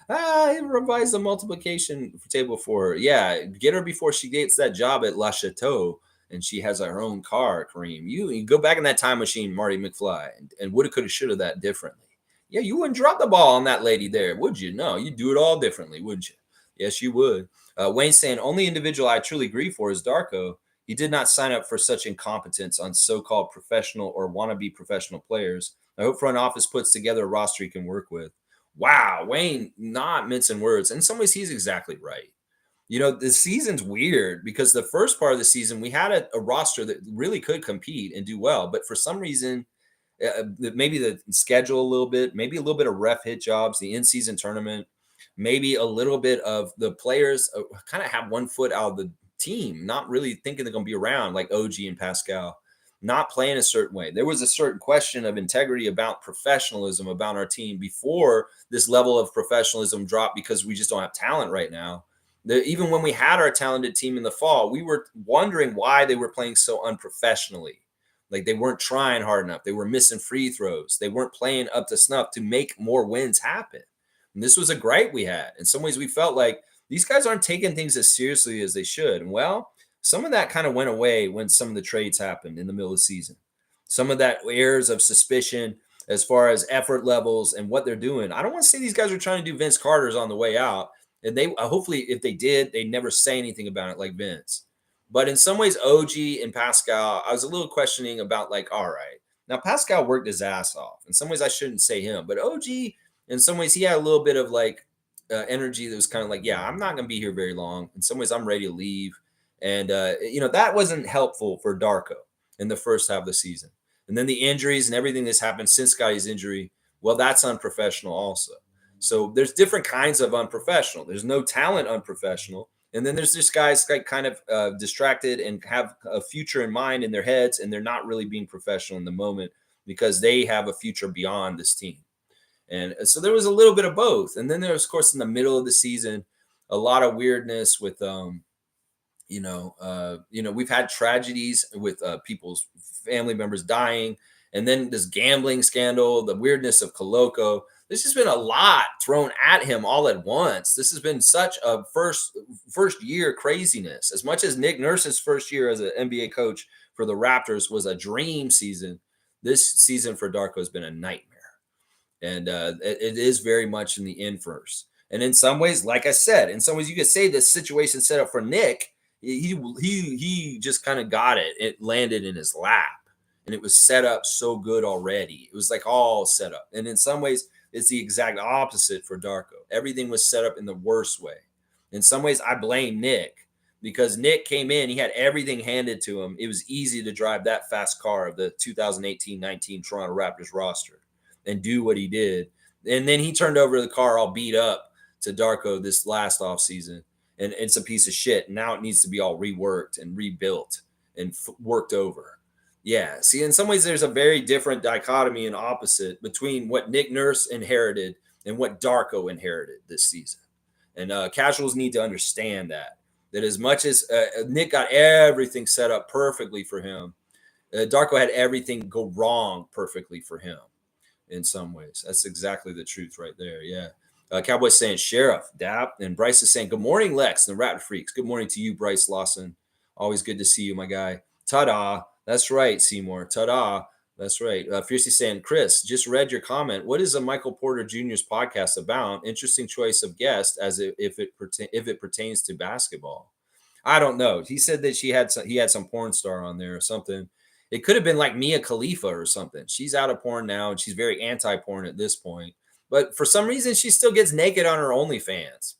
He revised the multiplication table for her. Yeah, get her before she gets that job at La Chateau and she has her own car, Kareem. You go back in that time machine, Marty McFly, and woulda, coulda, shoulda that differently. Yeah, you wouldn't drop the ball on that lady there, would you? No, you'd do it all differently, wouldn't you? Yes, you would. Wayne saying, only individual I truly grieve for is Darko. He did not sign up for such incompetence on so-called professional or wannabe professional players. I hope front office puts together a roster he can work with. Wow, Wayne, not mincing words. In some ways, he's exactly right. You know, the season's weird because the first part of the season, we had a roster that really could compete and do well. But for some reason, maybe the schedule a little bit, maybe a little bit of ref hit jobs, the in-season tournament, maybe a little bit of the players kind of have one foot out of the team, not really thinking they're going to be around like OG and Pascal, not playing a certain way. There was a certain question of integrity about professionalism about our team before this level of professionalism dropped because we just don't have talent right now. Even when we had our talented team in the fall, we were wondering why they were playing so unprofessionally. Like they weren't trying hard enough. They were missing free throws. They weren't playing up to snuff to make more wins happen. And this was a gripe we had. In some ways, we felt like these guys aren't taking things as seriously as they should. And well, some of that kind of went away when some of the trades happened in the middle of the season. Some of that airs of suspicion as far as effort levels and what they're doing. I don't want to say these guys are trying to do Vince Carter's on the way out. And they hopefully, if they did, they never say anything about it like Vince. But in some ways, OG and Pascal, I was a little questioning about like, all right, now Pascal worked his ass off. In some ways, I shouldn't say him, but OG, in some ways, he had a little bit of like energy that was kind of like, yeah, I'm not going to be here very long. In some ways, I'm ready to leave. And, that wasn't helpful for Darko in the first half of the season. And then the injuries and everything that's happened since Scotty's injury, well, that's unprofessional also. So there's different kinds of unprofessional. There's no talent unprofessional. And then there's just guys like kind of distracted and have a future in mind in their heads, and they're not really being professional in the moment because they have a future beyond this team. And so there was a little bit of both. And then there was, of course, in the middle of the season, a lot of weirdness with, we've had tragedies with people's family members dying, and then this gambling scandal, the weirdness of Coloco. This has been a lot thrown at him all at once. This has been such a first year craziness. As much as Nick Nurse's first year as an NBA coach for the Raptors was a dream season, this season for Darko has been a nightmare. And it is very much in the inverse. And in some ways, like I said, in some ways you could say this situation set up for Nick. He just kind of got it. It landed in his lap. And it was set up so good already. It was like all set up. And in some ways, it's the exact opposite for Darko. Everything was set up in the worst way. In some ways, I blame Nick because Nick came in. He had everything handed to him. It was easy to drive that fast car of the 2018-19 Toronto Raptors roster and do what he did. And then he turned over the car all beat up to Darko this last offseason. And it's a piece of shit. Now it needs to be all reworked and rebuilt and worked over. Yeah. See, in some ways, there's a very different dichotomy and opposite between what Nick Nurse inherited and what Darko inherited this season. And casuals need to understand that as much as Nick got everything set up perfectly for him, Darko had everything go wrong perfectly for him in some ways. That's exactly the truth right there. Yeah. Cowboys saying Sheriff, Dap, and Bryce is saying, good morning, Lex, and the Raptor Freaks. Good morning to you, Bryce Lawson. Always good to see you, my guy. Ta-da. That's right, Seymour. Ta-da. That's right. Fiercely saying, Chris, just read your comment. What is a Michael Porter Jr.'s podcast about? Interesting choice of guest as if it pertains to basketball. I don't know. He said that he had some porn star on there or something. It could have been like Mia Khalifa or something. She's out of porn now and she's very anti-porn at this point. But for some reason, she still gets naked on her OnlyFans.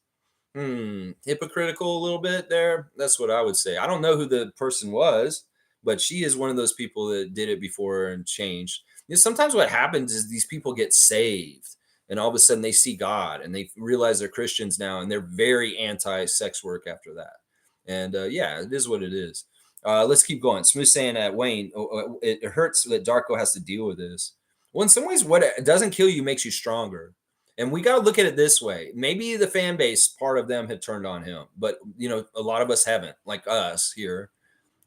Hypocritical a little bit there. That's what I would say. I don't know who the person was, but she is one of those people that did it before and changed. Sometimes what happens is these people get saved and all of a sudden they see God and they realize they're Christians now and they're very anti-sex work after that. And yeah, it is what it is. Let's keep going. Smooth saying at Wayne, it hurts that Darko has to deal with this. Well, in some ways, what it doesn't kill you makes you stronger. And we got to look at it this way. Maybe the fan base, part of them have turned on him, but a lot of us haven't, like us here.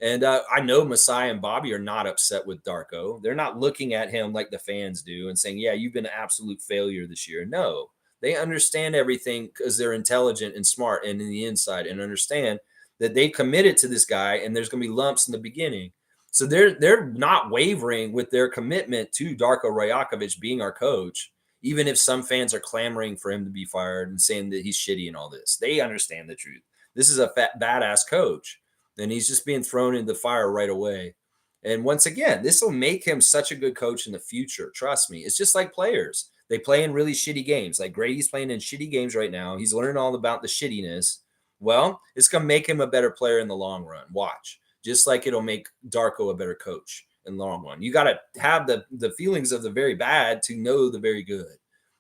And I know Messiah and Bobby are not upset with Darko. They're not looking at him like the fans do and saying, yeah, you've been an absolute failure this year. No, they understand everything because they're intelligent and smart and in the inside and understand that they committed to this guy and there's going to be lumps in the beginning. So they're not wavering with their commitment to Darko Rajakovic being our coach, even if some fans are clamoring for him to be fired and saying that he's shitty and all this. They understand the truth. This is a badass coach, and he's just being thrown into the fire right away. And once again, this will make him such a good coach in the future. Trust me. It's just like players. They play in really shitty games. Like Grady's playing in shitty games right now. He's learning all about the shittiness. Well, it's going to make him a better player in the long run. Watch. Just like it'll make Darko a better coach in the long run. You got to have the feelings of the very bad to know the very good.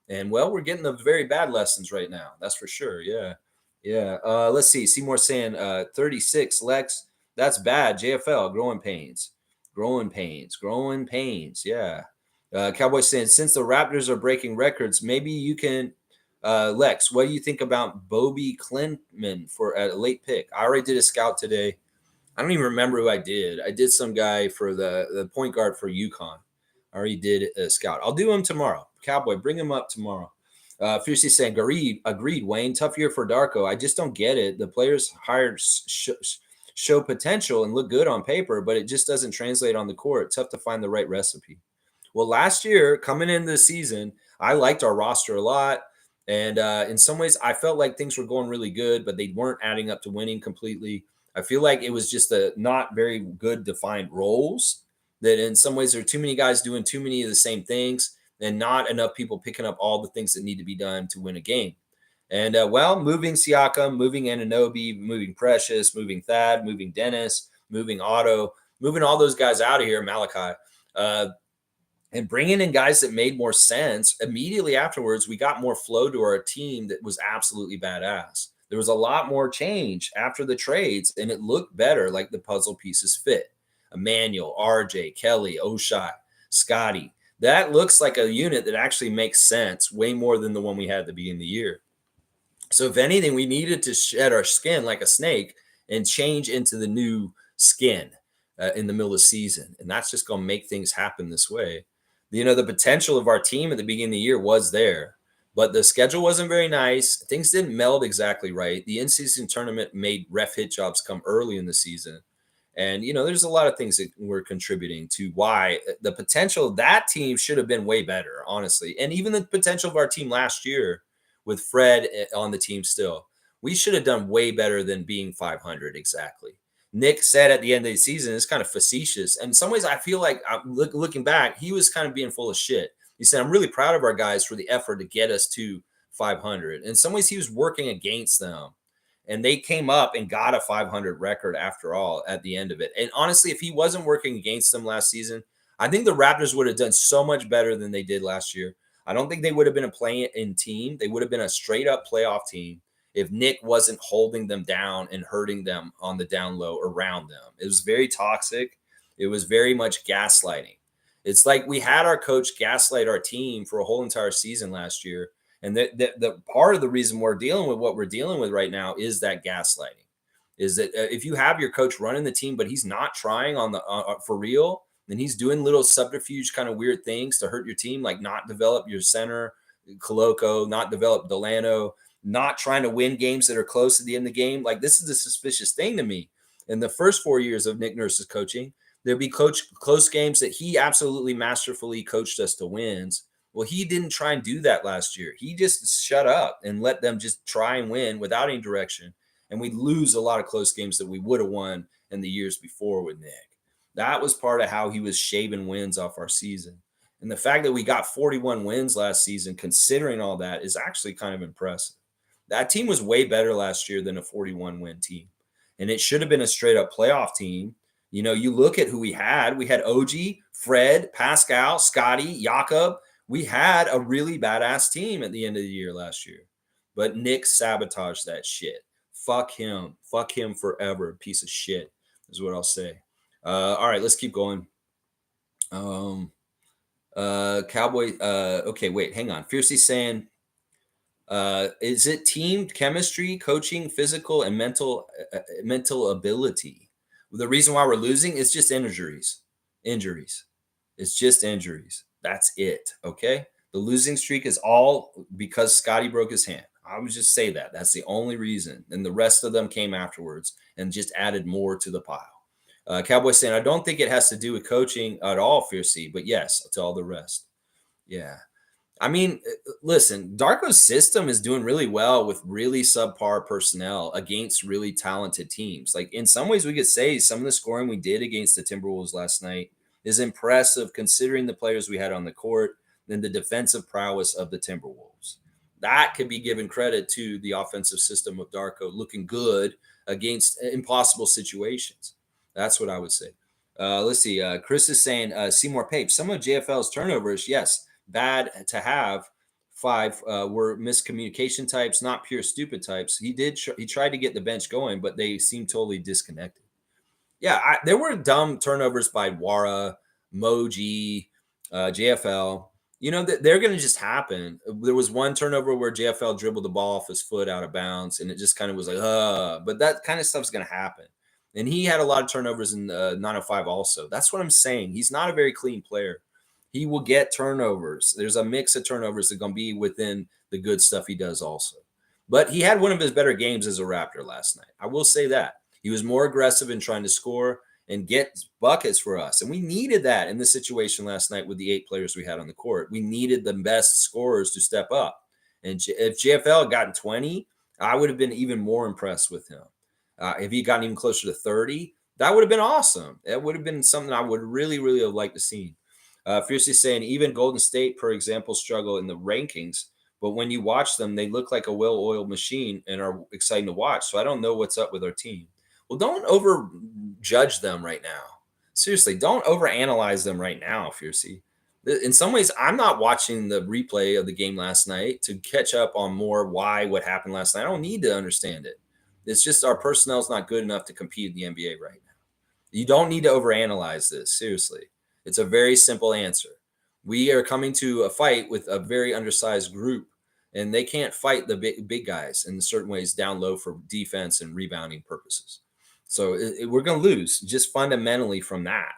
And well, we're getting the very bad lessons right now. That's for sure. Yeah. Yeah. Let's see. Seymour saying 36, Lex. That's bad. JFL, growing pains. Growing pains. Growing pains. Yeah. Cowboy saying, since the Raptors are breaking records, maybe you can Lex, what do you think about Bobby Klintman for a late pick? I already did a scout today. I don't even remember who I did. I did some guy for the point guard for UConn. I already did a scout. I'll do him tomorrow. Cowboy, bring him up tomorrow. Fiercely saying, agreed, Wayne. Tough year for Darko. I just don't get it. The players hired show potential and look good on paper, but it just doesn't translate on the court. Tough to find the right recipe. Well, last year, coming into the season, I liked our roster a lot. And in some ways, I felt like things were going really good, but they weren't adding up to winning completely. I feel like it was just a not very good defined roles, that in some ways there are too many guys doing too many of the same things and not enough people picking up all the things that need to be done to win a game. And well, moving Siakam, moving Anunoby, moving Precious, moving Thad, moving Dennis, moving Otto, moving all those guys out of here, Malachi, and bringing in guys that made more sense. Immediately afterwards, we got more flow to our team that was absolutely badass. There was a lot more change after the trades, and it looked better, like the puzzle pieces fit. Emmanuel, RJ, Kelly, Oshai, Scotty. That looks like a unit that actually makes sense way more than the one we had at the beginning of the year. So if anything, we needed to shed our skin like a snake and change into the new skin in the middle of the season. And that's just going to make things happen this way. The potential of our team at the beginning of the year was there, but the schedule wasn't very nice. Things didn't meld exactly right. The in-season tournament made ref hit jobs come early in the season. And, there's a lot of things that were contributing to why the potential of that team should have been way better, honestly. And even the potential of our team last year with Fred on the team still, we should have done way better than being 500 exactly. Nick said at the end of the season, it's kind of facetious. And in some ways, I feel like looking back, he was kind of being full of shit. He said, I'm really proud of our guys for the effort to get us to 500. In some ways, he was working against them. And they came up and got a 500 record after all at the end of it. And honestly, if he wasn't working against them last season, I think the Raptors would have done so much better than they did last year. I don't think they would have been a play-in team. They would have been a straight-up playoff team if Nick wasn't holding them down and hurting them on the down low around them. It was very toxic. It was very much gaslighting. It's like we had our coach gaslight our team for a whole entire season last year. And the part of the reason we're dealing with what we're dealing with right now is that gaslighting. Is that if you have your coach running the team, but he's not trying on the for real, then he's doing little subterfuge kind of weird things to hurt your team, like not develop your center, Koloko, not develop Delano, not trying to win games that are close at the end of the game. Like, this is a suspicious thing to me. In the first 4 years of Nick Nurse's coaching, there'd be close games that he absolutely masterfully coached us to wins. Well, he didn't try and do that last year. He just shut up and let them just try and win without any direction. And we'd lose a lot of close games that we would have won in the years before with Nick. That was part of how he was shaving wins off our season. And the fact that we got 41 wins last season, considering all that, is actually kind of impressive. That team was way better last year than a 41 win team. And it should have been a straight up playoff team. You know, you look at who we had. We had OG, Fred, Pascal, Scotty, Jakob. We had a really badass team at the end of the year last year. But Nick sabotaged that shit. Fuck him. Fuck him forever. Piece of shit is what I'll say. All right, let's keep going. Cowboy. Okay, wait, hang on. Fiercely saying, is it team chemistry, coaching, physical, and mental ability? The reason why we're losing is just injuries. Injuries. It's just injuries. That's it. Okay. The losing streak is all because Scotty broke his hand. I would just say that. That's the only reason. And the rest of them came afterwards and just added more to the pile. Cowboy saying, I don't think it has to do with coaching at all, Fiercey, but yes, to all the rest. Yeah. I mean, listen, Darko's system is doing really well with really subpar personnel against really talented teams. Like in some ways, we could say some of the scoring we did against the Timberwolves last night is impressive considering the players we had on the court and the defensive prowess of the Timberwolves. That could be given credit to the offensive system of Darko looking good against impossible situations. That's what I would say. Let's see. Chris is saying, Seymour Pape, some of JFL's turnovers, yes, bad to have. 5 were miscommunication types, not pure stupid types. He tried to get the bench going, but they seemed totally disconnected. Yeah, there were dumb turnovers by Wara, Moji, JFL. You know, they're going to just happen. There was one turnover where JFL dribbled the ball off his foot out of bounds, and it just kind of was like, but that kind of stuff's going to happen. And he had a lot of turnovers in 905 also. That's what I'm saying. He's not a very clean player. He will get turnovers. There's a mix of turnovers that are going to be within the good stuff he does also. But he had one of his better games as a Raptor last night. I will say that. He was more aggressive in trying to score and get buckets for us. And we needed that in the situation last night with the 8 players we had on the court. We needed the best scorers to step up. And if JFL had gotten 20, I would have been even more impressed with him. If he gotten even closer to 30, that would have been awesome. That would have been something I would really, really have liked to see. Fiercely saying, even Golden State, for example, struggle in the rankings. But when you watch them, they look like a well-oiled machine and are exciting to watch. So I don't know what's up with our team. Well, don't overjudge them right now. Seriously, don't overanalyze them right now, Fiercey. In some ways, I'm not watching the replay of the game last night to catch up on more what happened last night. I don't need to understand it. It's just our personnel is not good enough to compete in the NBA right now. You don't need to overanalyze this. Seriously. It's a very simple answer. We are coming to a fight with a very undersized group, and they can't fight the big guys in certain ways down low for defense and rebounding purposes. So we're going to lose just fundamentally from that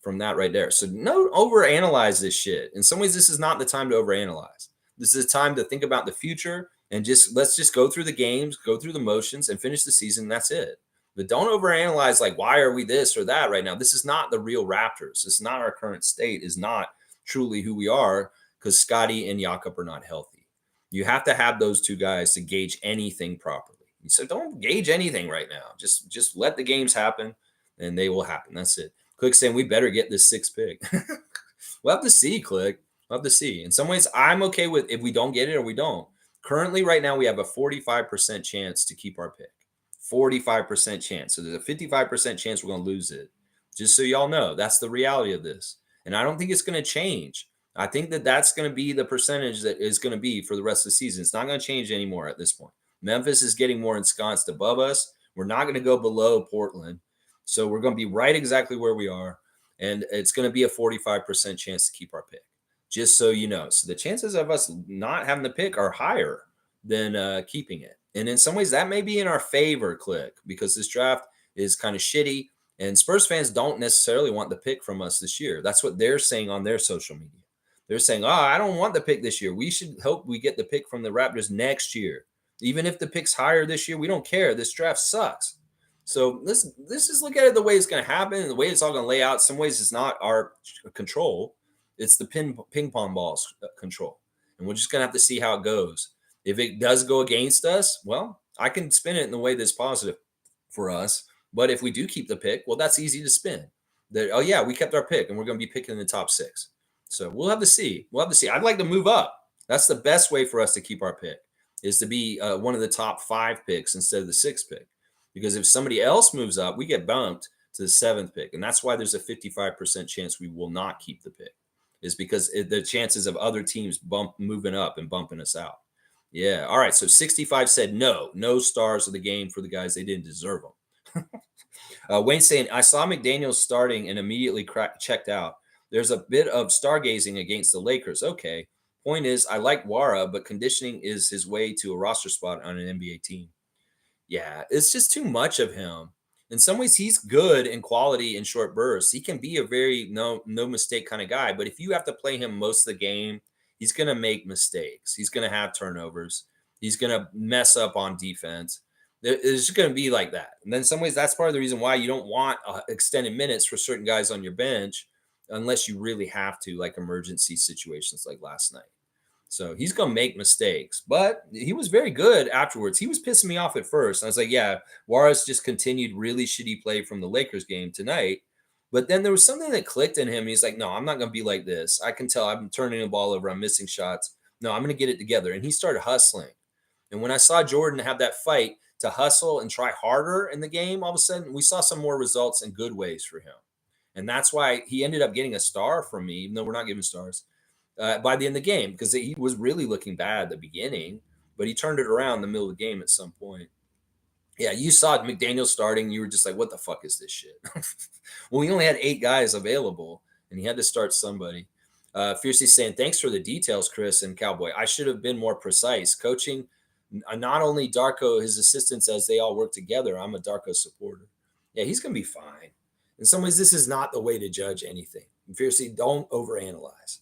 right there. So no overanalyze this shit. In some ways, this is not the time to overanalyze. This is a time to think about the future and let's just go through the games, go through the motions, and finish the season. That's it. But don't overanalyze like, why are we this or that right now? This is not the real Raptors. This is not our current state, is not truly who we are because Scotty and Jakob are not healthy. You have to have those 2 guys to gauge anything properly. So don't gauge anything right now. Just let the games happen and they will happen. That's it. Click saying we better get this 6th pick. We'll have to see, Click. We'll have to see. In some ways, I'm okay with if we don't get it or we don't. Currently, right now, we have a 45% chance to keep our pick. 45% chance. So there's a 55% chance we're going to lose it. Just so y'all know, that's the reality of this. And I don't think it's going to change. I think that's going to be the percentage that is going to be for the rest of the season. It's not going to change anymore at this point. Memphis is getting more ensconced above us. We're not going to go below Portland. So we're going to be right exactly where we are. And it's going to be a 45% chance to keep our pick. Just so you know. So the chances of us not having the pick are higher than keeping it. And in some ways, that may be in our favor, Click, because this draft is kind of shitty. And Spurs fans don't necessarily want the pick from us this year. That's what they're saying on their social media. They're saying, I don't want the pick this year. We should hope we get the pick from the Raptors next year. Even if the pick's higher this year, we don't care. This draft sucks. So let's just look at it the way it's going to happen and the way it's all going to lay out. Some ways it's not our control. It's the ping pong balls control. And we're just going to have to see how it goes. If it does go against us, well, I can spin it in the way that's positive for us. But if we do keep the pick, well, that's easy to spin. that, oh yeah, we kept our pick and we're going to be picking in the top 6. So we'll have to see. We'll have to see. I'd like to move up. That's the best way for us to keep our pick, is to be one of the top 5 picks instead of the 6th pick. Because if somebody else moves up, we get bumped to the 7th pick. And that's why there's a 55% chance we will not keep the pick, is because the chances of other teams moving up and bumping us out. Yeah. All right. So 65 said no stars of the game for the guys. They didn't deserve them. Wayne saying, I saw McDaniels starting and immediately checked out. There's a bit of stargazing against the Lakers. Okay. Point is, I like Wara, but conditioning is his way to a roster spot on an NBA team. Yeah, it's just too much of him. In some ways, he's good in quality in short bursts. He can be a very no mistake kind of guy, but if you have to play him most of the game, he's going to make mistakes. He's going to have turnovers. He's going to mess up on defense. It's just going to be like that. And then in some ways, that's part of the reason why you don't want extended minutes for certain guys on your bench unless you really have to, like emergency situations like last night. So he's going to make mistakes, but he was very good afterwards. He was pissing me off at first. I was like, yeah, Juarez just continued really shitty play from the Lakers game tonight. But then there was something that clicked in him. He's like, no, I'm not going to be like this. I can tell I'm turning the ball over. I'm missing shots. No, I'm going to get it together. And he started hustling. And when I saw Jordan have that fight to hustle and try harder in the game, all of a sudden we saw some more results in good ways for him. And that's why he ended up getting a star from me, even though we're not giving stars by the end of the game, because he was really looking bad at the beginning, but he turned it around in the middle of the game at some point. Yeah, you saw McDaniel starting. You were just like, what the fuck is this shit? Well, he only had 8 guys available, and he had to start somebody. Fiercely saying, thanks for the details, Chris and Cowboy. I should have been more precise. Coaching, not only Darko, his assistants, as they all work together. I'm a Darko supporter. Yeah, he's going to be fine. In some ways, this is not the way to judge anything. Fiercely, don't overanalyze.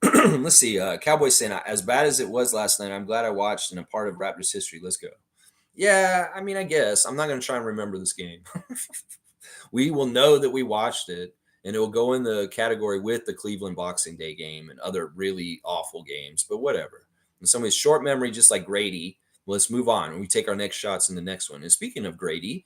Let's see. Cowboy saying, as bad as it was last night, I'm glad I watched and a part of Raptors history. Let's go. Yeah, I mean, I guess I'm not going to try and remember this game. We will know that we watched it, and it will go in the category with the Cleveland Boxing Day game and other really awful games, but whatever. In some ways, short memory, just like Grady. Well, let's move on. We take our next shots in the next one. And speaking of Grady,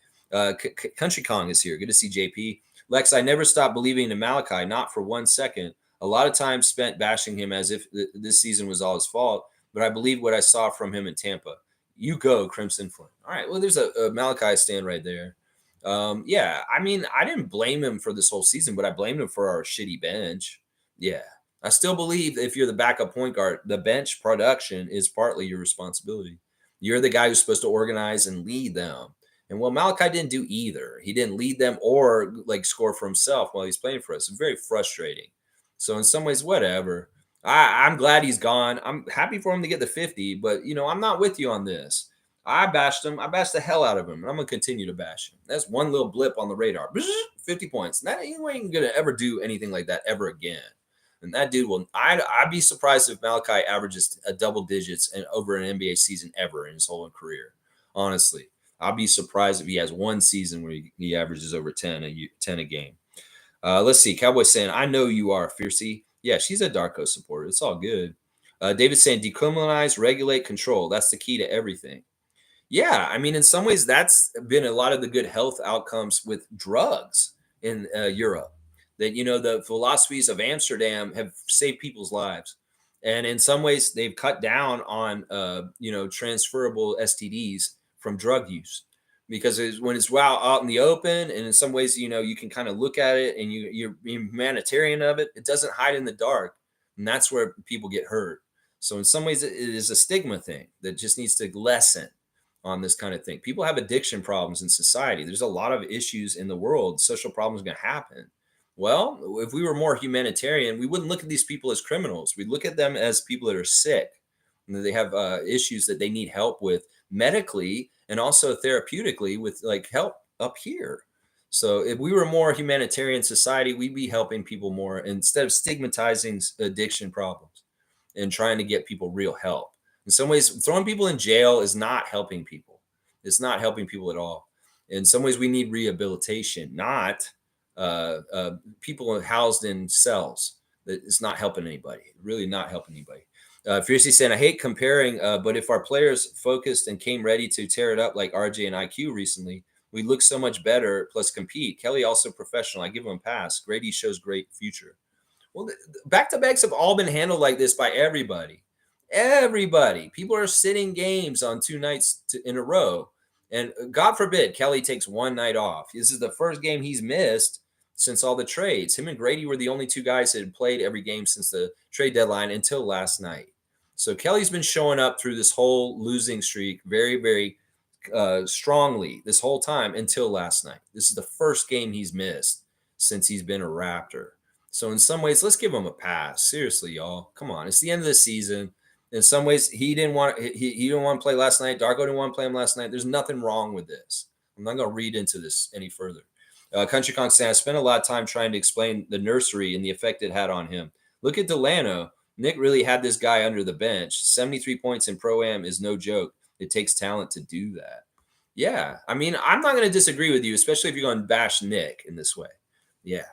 Country Kong is here. Good to see JP. Lex, I never stopped believing in Malachi, not for 1 second. A lot of time spent bashing him as if this season was all his fault, but I believe what I saw from him in Tampa. You go, Crimson Flint. All right, well, there's a Malachi stand right there. Yeah, I mean, I didn't blame him for this whole season, but I blamed him for our shitty bench. Yeah, I still believe if you're the backup point guard, the bench production is partly your responsibility. You're the guy who's supposed to organize and lead them. And well, Malachi didn't do either. He didn't lead them or like score for himself while he's playing for us. It's very frustrating. So in some ways, whatever. I'm glad he's gone. I'm happy for him to get the 50, but I'm not with you on this. I bashed him. I bashed the hell out of him. And I'm gonna continue to bash him. That's one little blip on the radar. 50 points. That you ain't gonna ever do anything like that ever again. And that dude will. I'd be surprised if Malachi averages a double digits and over an NBA season ever in his whole career. Honestly, I'd be surprised if he has one season where he averages over 10 a game. Let's see. Cowboy saying, I know you are, Fiercey. Yeah, she's a Darko supporter. It's all good. David saying, decriminalize, regulate, control. That's the key to everything. Yeah, I mean, in some ways, that's been a lot of the good health outcomes with drugs in Europe. That, the philosophies of Amsterdam have saved people's lives. And in some ways, they've cut down on, transferable STDs from drug use. Because when it's out in the open, and in some ways, you can kind of look at it and you're humanitarian of it. It doesn't hide in the dark, and that's where people get hurt. So in some ways, it is a stigma thing that just needs to lessen on this kind of thing. People have addiction problems in society. There's a lot of issues in the world. Social problems are going to happen. Well, if we were more humanitarian, we wouldn't look at these people as criminals. We'd look at them as people that are sick and that they have issues that they need help with medically and also therapeutically with like help up here. So if we were more humanitarian society, we'd be helping people more instead of stigmatizing addiction problems and trying to get people real help. In some ways, throwing people in jail is not helping people. It's not helping people at all. In some ways, we need rehabilitation, not people housed in cells. It's not helping anybody. Really not helping anybody. Fiercely saying, I hate comparing, but if our players focused and came ready to tear it up like RJ and IQ recently, We look so much better, plus compete. Kelly also professional. I give him a pass. Grady shows great future. Well, back to backs have all been handled like this by everybody. Everybody. People are sitting games on 2 nights in a row. And God forbid Kelly takes one night off. This is the first game he's missed since all the trades. Him and Grady were the only two guys that had played every game since the trade deadline until last night. So Kelly's been showing up through this whole losing streak very, very strongly this whole time until last night. This is the first game he's missed since he's been a Raptor. So in some ways, let's give him a pass. Seriously, y'all. Come on. It's the end of the season. In some ways, he didn't want to play last night. Darko didn't want to play him last night. There's nothing wrong with this. I'm not going to read into this any further. Country Kong saying, I spent a lot of time trying to explain the nursery and the effect it had on him. Look at Delano. Nick really had this guy under the bench. 73 points in Pro-Am is no joke. It takes talent to do that. Yeah. I mean, I'm not going to disagree with you, especially if you're going to bash Nick in this way. Yeah.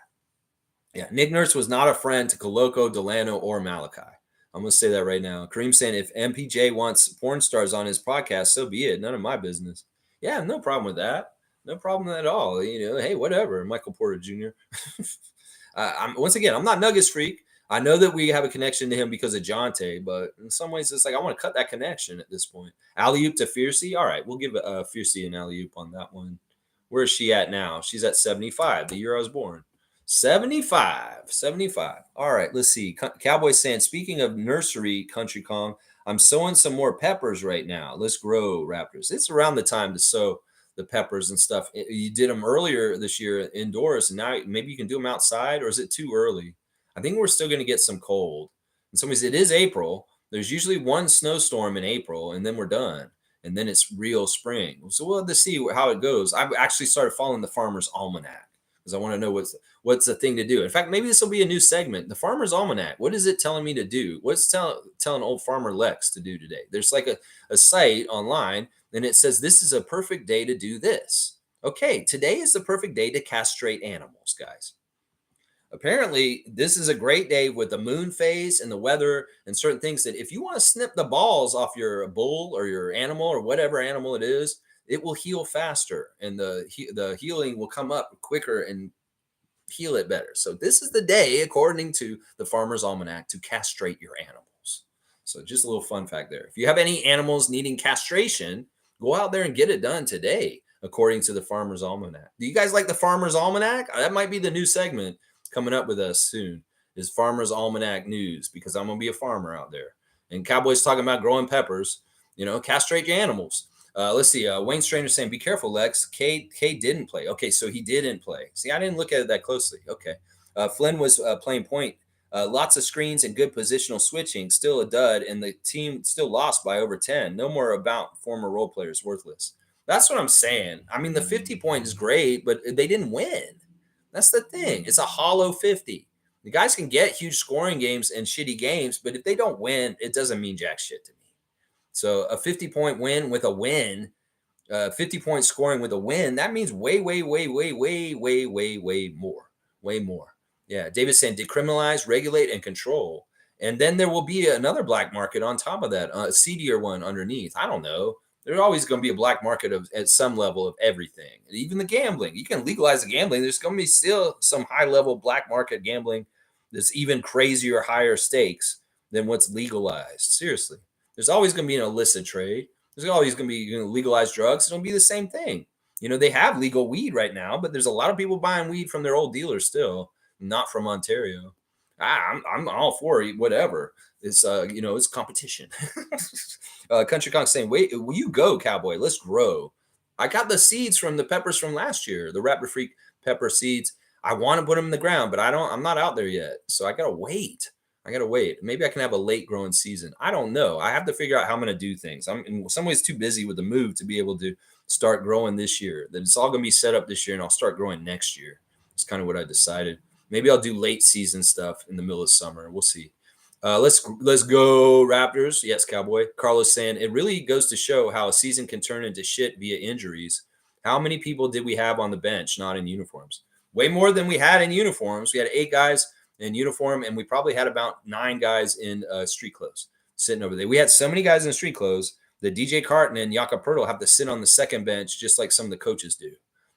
Yeah. Nick Nurse was not a friend to Koloko, Delano, or Malachi. I'm going to say that right now. Kareem saying, if MPJ wants porn stars on his podcast, so be it. None of my business. Yeah, no problem with that. No problem at all. Hey, whatever. Michael Porter Jr. Once again, I'm not Nuggets freak. I know that we have a connection to him because of Jonte, but in some ways, it's like I want to cut that connection at this point. Alley-oop to Fiercey. All right, we'll give Fiercey an alley-oop on that one. Where is she at now? She's at 75, the year I was born. 75. All right, let's see. Cowboy saying, speaking of nursery, Country Kong, I'm sowing some more peppers right now. Let's grow, Raptors. It's around the time to sow the peppers and stuff. You did them earlier this year indoors, and now maybe you can do them outside, or is it too early? I think we're still going to get some cold. In some ways, it is April. There's usually one snowstorm in April, and then we're done. And then it's real spring. So we'll have to see how it goes. I've actually started following the Farmer's Almanac because I want to know what's the thing to do. In fact, maybe this will be a new segment. The Farmer's Almanac. What is it telling me to do? What's telling old Farmer Lex to do today? There's like a site online, and it says this is a perfect day to do this. Okay, today is the perfect day to castrate animals, guys. Apparently, this is a great day with the moon phase and the weather and certain things that if you want to snip the balls off your bull or your animal or whatever animal it is, it will heal faster and the healing will come up quicker and heal it better. So this is the day, according to the Farmer's Almanac, to castrate your animals. So just a little fun fact there. If you have any animals needing castration, go out there and get it done today, according to the Farmer's Almanac. Do you guys like the Farmer's Almanac? That might be the new segment coming up with us soon, is Farmer's Almanac News, because I'm going to be a farmer out there. And Cowboys talking about growing peppers, castrate your animals. Let's see. Wayne Stranger saying, be careful, Lex. K didn't play. Okay, so he didn't play. See, I didn't look at it that closely. Okay. Flynn was playing point. Lots of screens and good positional switching. Still a dud, and the team still lost by over 10. No more about former role players. Worthless. That's what I'm saying. I mean, the 50 point is great, but they didn't win. That's the thing. It's a hollow 50. The guys can get huge scoring games and shitty games, but if they don't win, it doesn't mean jack shit to me. So a 50-point win with a win, 50-point scoring with a win, that means way more. Way more. Yeah, David's saying decriminalize, regulate, and control. And then there will be another black market on top of that, a seedier one underneath. I don't know. There's always going to be a black market at some level of everything. And even the gambling. You can legalize the gambling. There's going to be still some high-level black market gambling that's even crazier, higher stakes than what's legalized. Seriously. There's always going to be an illicit trade. There's always going to be legalized drugs. It'll be the same thing. They have legal weed right now, but there's a lot of people buying weed from their old dealers still, not from Ontario. I'm all for it, whatever. It's it's competition. Country Kong saying, wait, will you go, Cowboy? Let's grow. I got the seeds from the peppers from last year, the Raptor Freak pepper seeds. I want to put them in the ground, but I'm not out there yet. So I gotta wait. Maybe I can have a late growing season. I don't know. I have to figure out how I'm going to do things. I'm in some ways too busy with the move to be able to start growing this year. That it's all going to be set up this year, and I'll start growing next year. It's kind of what I decided. Maybe I'll do late season stuff in the middle of summer. We'll see. Let's go Raptors. Yes, Cowboy. Carlos saying it really goes to show how a season can turn into shit via injuries. How many people did we have on the bench not in uniforms? Way more than we had in uniforms. We had 8 guys in uniform, and we probably had about 9 guys in street clothes sitting over there. We had so many guys in street clothes that DJ Carton and Yaka Pirtle have to sit on the second bench just like some of the coaches do.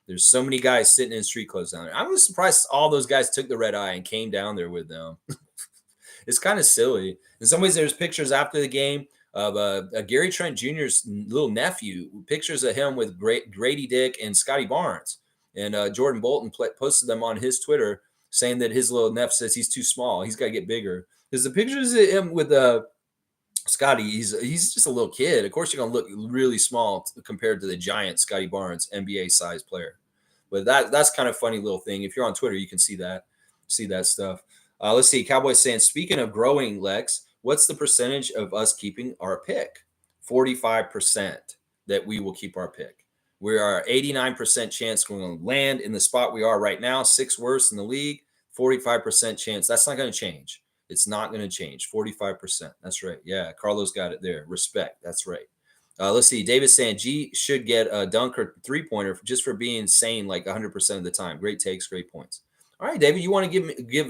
There's so many guys sitting in street clothes down there. I was surprised all those guys took the red eye and came down there with them. It's kind of silly. In some ways, there's pictures after the game of Gary Trent Jr.'s little nephew, pictures of him with Grady Dick and Scotty Barnes. And Jordan Bolton posted them on his Twitter saying that his little nephew says he's too small. He's got to get bigger. Because the pictures of him with Scotty, he's just a little kid. Of course, you're going to look really small compared to the giant Scotty Barnes, NBA size player. But that's kind of funny little thing. If you're on Twitter, you can see that stuff. Let's see. Cowboys saying, speaking of growing, Lex, what's the percentage of us keeping our pick? 45% that we will keep our pick. We are 89% chance we're going to land in the spot we are right now, 6th worst in the league. 45% chance. That's not going to change. It's not going to change. 45%. That's right. Yeah, Carlos got it there. Respect. That's right. Let's see. David's saying G should get a dunk or 3-pointer just for being sane like 100% of the time. Great takes, great points. All right, David, you want to give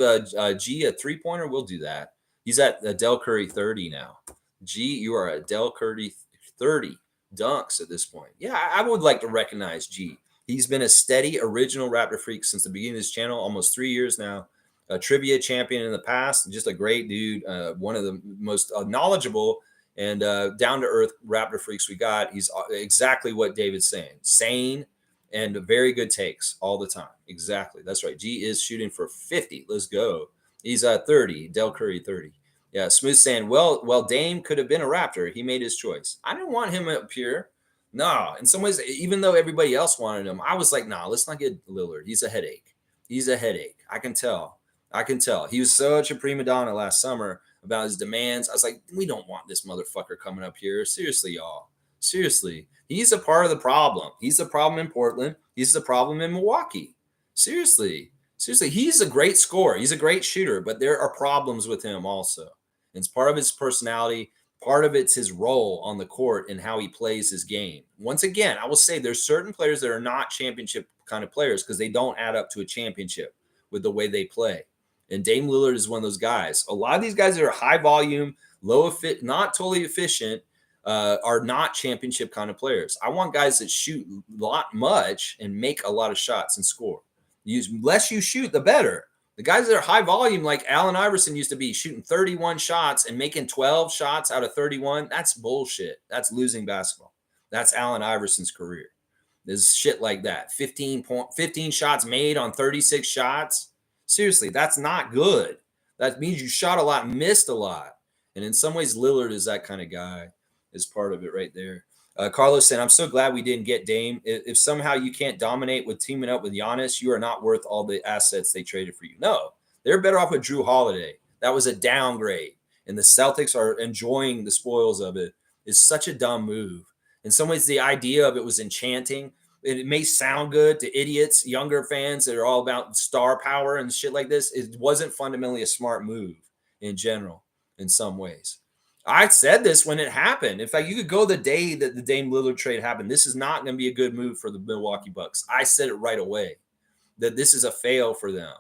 G a 3-pointer? We'll do that. He's at Del Curry 30 now. G, you are at Del Curry 30 dunks at this point. Yeah, I would like to recognize G. He's been a steady original Raptor freak since the beginning of this channel, almost 3 years now. A trivia champion in the past, just a great dude, one of the most knowledgeable and down-to-earth Raptor freaks we got. He's exactly what David's saying. Sane and very good takes all the time. Exactly. That's right. G is shooting for 50. Let's go. He's at 30. Del Curry 30. Yeah, Smooth saying, well, Dame could have been a Raptor. He made his choice. I didn't want him up here. No, in some ways, even though everybody else wanted him, I was like, nah, let's not get Lillard. He's a headache. He's a headache. I can tell. He was such a prima donna last summer about his demands. I was like, we don't want this motherfucker coming up here. Seriously, y'all. Seriously. He's a part of the problem. He's the problem in Portland. He's the problem in Milwaukee. Seriously. He's a great scorer. He's a great shooter, but there are problems with him also. It's part of his personality. Part of it's his role on the court and how he plays his game. Once again, I will say there's certain players that are not championship kind of players because they don't add up to a championship with the way they play. And Dame Lillard is one of those guys. A lot of these guys that are high volume, not totally efficient, are not championship kind of players. I want guys that shoot much and make a lot of shots and score. Less you shoot, the better. The guys that are high volume, like Allen Iverson used to be, shooting 31 shots and making 12 shots out of 31, that's bullshit. That's losing basketball. That's Allen Iverson's career. There's shit like that. 15 shots made on 36 shots. Seriously, that's not good. That means you shot a lot, missed a lot. And in some ways, Lillard is that kind of guy, is part of it right there. Carlos said, I'm so glad we didn't get Dame. If somehow you can't dominate with teaming up with Giannis, you are not worth all the assets they traded for you. No, they're better off with Drew Holiday. That was a downgrade. And the Celtics are enjoying the spoils of it. It's such a dumb move. In some ways, the idea of it was enchanting. It may sound good to idiots, younger fans that are all about star power and shit like this. It wasn't fundamentally a smart move in general, in some ways. I said this when it happened. In fact, you could go the day that the Dame Lillard trade happened. This is not going to be a good move for the Milwaukee Bucks. I said it right away that this is a fail for them.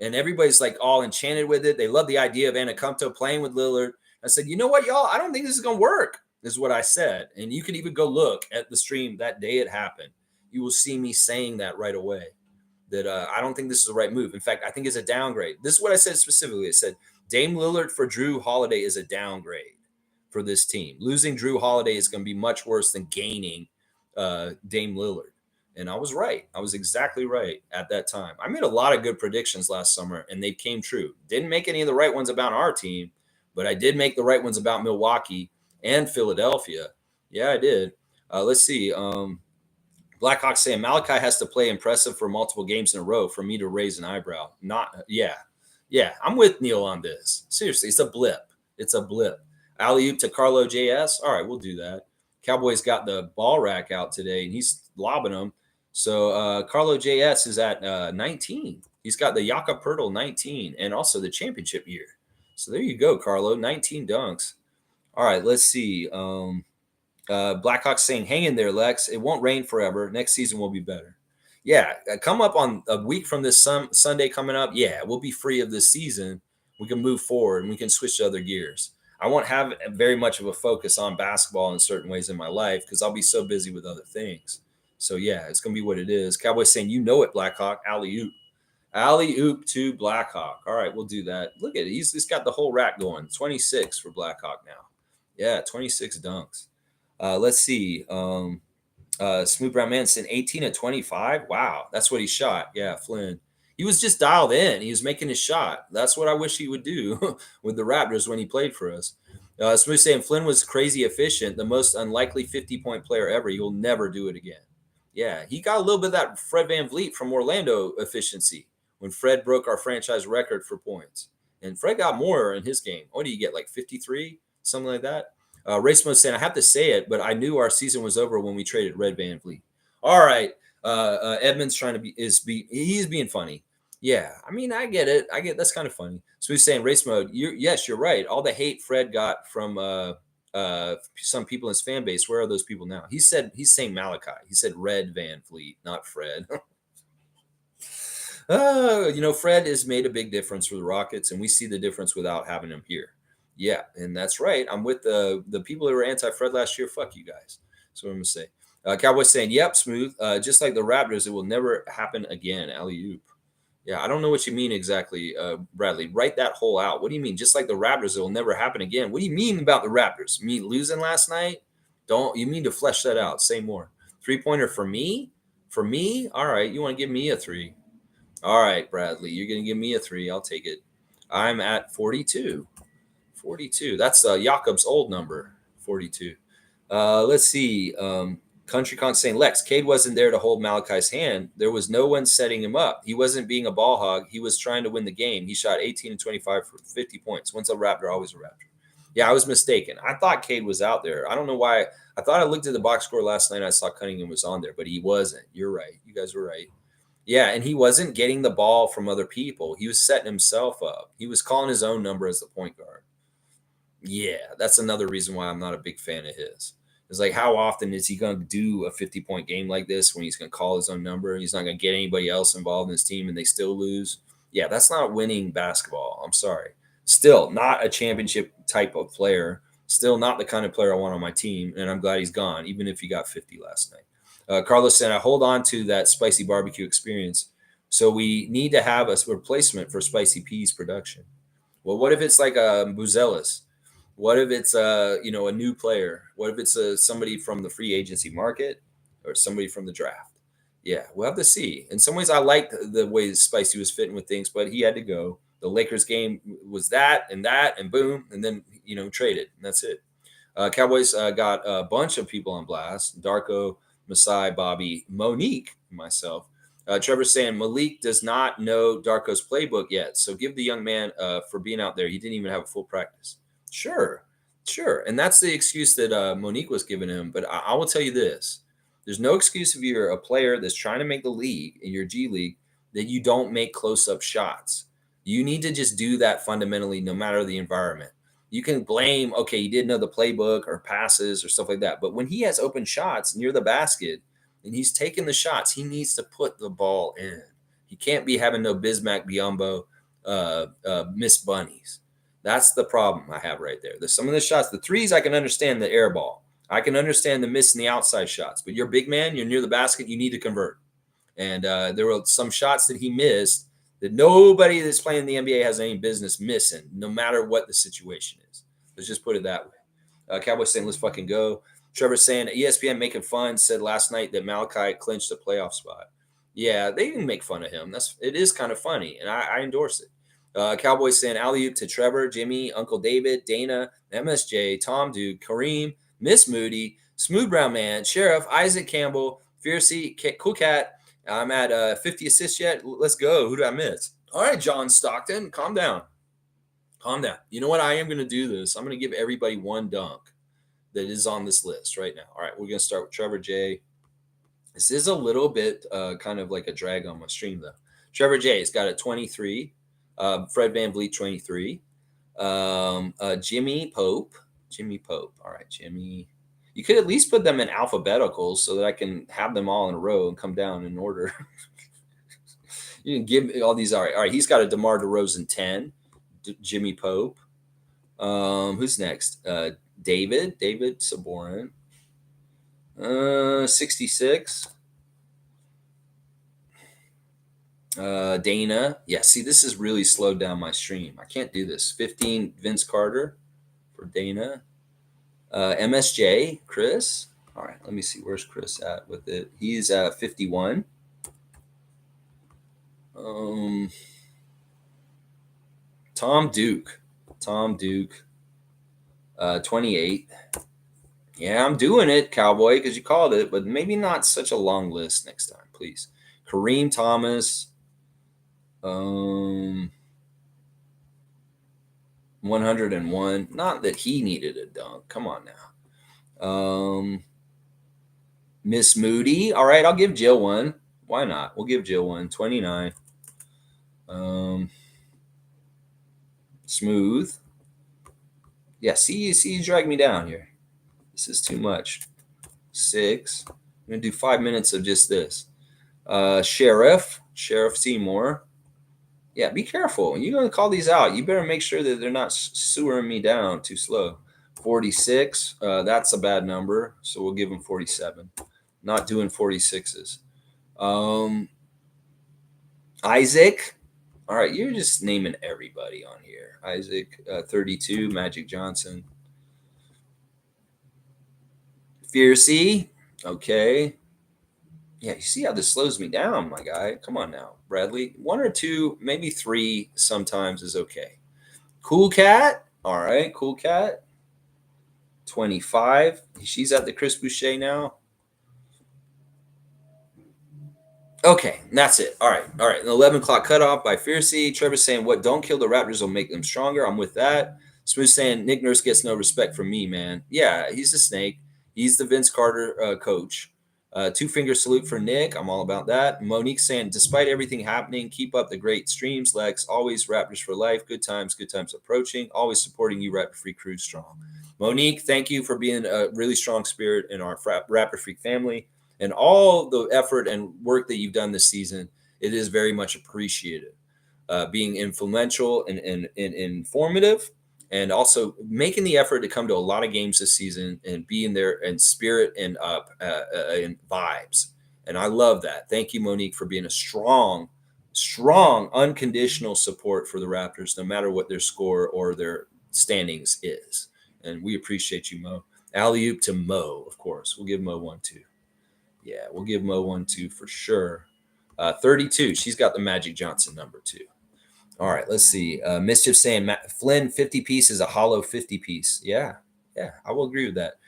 And everybody's like all enchanted with it. They love the idea of Antetokounmpo playing with Lillard. I said, you know what, y'all? I don't think this is going to work, is what I said. And you can even go look at the stream that day it happened. You will see me saying that right away, that I don't think this is the right move. In fact, I think it's a downgrade. This is what I said specifically. I said, Dame Lillard for Drew Holiday is a downgrade for this team. Losing Drew Holiday is going to be much worse than gaining Dame Lillard. And I was right. I was exactly right at that time. I made a lot of good predictions last summer, and they came true. Didn't make any of the right ones about our team, but I did make the right ones about Milwaukee and Philadelphia. Yeah, I did. Let's see. Blackhawks saying Malachi has to play impressive for multiple games in a row for me to raise an eyebrow. Yeah, I'm with Neil on this. Seriously, it's a blip. Alley-oop to Carlo JS. All right, we'll do that. Cowboys got the ball rack out today, and he's lobbing them. So Carlo JS is at 19. He's got the Jakob Poeltl 19 and also the championship year. So there you go, Carlo. 19 dunks. All right, let's see. Blackhawks saying, hang in there, Lex. It won't rain forever. Next season will be better. Yeah, come up on a week from this Sunday coming up. Yeah, we'll be free of this season. We can move forward and we can switch to other gears. I won't have very much of a focus on basketball in certain ways in my life because I'll be so busy with other things. So yeah, it's gonna be what it is. Cowboys saying, you know it, Blackhawk, alley oop. Alley oop to Blackhawk. All right, we'll do that. Look at it. He's got the whole rack going. 26 for Blackhawk now. Yeah, 26 dunks. Let's see. Smooth Brown Manson, 18 of 25. Wow, that's what he shot. Yeah, Flynn. He was just dialed in. He was making his shot. That's what I wish he would do with the Raptors when he played for us. Smooth saying Flynn was crazy efficient, the most unlikely 50-point player ever. You'll never do it again. Yeah, he got a little bit of that Fred Van Vliet from Orlando efficiency when Fred broke our franchise record for points. And Fred got more in his game. What do you get, like 53? Something like that? Race Mode saying, I have to say it, but I knew our season was over when we traded Red Van Vliet. All right. Edmonds trying to he's being funny. Yeah, I mean, I get it. That's kind of funny. So he's saying race mode. Yes, you're right. All the hate Fred got from some people in his fan base. Where are those people now? He's saying Malachi. He said Red Van Fleet, not Fred. Fred has made a big difference for the Rockets, and we see the difference without having him here. Yeah, and that's right. I'm with the people who were anti-Fred last year. Fuck you guys. That's what I'm gonna say. Cowboys saying, "Yep, smooth. Just like the Raptors, it will never happen again." Alley oop. Yeah, I don't know what you mean exactly, Bradley. Write that whole out. What do you mean? Just like the Raptors, it will never happen again. What do you mean about the Raptors? You mean losing last night? Don't you mean to flesh that out? Say more. 3-pointer for me? For me? All right. You want to give me a 3? All right, Bradley. You're going to give me a 3. I'll take it. I'm at 42. 42. That's Jakob's old number. 42. Let's see. Country Con saying, Lex, Cade wasn't there to hold Malachi's hand. There was no one setting him up. He wasn't being a ball hog. He was trying to win the game. He shot 18 and 25 for 50 points. Once a Raptor, always a Raptor. Yeah, I was mistaken. I thought Cade was out there. I don't know why. I thought I looked at the box score last night. I saw Cunningham was on there, but he wasn't. You're right. You guys were right. Yeah, and he wasn't getting the ball from other people. He was setting himself up. He was calling his own number as the point guard. Yeah, that's another reason why I'm not a big fan of his. It's like, how often is he going to do a 50-point game like this when he's going to call his own number? He's not going to get anybody else involved in his team and they still lose. Yeah, that's not winning basketball. I'm sorry. Still not a championship type of player. Still not the kind of player I want on my team. And I'm glad he's gone, even if he got 50 last night. Carlos said, I hold on to that spicy barbecue experience. So we need to have a replacement for Spicy Peas production. Well, what if it's like a Buzelis? What if it's a new player? What if it's somebody from the free agency market or somebody from the draft? Yeah, we'll have to see. In some ways, I liked the way Spicy was fitting with things, but he had to go. The Lakers game was that, and boom, and then traded, and that's it. Cowboys got a bunch of people on blast: Darko, Masai, Bobby, Monique, myself. Trevor's saying Malik does not know Darko's playbook yet, so give the young man for being out there. He didn't even have a full practice. Sure. And that's the excuse that Monique was giving him. But I will tell you this. There's no excuse if you're a player that's trying to make the league in your G League that you don't make close-up shots. You need to just do that fundamentally no matter the environment. You can blame, okay, he didn't know the playbook or passes or stuff like that. But when he has open shots near the basket and he's taking the shots, he needs to put the ball in. He can't be having no Bismack Biyombo miss bunnies. That's the problem I have right there. There's some of the shots, the threes, I can understand the air ball. I can understand the missing the outside shots, but you're a big man, you're near the basket, you need to convert. And there were some shots that he missed that nobody that's playing in the NBA has any business missing, no matter what the situation is. Let's just put it that way. Cowboys saying, let's fucking go. Trevor saying, ESPN making fun, said last night that Malachi clinched a playoff spot. Yeah, they can make fun of him. It is kind of funny, and I endorse it. Cowboys saying alley-oop to Trevor, Jimmy, Uncle David, Dana, MSJ, Tom Duke, Kareem, Miss Moody, Smooth Brown Man, Sheriff, Isaac Campbell, Fiercey, Cool Cat. I'm at 50 assists yet. Let's go. Who did I miss? All right, John Stockton, calm down. Calm down. You know what? I am going to do this. I'm going to give everybody one dunk that is on this list right now. All right, we're going to start with Trevor J. This is a little bit kind of like a drag on my stream, though. Trevor J has got a 23. Fred Van Vliet, 23. Jimmy Pope. All right, Jimmy. You could at least put them in alphabeticals so that I can have them all in a row and come down in order. You can give me all these. All right. He's got a DeMar DeRozan 10. Jimmy Pope. Who's next? David Saborin. 66. Dana. Yeah, see, this has really slowed down my stream. I can't do this. 15, Vince Carter for Dana. MSJ, Chris. All right, let me see. Where's Chris at with it? He's 51. Um, Tom Duke. Tom Duke, 28. Yeah, I'm doing it, Cowboy, because you called it, but maybe not such a long list next time, please. Kareem Thomas, 101. Not that he needed a dunk. Come on now. Miss Moody. All right, I'll give Jill one. Why not? We'll give Jill one. 29. Smooth. Yeah, see, you drag me down here. This is too much. 6. I'm gonna do 5 minutes of just this. Sheriff Seymour. Yeah, be careful. You're gonna call these out. You better make sure that they're not sewering me down too slow. 46. That's a bad number, so we'll give him 47. Not doing 46s. Isaac. All right, you're just naming everybody on here. Isaac, 32. Magic Johnson. Fiercey. Okay. Yeah, you see how this slows me down, my guy. Come on now, Bradley. 1 or 2, maybe 3 sometimes is okay. Cool Cat. All right, Cool Cat. 25. She's at the Chris Boucher now. Okay, that's it. All right. An 11 o'clock cutoff by Fiercey. Trevor saying, what don't kill the Raptors will make them stronger. I'm with that. Smooth saying, Nick Nurse gets no respect from me, man. Yeah, he's a snake. He's the Vince Carter coach. 2-finger salute for Nick. I'm all about that. Monique saying, despite everything happening, keep up the great streams, Lex. Always Raptors for life. Good times approaching. Always supporting you, Raptor Freak crew strong. Monique, thank you for being a really strong spirit in our Raptor Freak family. And all the effort and work that you've done this season, it is very much appreciated. Being influential and informative, and also making the effort to come to a lot of games this season and be in there in spirit and in vibes. And I love that. Thank you, Monique, for being a strong, unconditional support for the Raptors, no matter what their score or their standings is. And we appreciate you, Mo. Alley oop to Mo, of course. We'll give Mo one too. Yeah, we'll give Mo 1, 2 for sure. 32. She's got the Magic Johnson number 2. All right, let's see. Mischief saying Flynn 50 piece is a hollow 50 piece. Yeah, I will agree with that.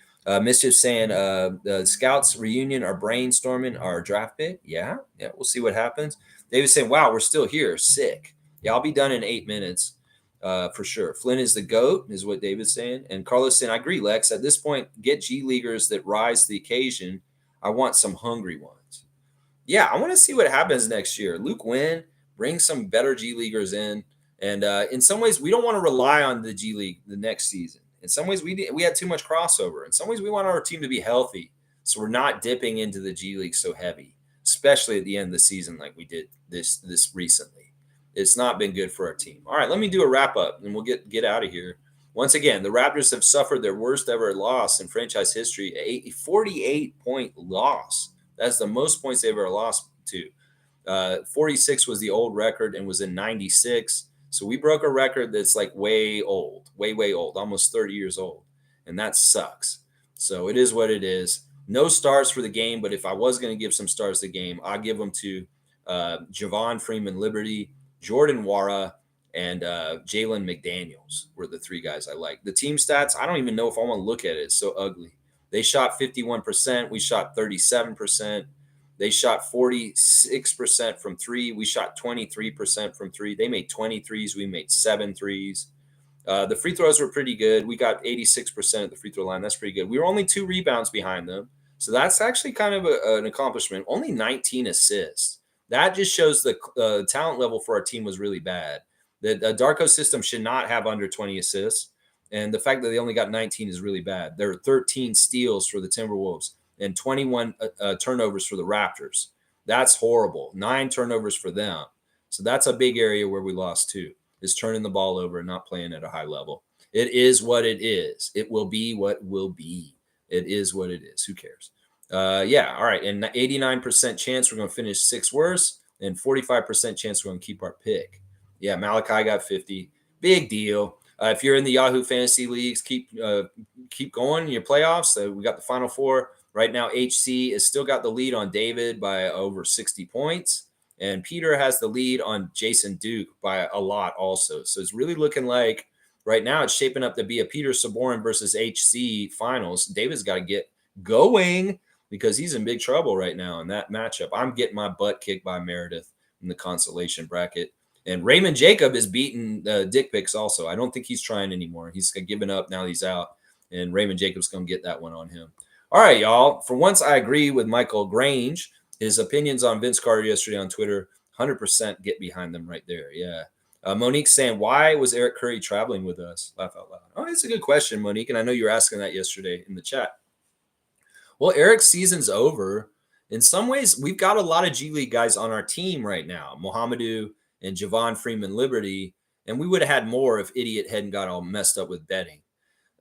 Mischief saying the Scouts reunion are brainstorming our draft pick. Yeah, we'll see what happens. David saying, wow, we're still here. Sick. Yeah, I'll be done in 8 minutes for sure. Flynn is the GOAT, is what David's saying. And Carlos saying, I agree, Lex. At this point, get G Leaguers that rise to the occasion. I want some hungry ones. Yeah, I want to see what happens next year. Luke Wynn, bring some better G Leaguers in. And in some ways, we don't want to rely on the G League the next season. In some ways, we had too much crossover. In some ways, we want our team to be healthy. So we're not dipping into the G League so heavy, especially at the end of the season like we did this recently. It's not been good for our team. All right, let me do a wrap up and we'll get out of here. Once again, the Raptors have suffered their worst ever loss in franchise history, a 48-point loss. That's the most points they've ever lost to. 46 was the old record and was in 96. So we broke a record that's like way old, way old, almost 30 years old. And that sucks. So it is what it is. No stars for the game, but if I was going to give some stars to the game, I'd give them to Javon Freeman Liberty, Jordan Wara, and Jalen McDaniels were the 3 guys I like. The team stats, I don't even know if I want to look at it. It's so ugly. They shot 51%. We shot 37%. They shot 46% from 3. We shot 23% from 3. They made 23s. We made 7 threes. The free throws were pretty good. We got 86% at the free throw line. That's pretty good. We were only 2 rebounds behind them. So that's actually kind of an accomplishment. Only 19 assists. That just shows the talent level for our team was really bad. The Darko system should not have under 20 assists. And the fact that they only got 19 is really bad. There are 13 steals for the Timberwolves and 21 turnovers for the Raptors. That's horrible. 9 turnovers for them. So that's a big area where we lost too, is turning the ball over and not playing at a high level. It is what it is. It will be what will be. It is what it is. Who cares? All right. And 89% chance we're going to finish 6th worst. and 45% chance we're going to keep our pick. Yeah, Malachi got 50. Big deal. If you're in the Yahoo Fantasy Leagues, keep going in your playoffs. We got the Final Four. Right now, HC has still got the lead on David by over 60 points. And Peter has the lead on Jason Duke by a lot also. So it's really looking like right now it's shaping up to be a Peter Saborin versus HC finals. David's got to get going because he's in big trouble right now in that matchup. I'm getting my butt kicked by Meredith in the consolation bracket. And Raymond Jacob is beating Dick Picks also. I don't think he's trying anymore. He's given up now. He's out. And Raymond Jacob's going to get that one on him. All right, y'all. For once, I agree with Michael Grange. His opinions on Vince Carter yesterday on Twitter, 100% get behind them right there. Yeah. Monique saying, why was Eric Curry traveling with us? Laugh out loud. Oh, it's a good question, Monique. And I know you were asking that yesterday in the chat. Well, Eric's season's over. In some ways, we've got a lot of G League guys on our team right now. Mohamedou and Javon Freeman Liberty. And we would have had more if Idiot hadn't got all messed up with betting.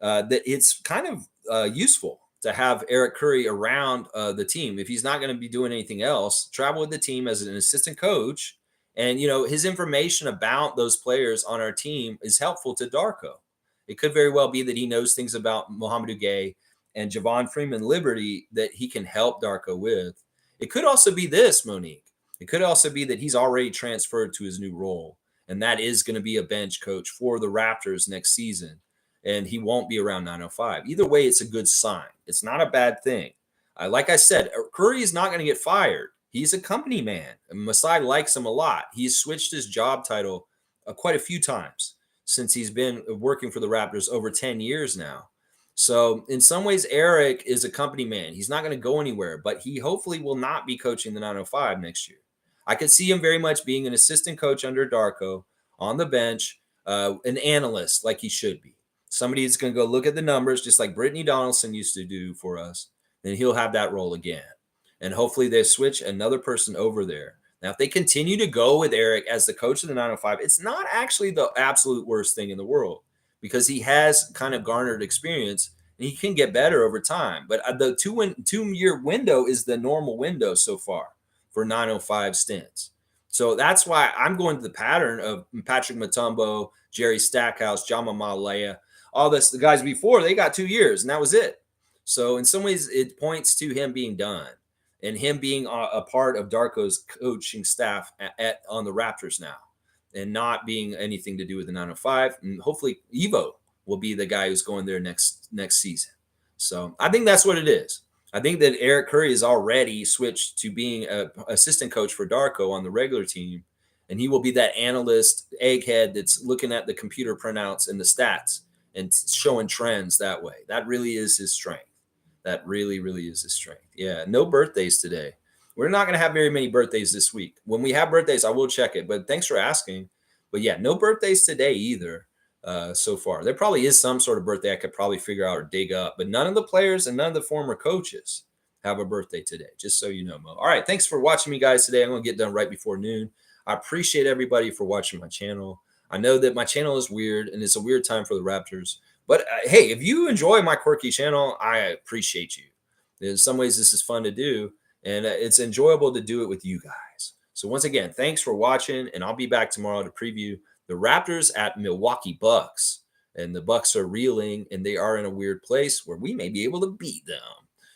That it's kind of useful to have Eric Curry around the team. If he's not going to be doing anything else, travel with the team as an assistant coach. And, his information about those players on our team is helpful to Darko. It could very well be that he knows things about Mohamedou Gay and Javon Freeman Liberty that he can help Darko with. It could also be this, Monique. It could also be that he's already transferred to his new role. And that is going to be a bench coach for the Raptors next season. And he won't be around 905. Either way, it's a good sign. It's not a bad thing. Like I said, Curry is not going to get fired. He's a company man. Masai likes him a lot. He's switched his job title quite a few times since he's been working for the Raptors over 10 years now. So in some ways, Eric is a company man. He's not going to go anywhere, but he hopefully will not be coaching the 905 next year. I could see him very much being an assistant coach under Darko on the bench, an analyst like he should be. Somebody is going to go look at the numbers just like Brittany Donaldson used to do for us. Then he'll have that role again. And hopefully they switch another person over there. Now, if they continue to go with Eric as the coach of the 905, it's not actually the absolute worst thing in the world because he has kind of garnered experience and he can get better over time. But the 2-year window is the normal window so far for 905 stints. So that's why I'm going to the pattern of Patrick Mutombo, Jerry Stackhouse, Jama Malaya, all this. The guys before, they got 2 years and that was it. So in some ways, it points to him being done and him being a part of Darko's coaching staff on the Raptors now and not being anything to do with the 905. And hopefully Evo will be the guy who's going there next season. So I think that's what it is. I think that Eric Curry has already switched to being an assistant coach for Darko on the regular team. And he will be that analyst egghead that's looking at the computer printouts and the stats and showing trends that way. That really is his strength. That really, really is his strength. Yeah, no birthdays today. We're not going to have very many birthdays this week. When we have birthdays, I will check it. But thanks for asking. But yeah, no birthdays today either so far. There probably is some sort of birthday I could probably figure out or dig up. But none of the players and none of the former coaches have a birthday today, just so you know, Mo. All right, thanks for watching me, guys, today. I'm going to get done right before noon. I appreciate everybody for watching my channel. I know that my channel is weird, and it's a weird time for the Raptors. But hey, if you enjoy my quirky channel, I appreciate you. In some ways, this is fun to do, and it's enjoyable to do it with you guys. So once again, thanks for watching, and I'll be back tomorrow to preview the Raptors at Milwaukee Bucks. And the Bucks are reeling, and they are in a weird place where we may be able to beat them.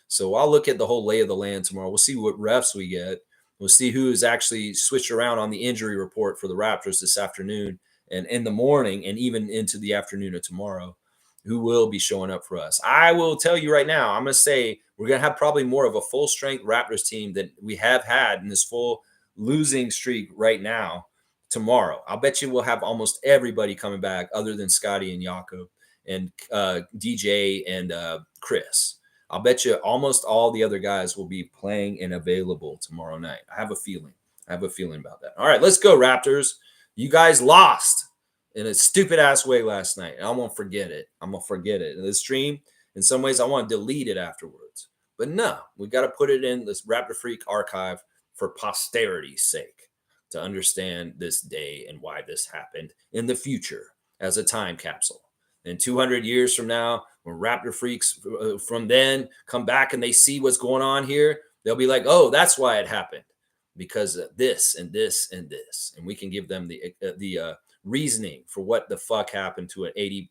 So I'll look at the whole lay of the land tomorrow. We'll see what refs we get. We'll see who is actually switched around on the injury report for the Raptors this afternoon and in the morning and even into the afternoon of tomorrow. Who will be showing up for us. I will tell you right now, I'm going to say we're going to have probably more of a full-strength Raptors team than we have had in this full losing streak right now tomorrow. I'll bet you we'll have almost everybody coming back other than Scotty and Jakob and DJ and Chris. I'll bet you almost all the other guys will be playing and available tomorrow night. I have a feeling. About that. All right, let's go, Raptors. You guys lost in a stupid ass way last night. And I won't forget it. I'm going to forget it. In this stream, in some ways, I want to delete it afterwards. But no, we got to put it in this Raptor Freak archive for posterity's sake to understand this day and why this happened in the future as a time capsule. And 200 years from now, when Raptor Freaks from then come back and they see what's going on here, they'll be like, oh, that's why it happened. because of this and this and this, and we can give them the reasoning for what the fuck happened to a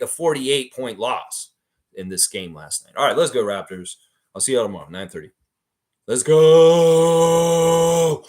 48-point loss in this game last night. All right, let's go Raptors. I'll see you all tomorrow, 9:30. Let's go.